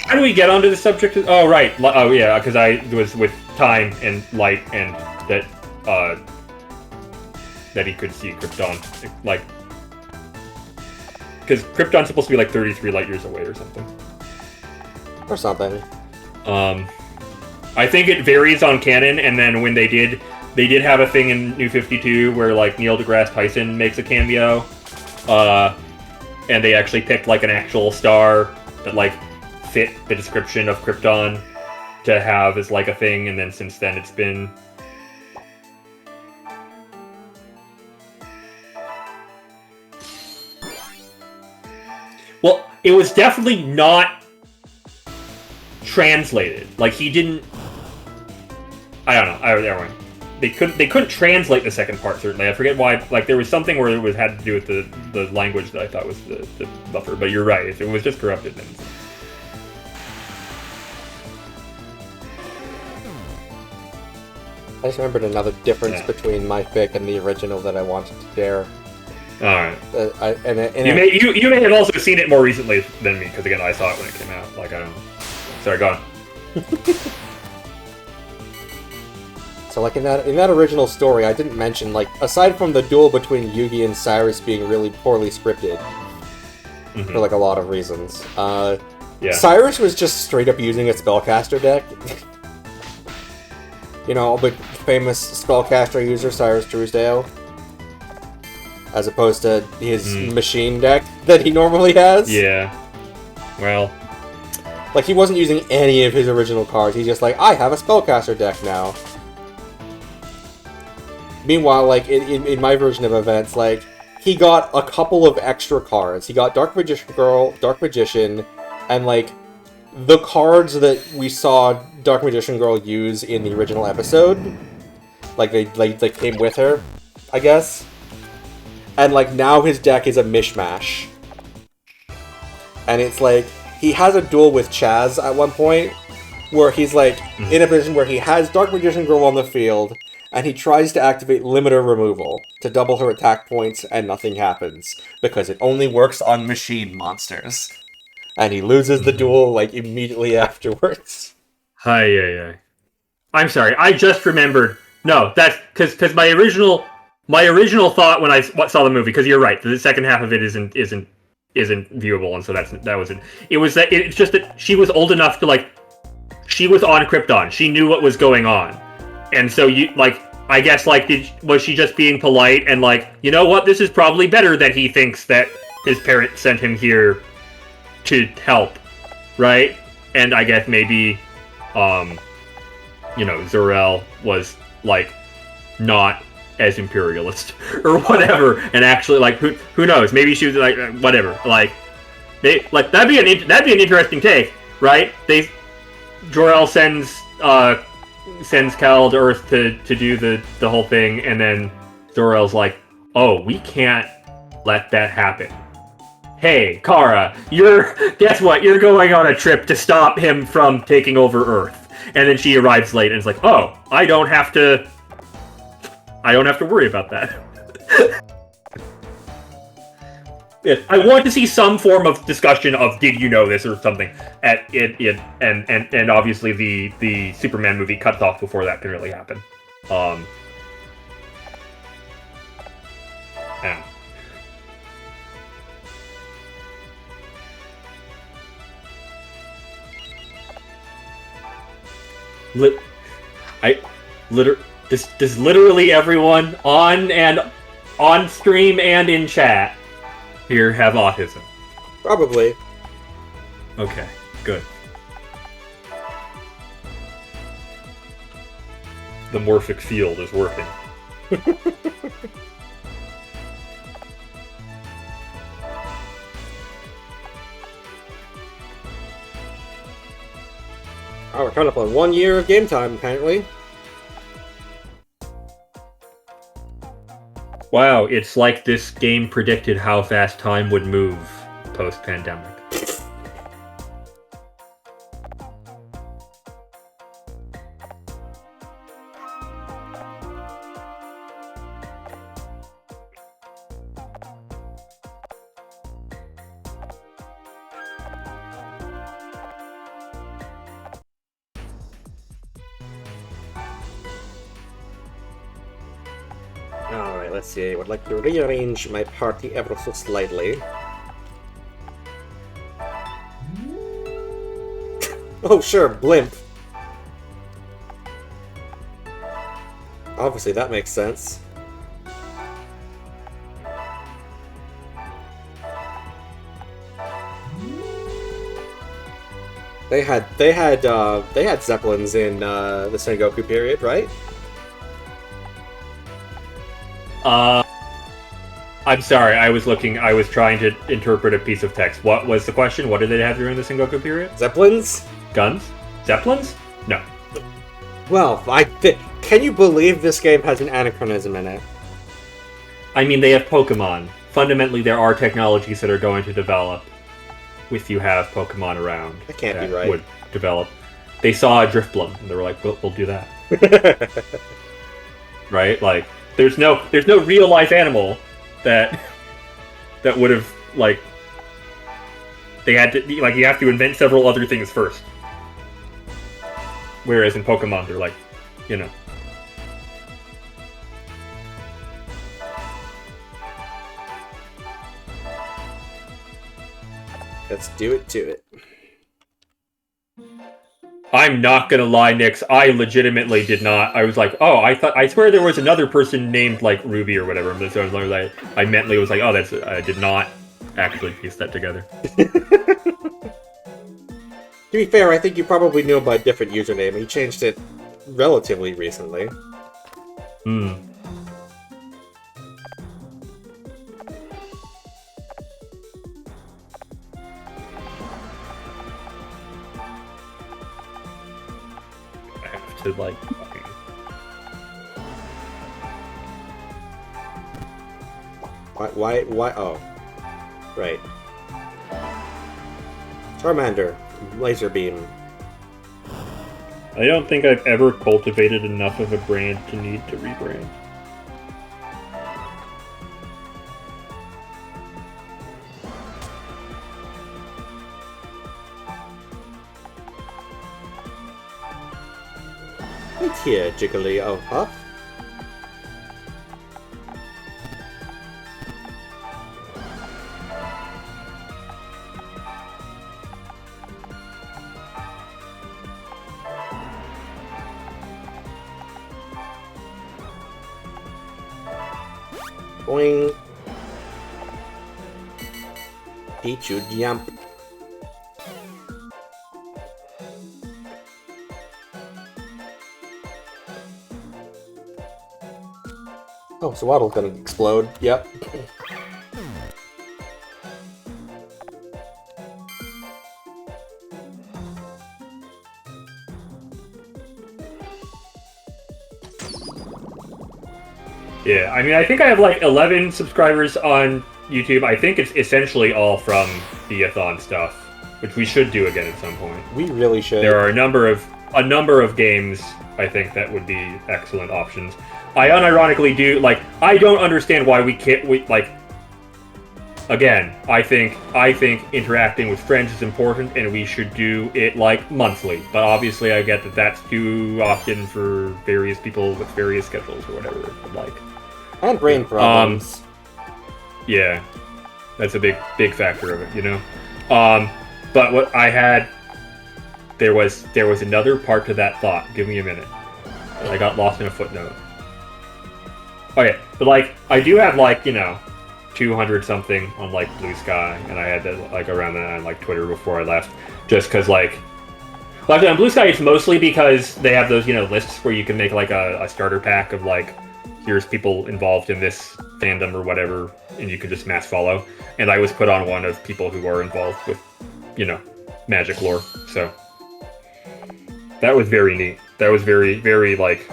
How do we get onto the subject? Oh right. Oh yeah, because I was with time and light and that he could see Krypton because Krypton's supposed to be 33 light years away or something. Or something. I think it varies on canon, and then when they did have a thing in New 52 where Neil deGrasse Tyson makes a cameo, and they actually picked an actual star that fit the description of Krypton to have as a thing, and then since then it's been. Well, it was definitely not translated. He didn't. I don't know. They couldn't translate the second part. Certainly, I forget why. There was something where it had to do with the language that I thought was the buffer. But you're right. If it was just corrupted, then. I just remembered another difference between my fic and the original that I wanted to share. All right. You may have also seen it more recently than me, because again, I saw it when it came out. I don't know. Sorry, go on. So, in that original story, I didn't mention, aside from the duel between Yugi and Cyrus being really poorly scripted, for, a lot of reasons, Cyrus was just straight up using a spellcaster deck. The famous spellcaster user, Cyrus Truesdale. As opposed to his machine deck that he normally has. Yeah. Well. He wasn't using any of his original cards. He's just I have a spellcaster deck now. Meanwhile, in my version of events, he got a couple of extra cards. He got Dark Magician Girl, Dark Magician, and, the cards that we saw Dark Magician Girl use in the original episode. They came with her, I guess. And, now his deck is a mishmash. And it's he has a duel with Chaz at one point, where he's, in a position where he has Dark Magician Girl on the field, and he tries to activate Limiter Removal to double her attack points, and nothing happens, because it only works on machine monsters. And he loses the duel, immediately afterwards. Hi. I'm sorry, I just remembered. No, that's because my original thought when I saw the movie, because you're right, the second half of it isn't viewable, and so that was it. It was that it's just that she was old enough to she was on Krypton. She knew what was going on, and so I guess was she just being polite and you know what, this is probably better that he thinks that his parents sent him here to help, right? And I guess maybe Zor-El was not as imperialist or whatever, and actually who knows, maybe she was whatever, that'd be an interesting take, right? Jor-El sends Cal to Earth to do the whole thing, and then Jor-El's like, oh, we can't let that happen. Hey, Kara, guess what? You're going on a trip to stop him from taking over Earth. And then she arrives late and is like, oh, I don't have to worry about that. Yeah, I want to see some form of discussion of did you know this or something and obviously the Superman movie cuts off before that can really happen. Yeah. Does literally everyone on stream and in chat here have autism? Probably. Okay, good. The morphic field is working. Oh, we're coming up on 1 year of game time, apparently. Wow, it's like this game predicted how fast time would move post-pandemic. Alright, let's see. I would like to rearrange my party ever so slightly. Oh, sure, blimp. Obviously, that makes sense. They had Zeppelins in the Sengoku period, right? I'm sorry, I was trying to interpret a piece of text. What was the question? What did they have during the Sengoku period? Zeppelins? Guns? Zeppelins? No. Well, can you believe this game has an anachronism in it? I mean, they have Pokemon. Fundamentally, there are technologies that are going to develop if you have Pokemon around. That can't be right. Would develop. They saw a Drifblim, and they were like, we'll do that. Right? Like, there's no real life animal that would have, like, they had to, like, you have to invent several other things first. Whereas in Pokemon, they're like, you know. Let's do it to it. I'm not gonna lie, Nix. I legitimately did not. I was like, oh, I swear there was another person named like Ruby or whatever. So I was like, I mentally was like, oh, I did not actually piece that together. To be fair, I think you probably knew him by a different username. He changed it relatively recently. Hmm. I have to, like... Why? Oh. Right. Charmander. Laser beam. I don't think I've ever cultivated enough of a brand to need to rebrand. Right here, Jiggly of Puff. Boing. Pichu jump. Oh, so Waddle's gonna explode. Yep. Yeah, I mean, I think I have like 11 subscribers on YouTube. I think it's essentially all from the Athon stuff, which we should do again at some point. We really should. There are a number of games I think that would be excellent options. I unironically do like. I don't understand why we can't. Again, I think interacting with friends is important, and we should do it like monthly. But obviously, I get that that's too often for various people with various schedules or whatever. Like, and brain problems. Yeah, that's a big factor of it, you know. But what I had, there was another part to that thought. Give me a minute. I got lost in a footnote. Okay, but like I do have like 200 something on like Blue Sky, and I had that like around that on like Twitter before I left, just because like on Blue Sky it's mostly because they have those lists where you can make like a starter pack of like here's people involved in this fandom or whatever, and you can just mass follow. And I was put on one of people who are involved with Magic lore, so that was very neat. That was very very like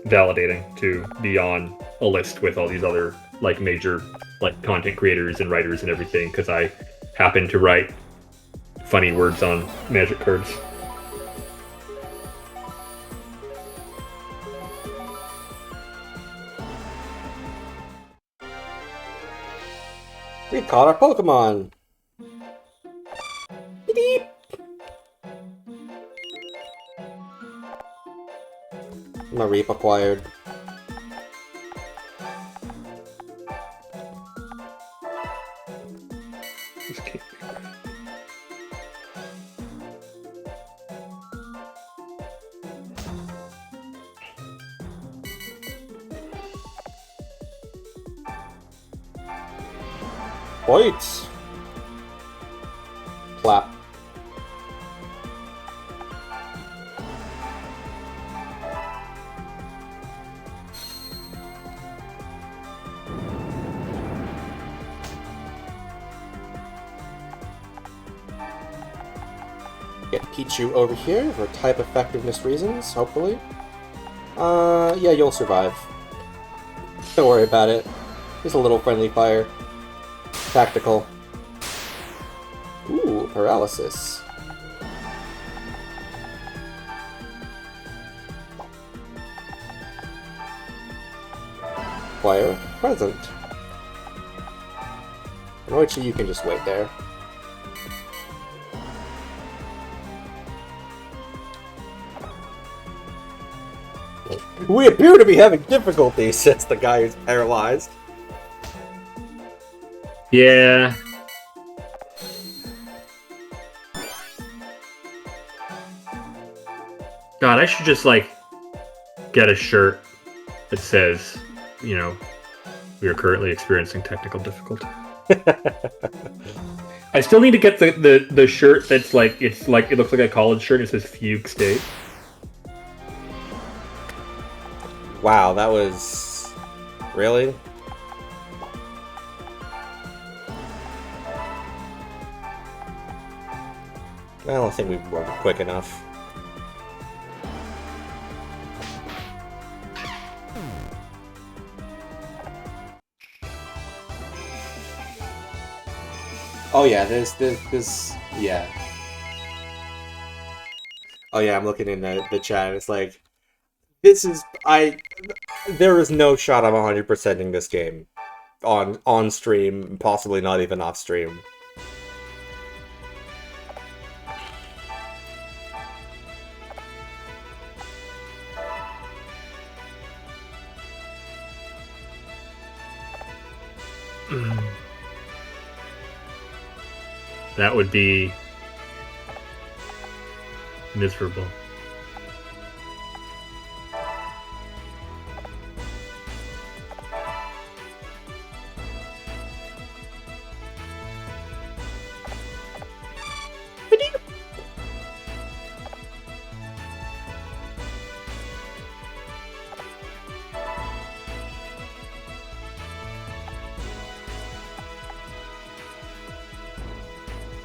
validating to be on a list with all these other like major like content creators and writers and everything, because I happen to write funny words on Magic cards. We caught our Pokemon! Beep. Mareep acquired. Wait! Clap. Get Pichu over here for type effectiveness reasons, hopefully. Yeah, you'll survive. Don't worry about it. Just a little friendly fire. Tactical. Ooh, paralysis. Acquire present. Roichi, you can just wait there. We appear to be having difficulties, says the guy who's paralyzed. Yeah. God, I should just like get a shirt that says, we are currently experiencing technical difficulty. I still need to get the shirt that's like it looks like a college shirt. It says Fugue State. Wow, that was really. I don't think we were quick enough. Oh yeah, this, yeah. Oh yeah, I'm looking in the chat, it's like, there is no shot I'm 100%ing this game. On stream, possibly not even off stream. That would be miserable.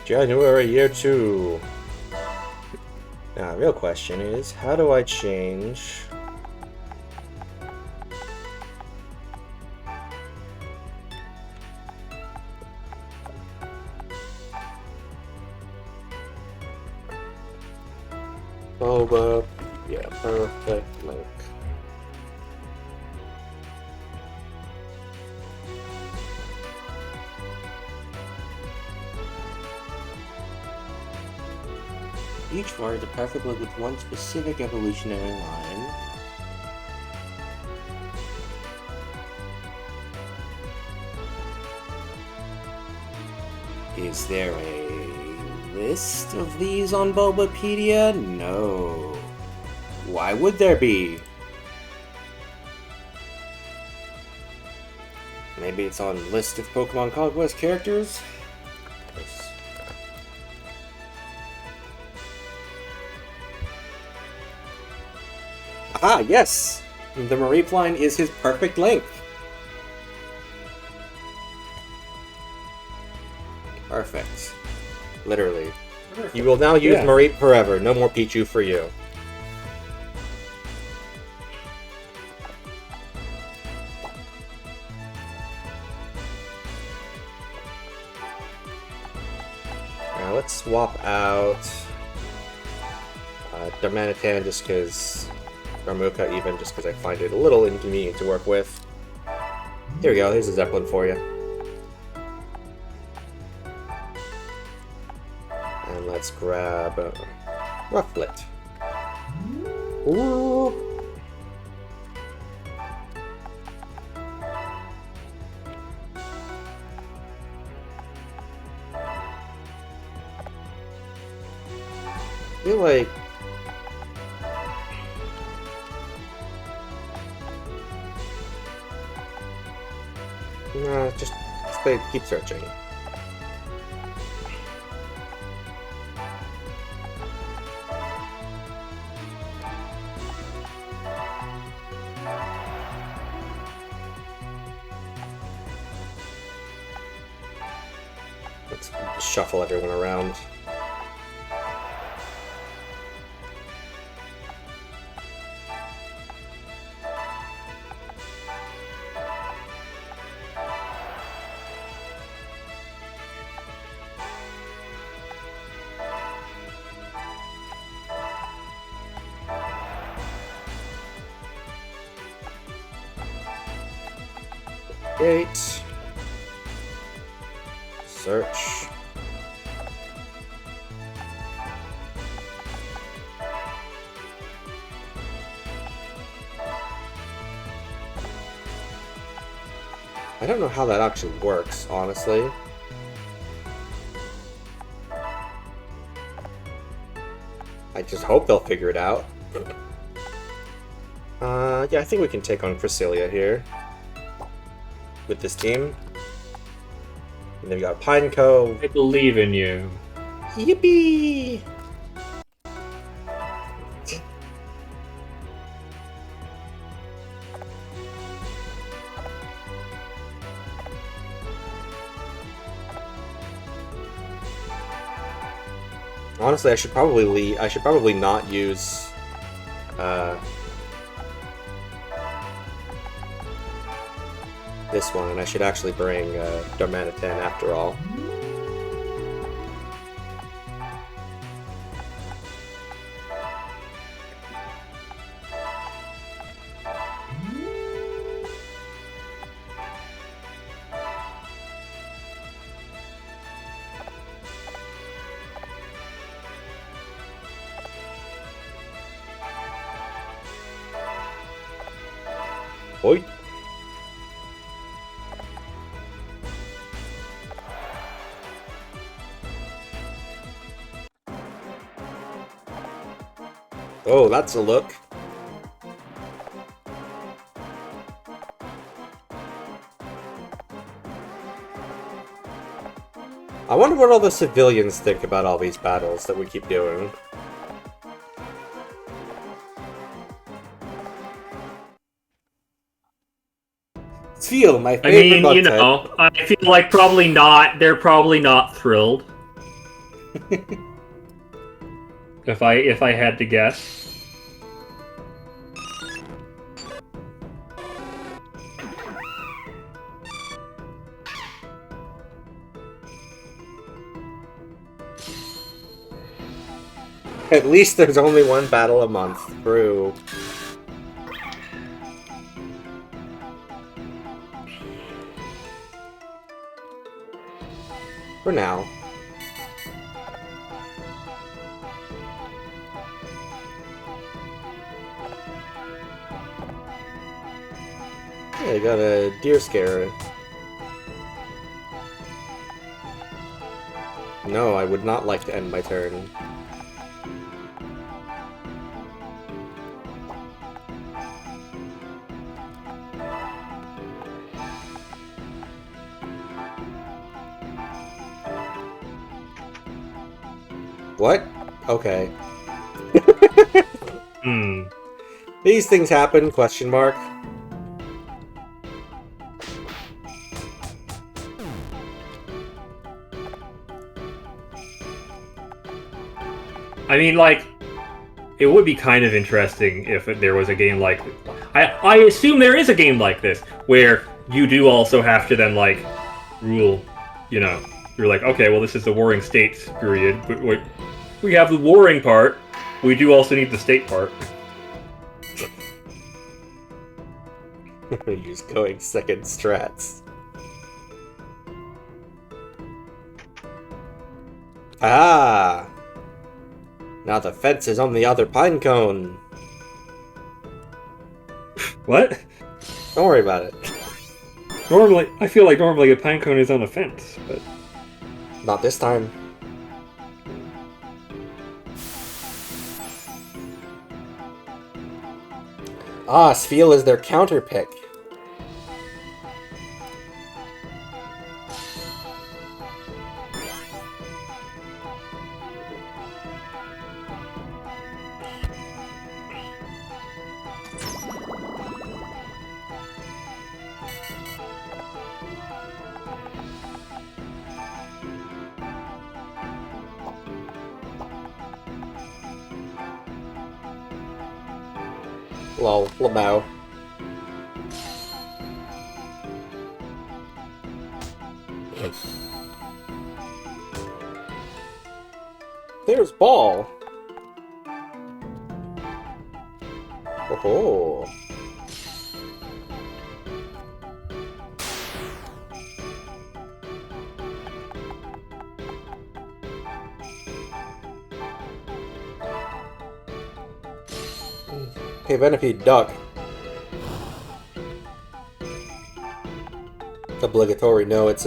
January year 2. Now, real question is, how do I change Boba. Yeah, perfect link. Each bar is a perfect link with one specific evolutionary line. Is there a list of these on Bulbapedia? No. Why would there be? Maybe it's on list of Pokemon Conquest characters? Yes. Aha, yes! The Mareep line is his perfect link. Perfect. Literally. Perfect. You will now use Mareep forever. No more Pichu for you. Now let's swap out Darmanitan just because, or Muka even, just because I find it a little inconvenient to work with. Here we go, here's a Zeppelin for you. And let's grab Rufflet. Ooh. I feel like just keep searching. Let's shuffle everyone around. Gate. Search. I don't know how that actually works, honestly. I just hope they'll figure it out. Yeah, I think we can take on Cresselia here with this team. And then we got Pineco. I believe in you. Yippee! Honestly, I should probably not use this one, and I should actually bring Darmanitan after all. Oi. Oh, that's a look. I wonder what all the civilians think about all these battles that we keep doing. Feel my favorite. I mean, you know, I feel like probably not. They're probably not thrilled. if I had to guess. At least there's only one battle a month. True. For now. Yeah, I got a deer scare. No, I would not like to end my turn. What? Okay. These things happen, question mark. I mean, like, it would be kind of interesting if there was a game like... I assume there is a game like this, where you do also have to then, like, rule, you know. You're like, okay, well, this is the warring states period, but we have the warring part, we do also need the state part. You're just going second strats. Ah! Now the fence is on the other pine cone. What? Don't worry about it. Normally, I feel like normally a pine cone is on a fence, but... Not this time. Ah, Sfeel is their counter pick. Lol, Lamau. There's Ball. Oh. Hey, Venipede, duck. Obligatory. No, it's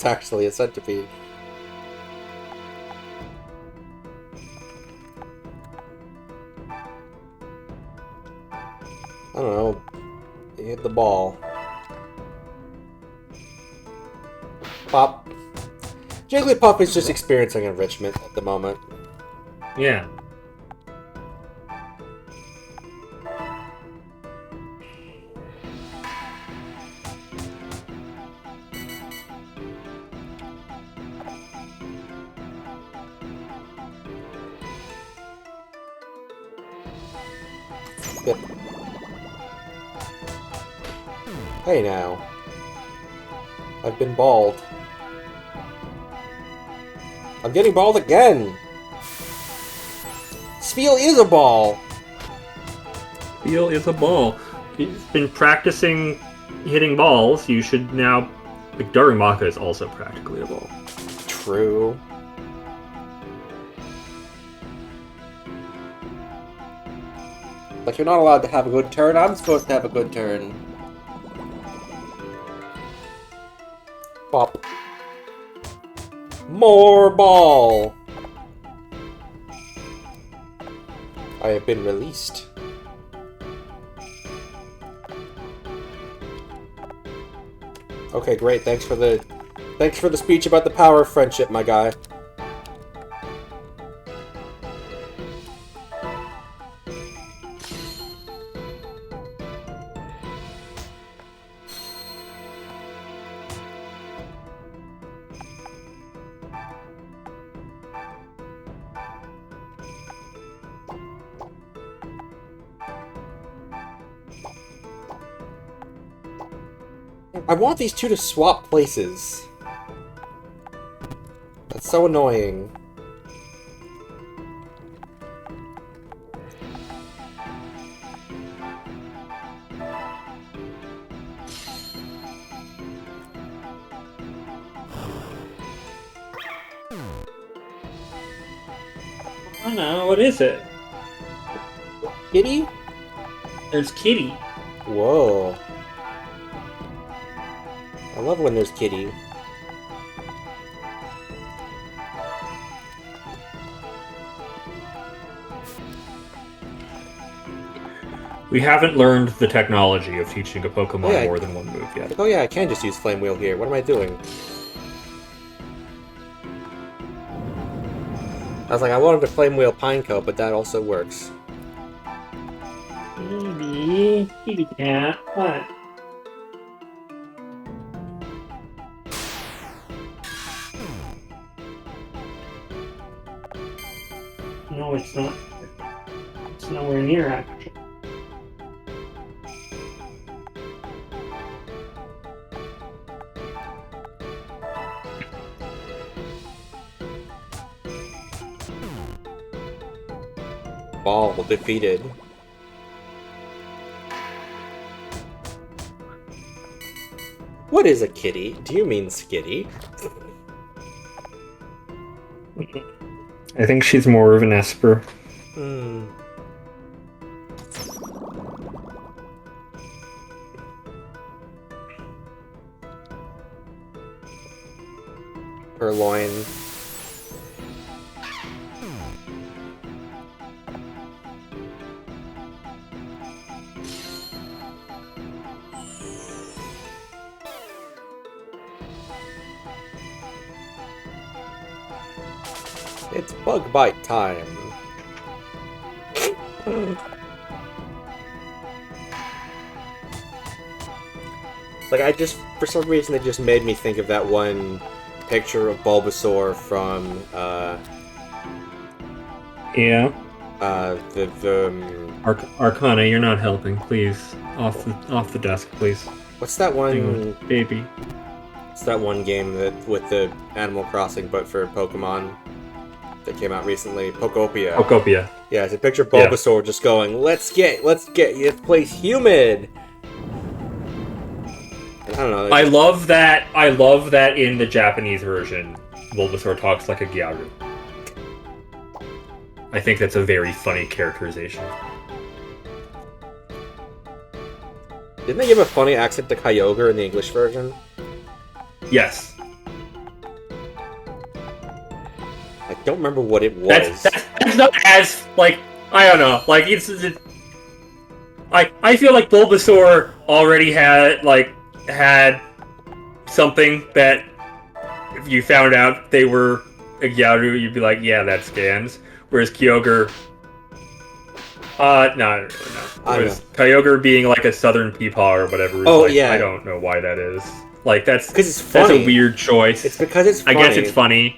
actually a centipede. I don't know. You hit the ball. Pop. Jigglypuff is just experiencing enrichment at the moment. Yeah. Yep. Hey now. I've been bald. I'm getting bald again! Sfeel is a ball! Sfeel is a ball. He's been practicing hitting balls. You should now... Like, Darumaka is also practically a ball. True. Like, you're not allowed to have a good turn. I'm supposed to have a good turn. Pop. More ball! I have been released. Okay, great. Thanks for the speech about the power of friendship, my guy. I want these two to swap places. That's so annoying. I know, what is it? Kitty? There's Kitty. Whoa. I love when there's Kitty. We haven't learned the technology of teaching a Pokemon more than one move yet. Oh yeah, I can just use Flame Wheel here. What am I doing? I was like, I wanted to Flame Wheel Pineco, but that also works. Maybe. Kitty cat. What? No, it's not. It's nowhere near actually. Ball defeated. What is a kitty? Do you mean Skitty? I think she's more of an Esper. Purloin. It's bug bite time. Like, for some reason, it just made me think of that one picture of Bulbasaur from, Yeah. the Arcana, you're not helping, please. Off the desk, please. what's that one, baby? It's that one game that, with the Animal Crossing, but for Pokemon, that came out recently, Pokopia. Pokopia. Yeah, it's a picture of Bulbasaur just going, let's get this place humid. I don't know. I love that in the Japanese version, Bulbasaur talks like a Gyaru. I think that's a very funny characterization. Didn't they give a funny accent to Kyogre in the English version? Yes. I don't remember what it was. That's not as, like, I don't know, like, I feel like Bulbasaur already had something that if you found out they were a Gyaru, you'd be like, yeah, that scans. Whereas Kyogre, no, I don't really know. Whereas Kyogre being like a southern peepaw or whatever, yeah. I don't know why that is. Like, that's because it's funny. That's a weird choice. It's because it's funny. I guess it's funny.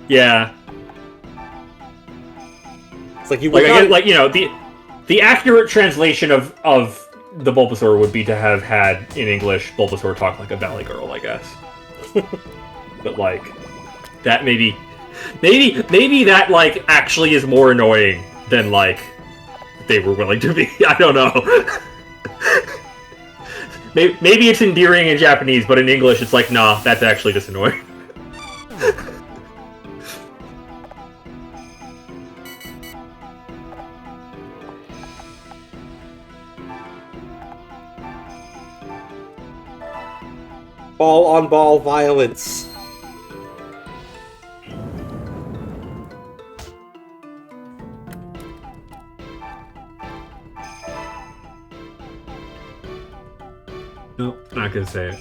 Yeah. It's like you would like, you know, the accurate translation of the Bulbasaur would be to have had in English Bulbasaur talk like a Valley Girl, I guess. But like that maybe that like actually is more annoying than like they were willing to be. I don't know. Maybe it's endearing in Japanese, but in English it's like, nah, that's actually just annoying. Ball-on-ball violence. Nope, not gonna say it.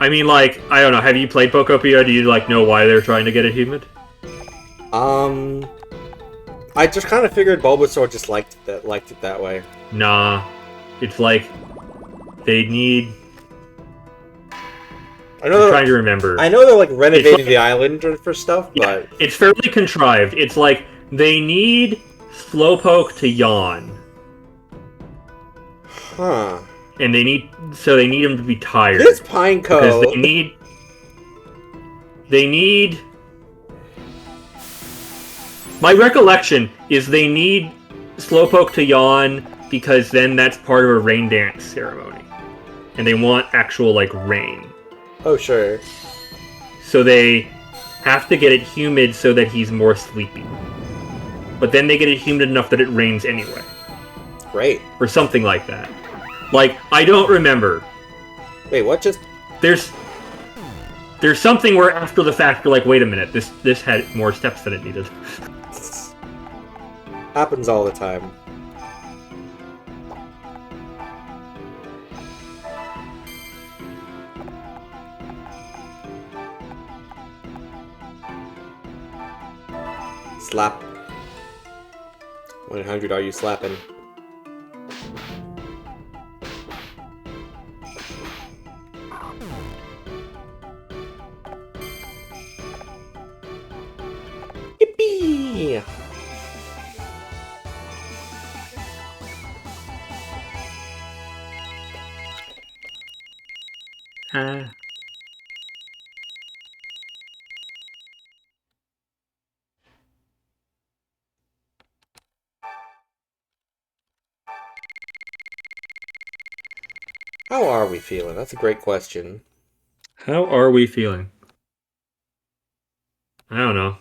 I mean, like, I don't know, have you played Pokopia? Do you, like, know why they're trying to get it humid? I just kind of figured Bulbasaur just liked it that way. Nah. It's like, they need... I'm trying to remember. I know they're, like, renovating the island for stuff, but... Yeah, it's fairly contrived. It's like, they need Slowpoke to yawn. Huh. And they need him to be tired. It's Pineco! Because they need... My recollection is they need Slowpoke to yawn because then that's part of a rain dance ceremony. and they want actual, like, rain. Oh, sure. So they have to get it humid so that he's more sleepy. But then they get it humid enough that it rains anyway. Great. Or something like that. Like, I don't remember. Wait, what just... There's something where after the fact you're like, wait a minute, this had more steps than it needed. Happens all the time. Slap. 100, are you slapping? Yippee! How are we feeling? That's a great question. How are we feeling? I don't know.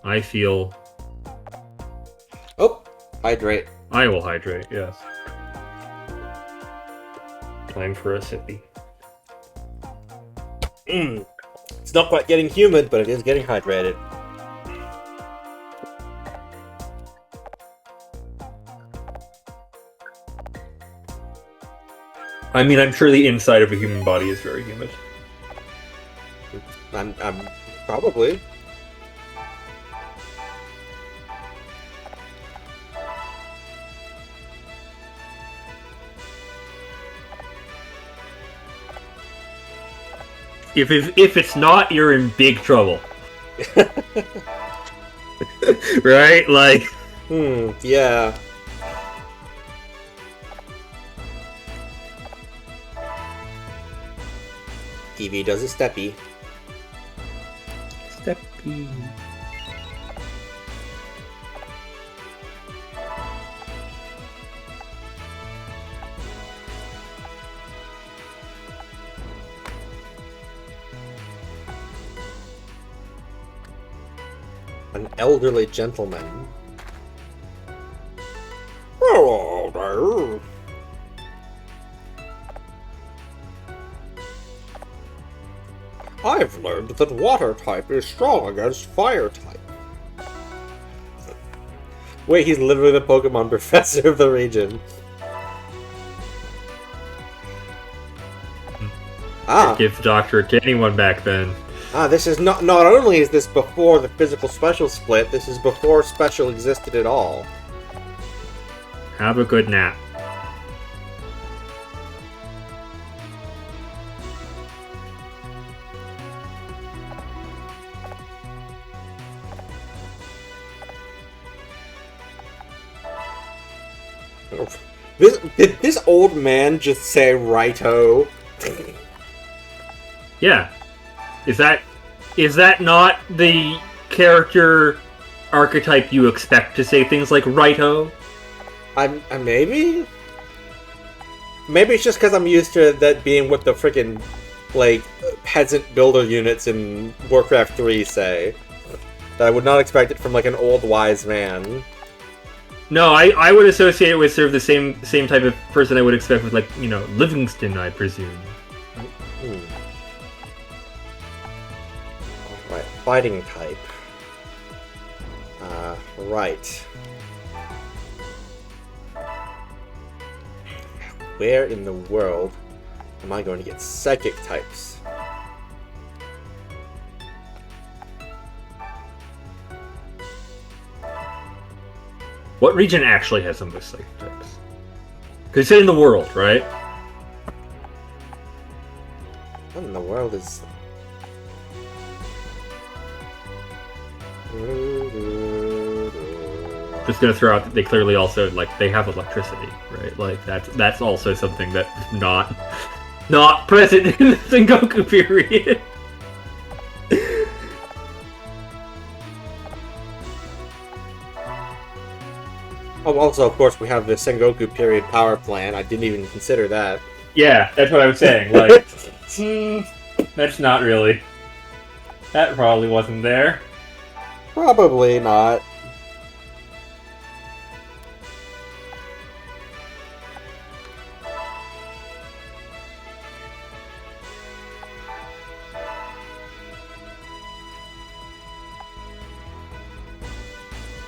I feel... Oh, hydrate. I will hydrate, yes. Time for a sippy. It's not quite getting humid, but it is getting hydrated. I mean, I'm sure the inside of a human body is very humid. I'm probably. If it's not, you're in big trouble. Right? Like... yeah. Eevee does a steppy. Steppy. An elderly gentleman. Hello there. I've learned that water type is strong against fire type. Wait, he's literally the Pokemon professor of the region. Give Doctorate to anyone back then. This is not only is this before the physical special split, this is before special existed at all. Have a good nap. Did this old man just say righto? Yeah. Is that not the character archetype you expect to say things like righto? Maybe? Maybe it's just because I'm used to that being what the freaking, like, peasant builder units in Warcraft 3 say. That I would not expect it from, like, an old wise man. No, I would associate it with sort of the same type of person I would expect with, like, you know, Livingston, I presume. Alright, fighting type. Right. Where in the world am I going to get psychic types? What region actually has some of the psychic types? Because it's in the world, right? What in the world is... Just gonna throw out that they clearly also, like, they have electricity, right? Like, that's also something that's not present in the Sengoku period. Oh, also, of course, we have the Sengoku period power plant. I didn't even consider that. Yeah, that's what I was saying. Like, that's not really. That probably wasn't there. Probably not.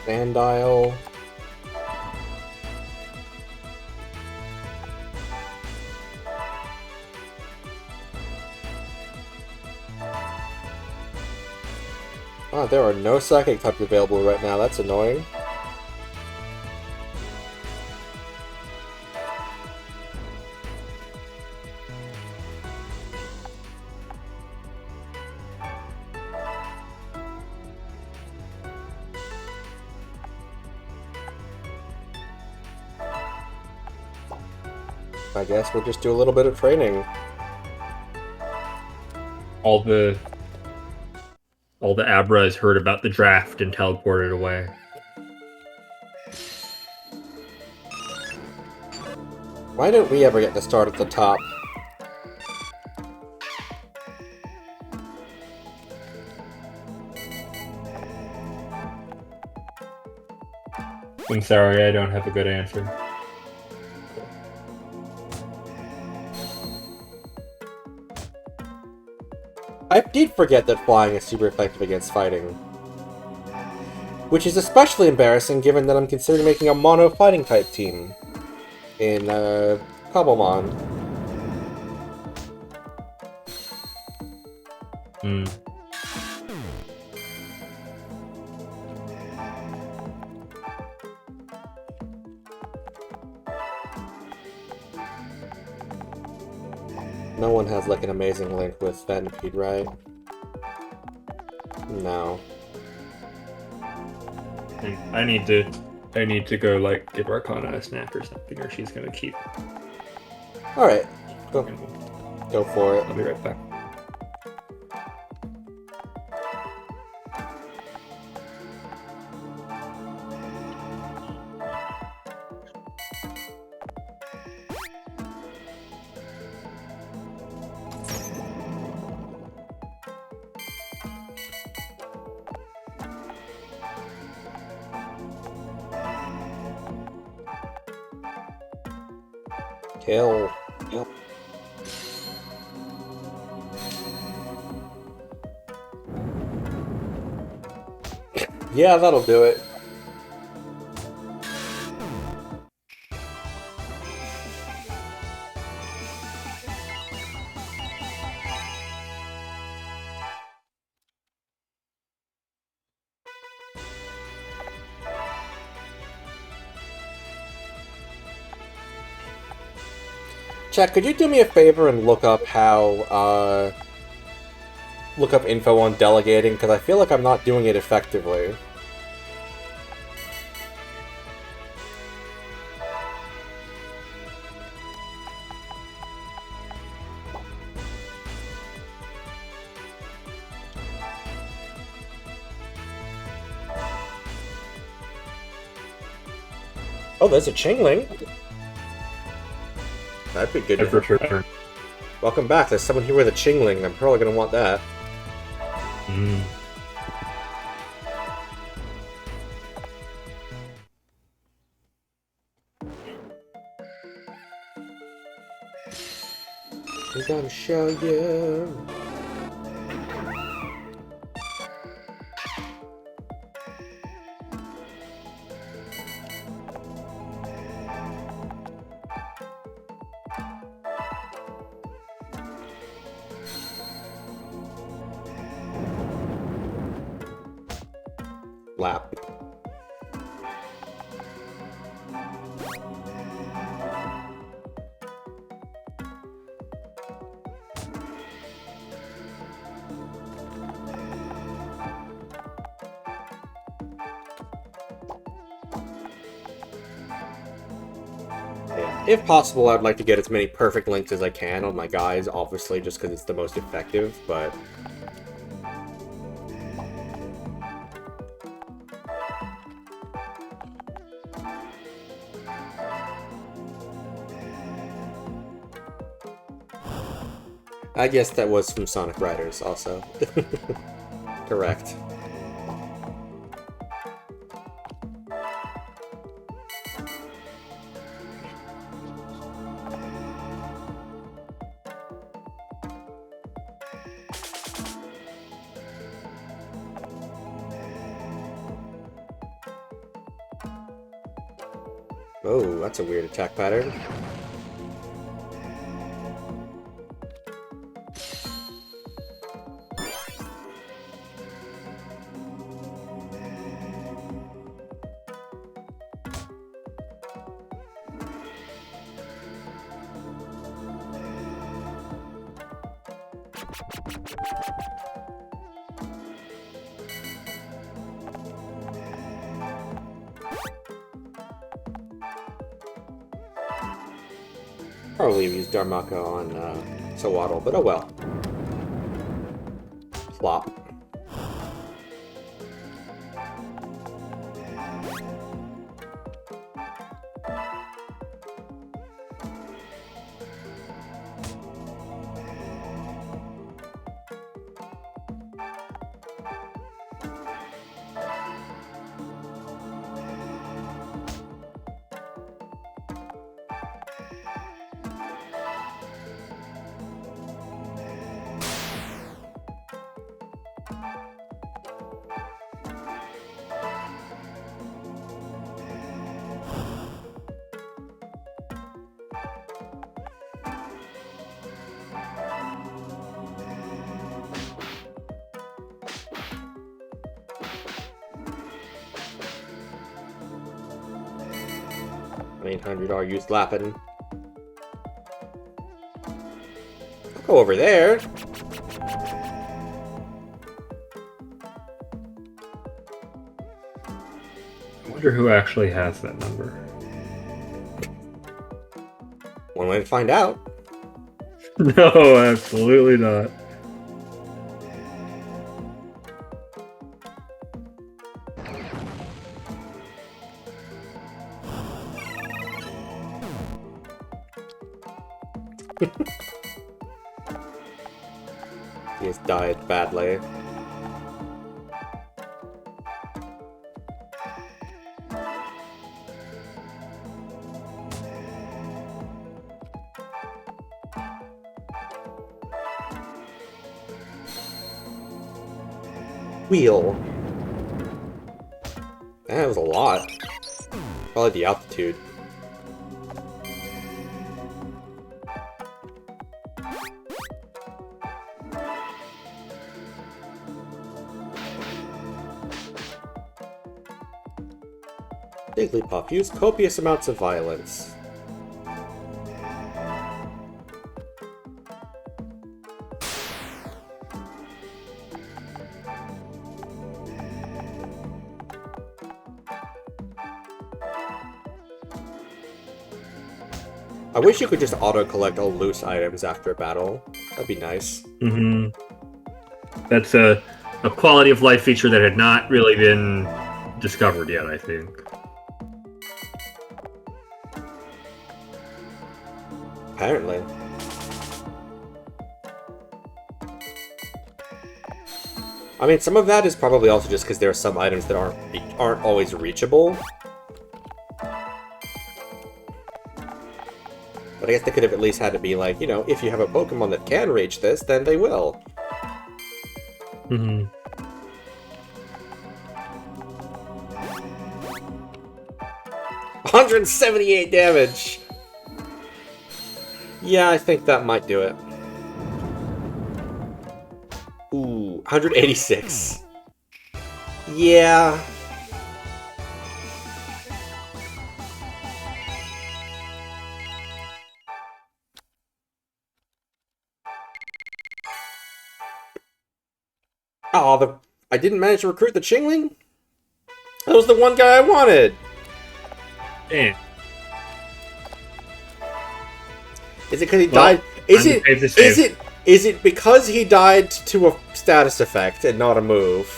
Vandile. Oh, there are no psychic types available right now. That's annoying. I guess we'll just do a little bit of training. All the Abras heard about the draft and teleported away. Why don't we ever get to start at the top? I'm sorry, I don't have a good answer. I did forget that flying is super effective against fighting. Which is especially embarrassing given that I'm considering making a mono fighting type team in Cobblemon. Hmm. No one has like an amazing link with Venipede, right? No. I need to go like give Arcana a snack or something, or she's gonna keep. Alright, go for it. I'll be right back. Kill. Yep. Yeah, that'll do it. Chat, could you do me a favor and look up how, look up info on delegating, because I feel like I'm not doing it effectively. Oh, there's a Chingling. That'd be good. For sure. Welcome back. There's someone here with a Chingling. I'm probably gonna want that. Mm. I'm gonna show you. Lap. Yeah. If possible, I'd like to get as many perfect links as I can on my guys, obviously, just because it's the most effective, but... I guess that was from Sonic Riders, also. Correct. Oh, that's a weird attack pattern. Probably used Darmaka on Sawaddle, but oh well. Flop. $800 used lapping. I'll go over there. I wonder who actually has that number. One way to find out. No, absolutely not. He has died badly. Wheel. That was a lot. Probably the altitude. Jigglypuff used copious amounts of violence. I wish you could just auto-collect all loose items after a battle. That'd be nice. Mm-hmm. That's a quality of life feature that had not really been discovered yet, I think. Apparently. I mean, some of that is probably also just because there are some items that aren't always reachable. But I guess they could have at least had to be like, you know, if you have a Pokemon that can reach this, then they will. Mm-hmm. $178 damage! Yeah, I think that might do it. Ooh, 186. Yeah. Oh, I didn't manage to recruit the Chingling? That was the one guy I wanted! Damn. Is it because he died? Is it because he died to a status effect and not a move?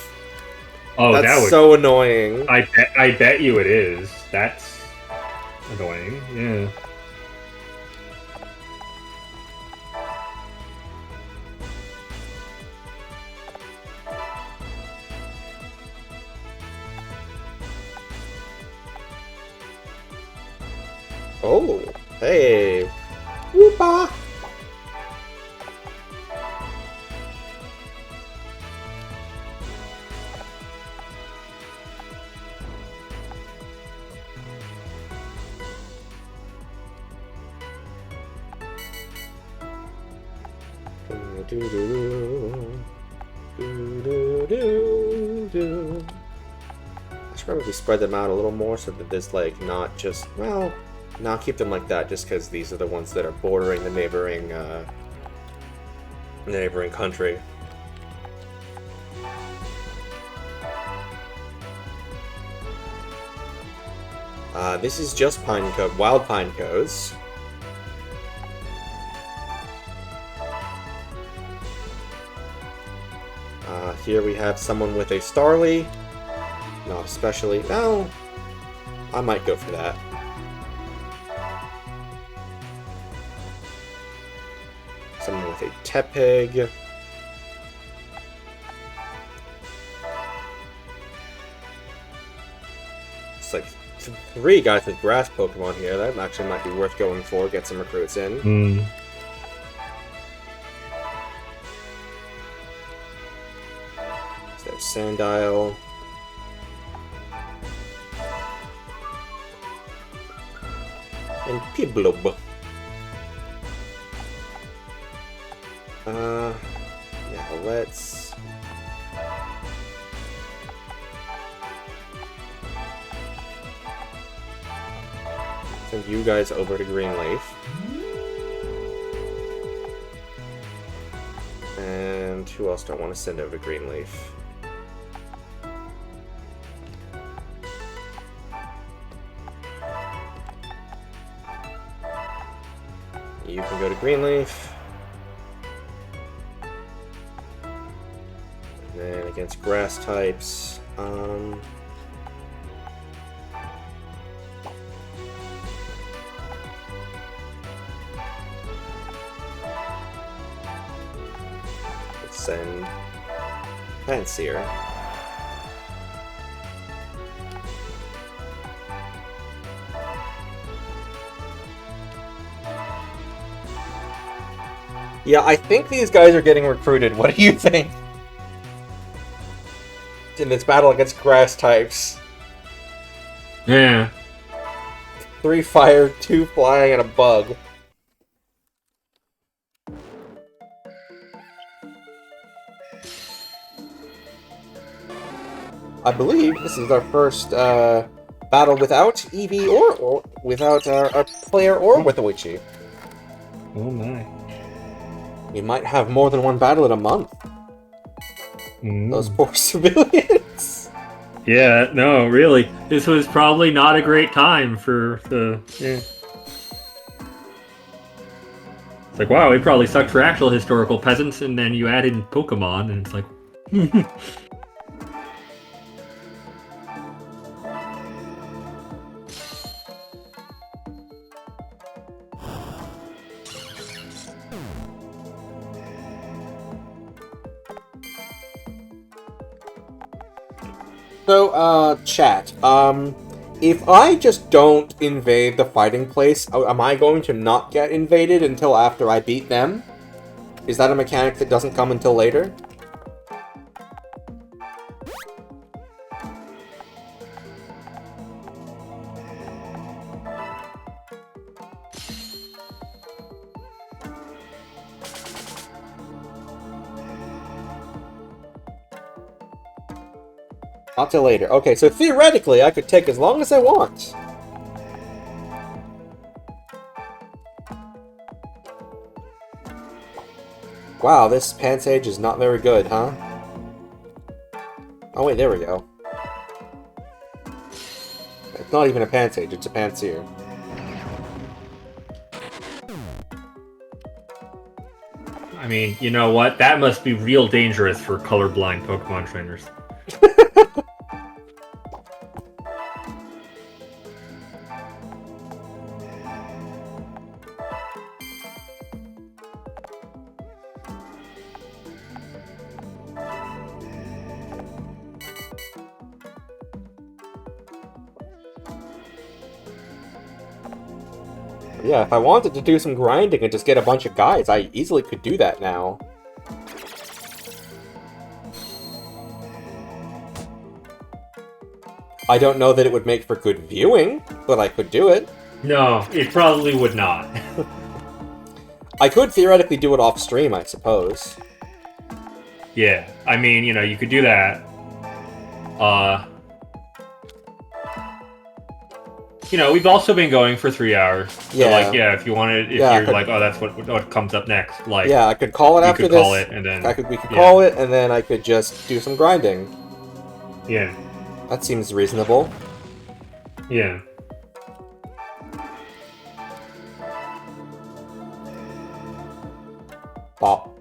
Oh, that's so annoying. I bet you it is. That's annoying. Yeah. Oh, hey. Whoopa! I should probably spread them out a little more so that there's like not just, well, not keep them like that just because these are the ones that are bordering the neighboring country. This is just wild pine cones. Here we have someone with a Starly. Not especially. No, I might go for that. Someone with a Tepig. It's like 3 guys with grass Pokemon here. That actually might be worth going for. Get some recruits in. So there's Sandile. And Piblob. Yeah, let's... send you guys over to Greenleaf. And who else do I want to send over to Greenleaf? You can go to Greenleaf. And then against grass types, let's send Pansear. Yeah, I think these guys are getting recruited. What do you think? In this battle against grass types. Yeah. 3 fire, 2 flying, and a bug. I believe this is our first battle without Eevee or without our player or with a Witchy. Oh my. We might have more than one battle in a month. Those poor civilians. Yeah, no, really. This was probably not a great time for the... Yeah. It's like, wow, we probably sucked for actual historical peasants, and then you add in Pokemon, and it's like... So, chat, if I just don't invade the fighting place, am I going to not get invaded until after I beat them? Is that a mechanic that doesn't come until later? Not till later. Okay, so theoretically, I could take as long as I want. Wow, this Pansage is not very good, huh? Oh wait, there we go. It's not even a Pansage, it's a Pansear. I mean, you know what? That must be real dangerous for colorblind Pokemon trainers. Yeah, if I wanted to do some grinding and just get a bunch of guides, I easily could do that now. I don't know that it would make for good viewing, but I could do it. No, it probably would not. I could theoretically do it off stream, I suppose. Yeah, I mean, you know, you could do that. You know, we've also been going for 3 hours. So, Yeah. like, yeah, if you wanted, if Yeah, you're like, oh, that's what comes up next. Like, Yeah, I could call it you after could this. call it, and then We could yeah. call it, and then I could just do some grinding. Yeah, That seems reasonable. yeah. Bop.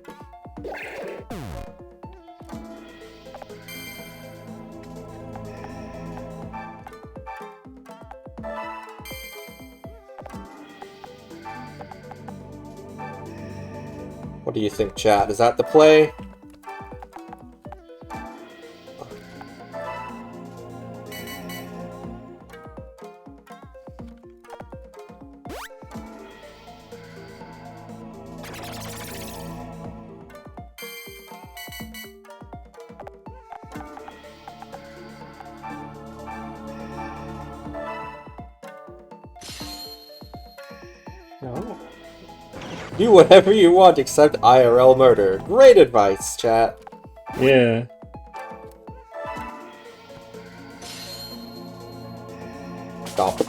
What do you think, chat? Is that the play? No. Do whatever you want except IRL murder. Great advice, chat. Yeah. Stop.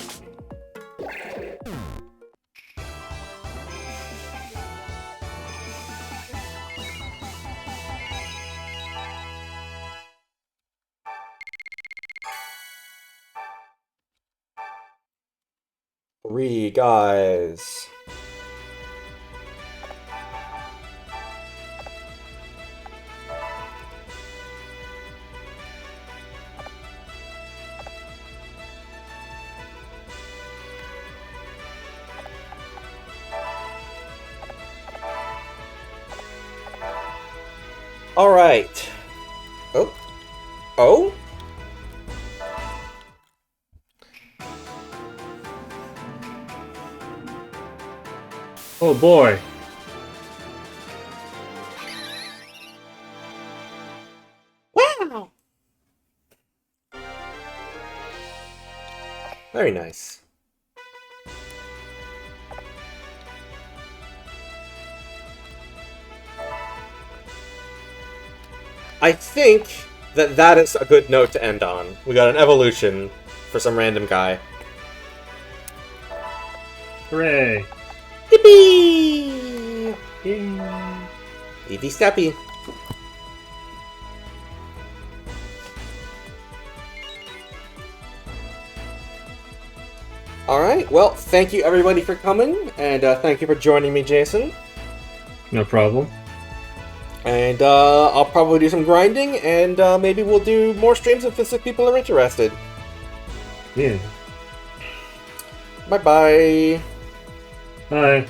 Three guys. All right. Oh. Oh? Oh boy. Wow. Very nice. I think that is a good note to end on. We got an evolution for some random guy. Hooray. Yippee! Yay. Eevee Steppy. Alright, well, thank you everybody for coming, and thank you for joining me, Jason. No problem. And I'll probably do some grinding, and maybe we'll do more streams if people are interested. Yeah. Bye-bye. Bye.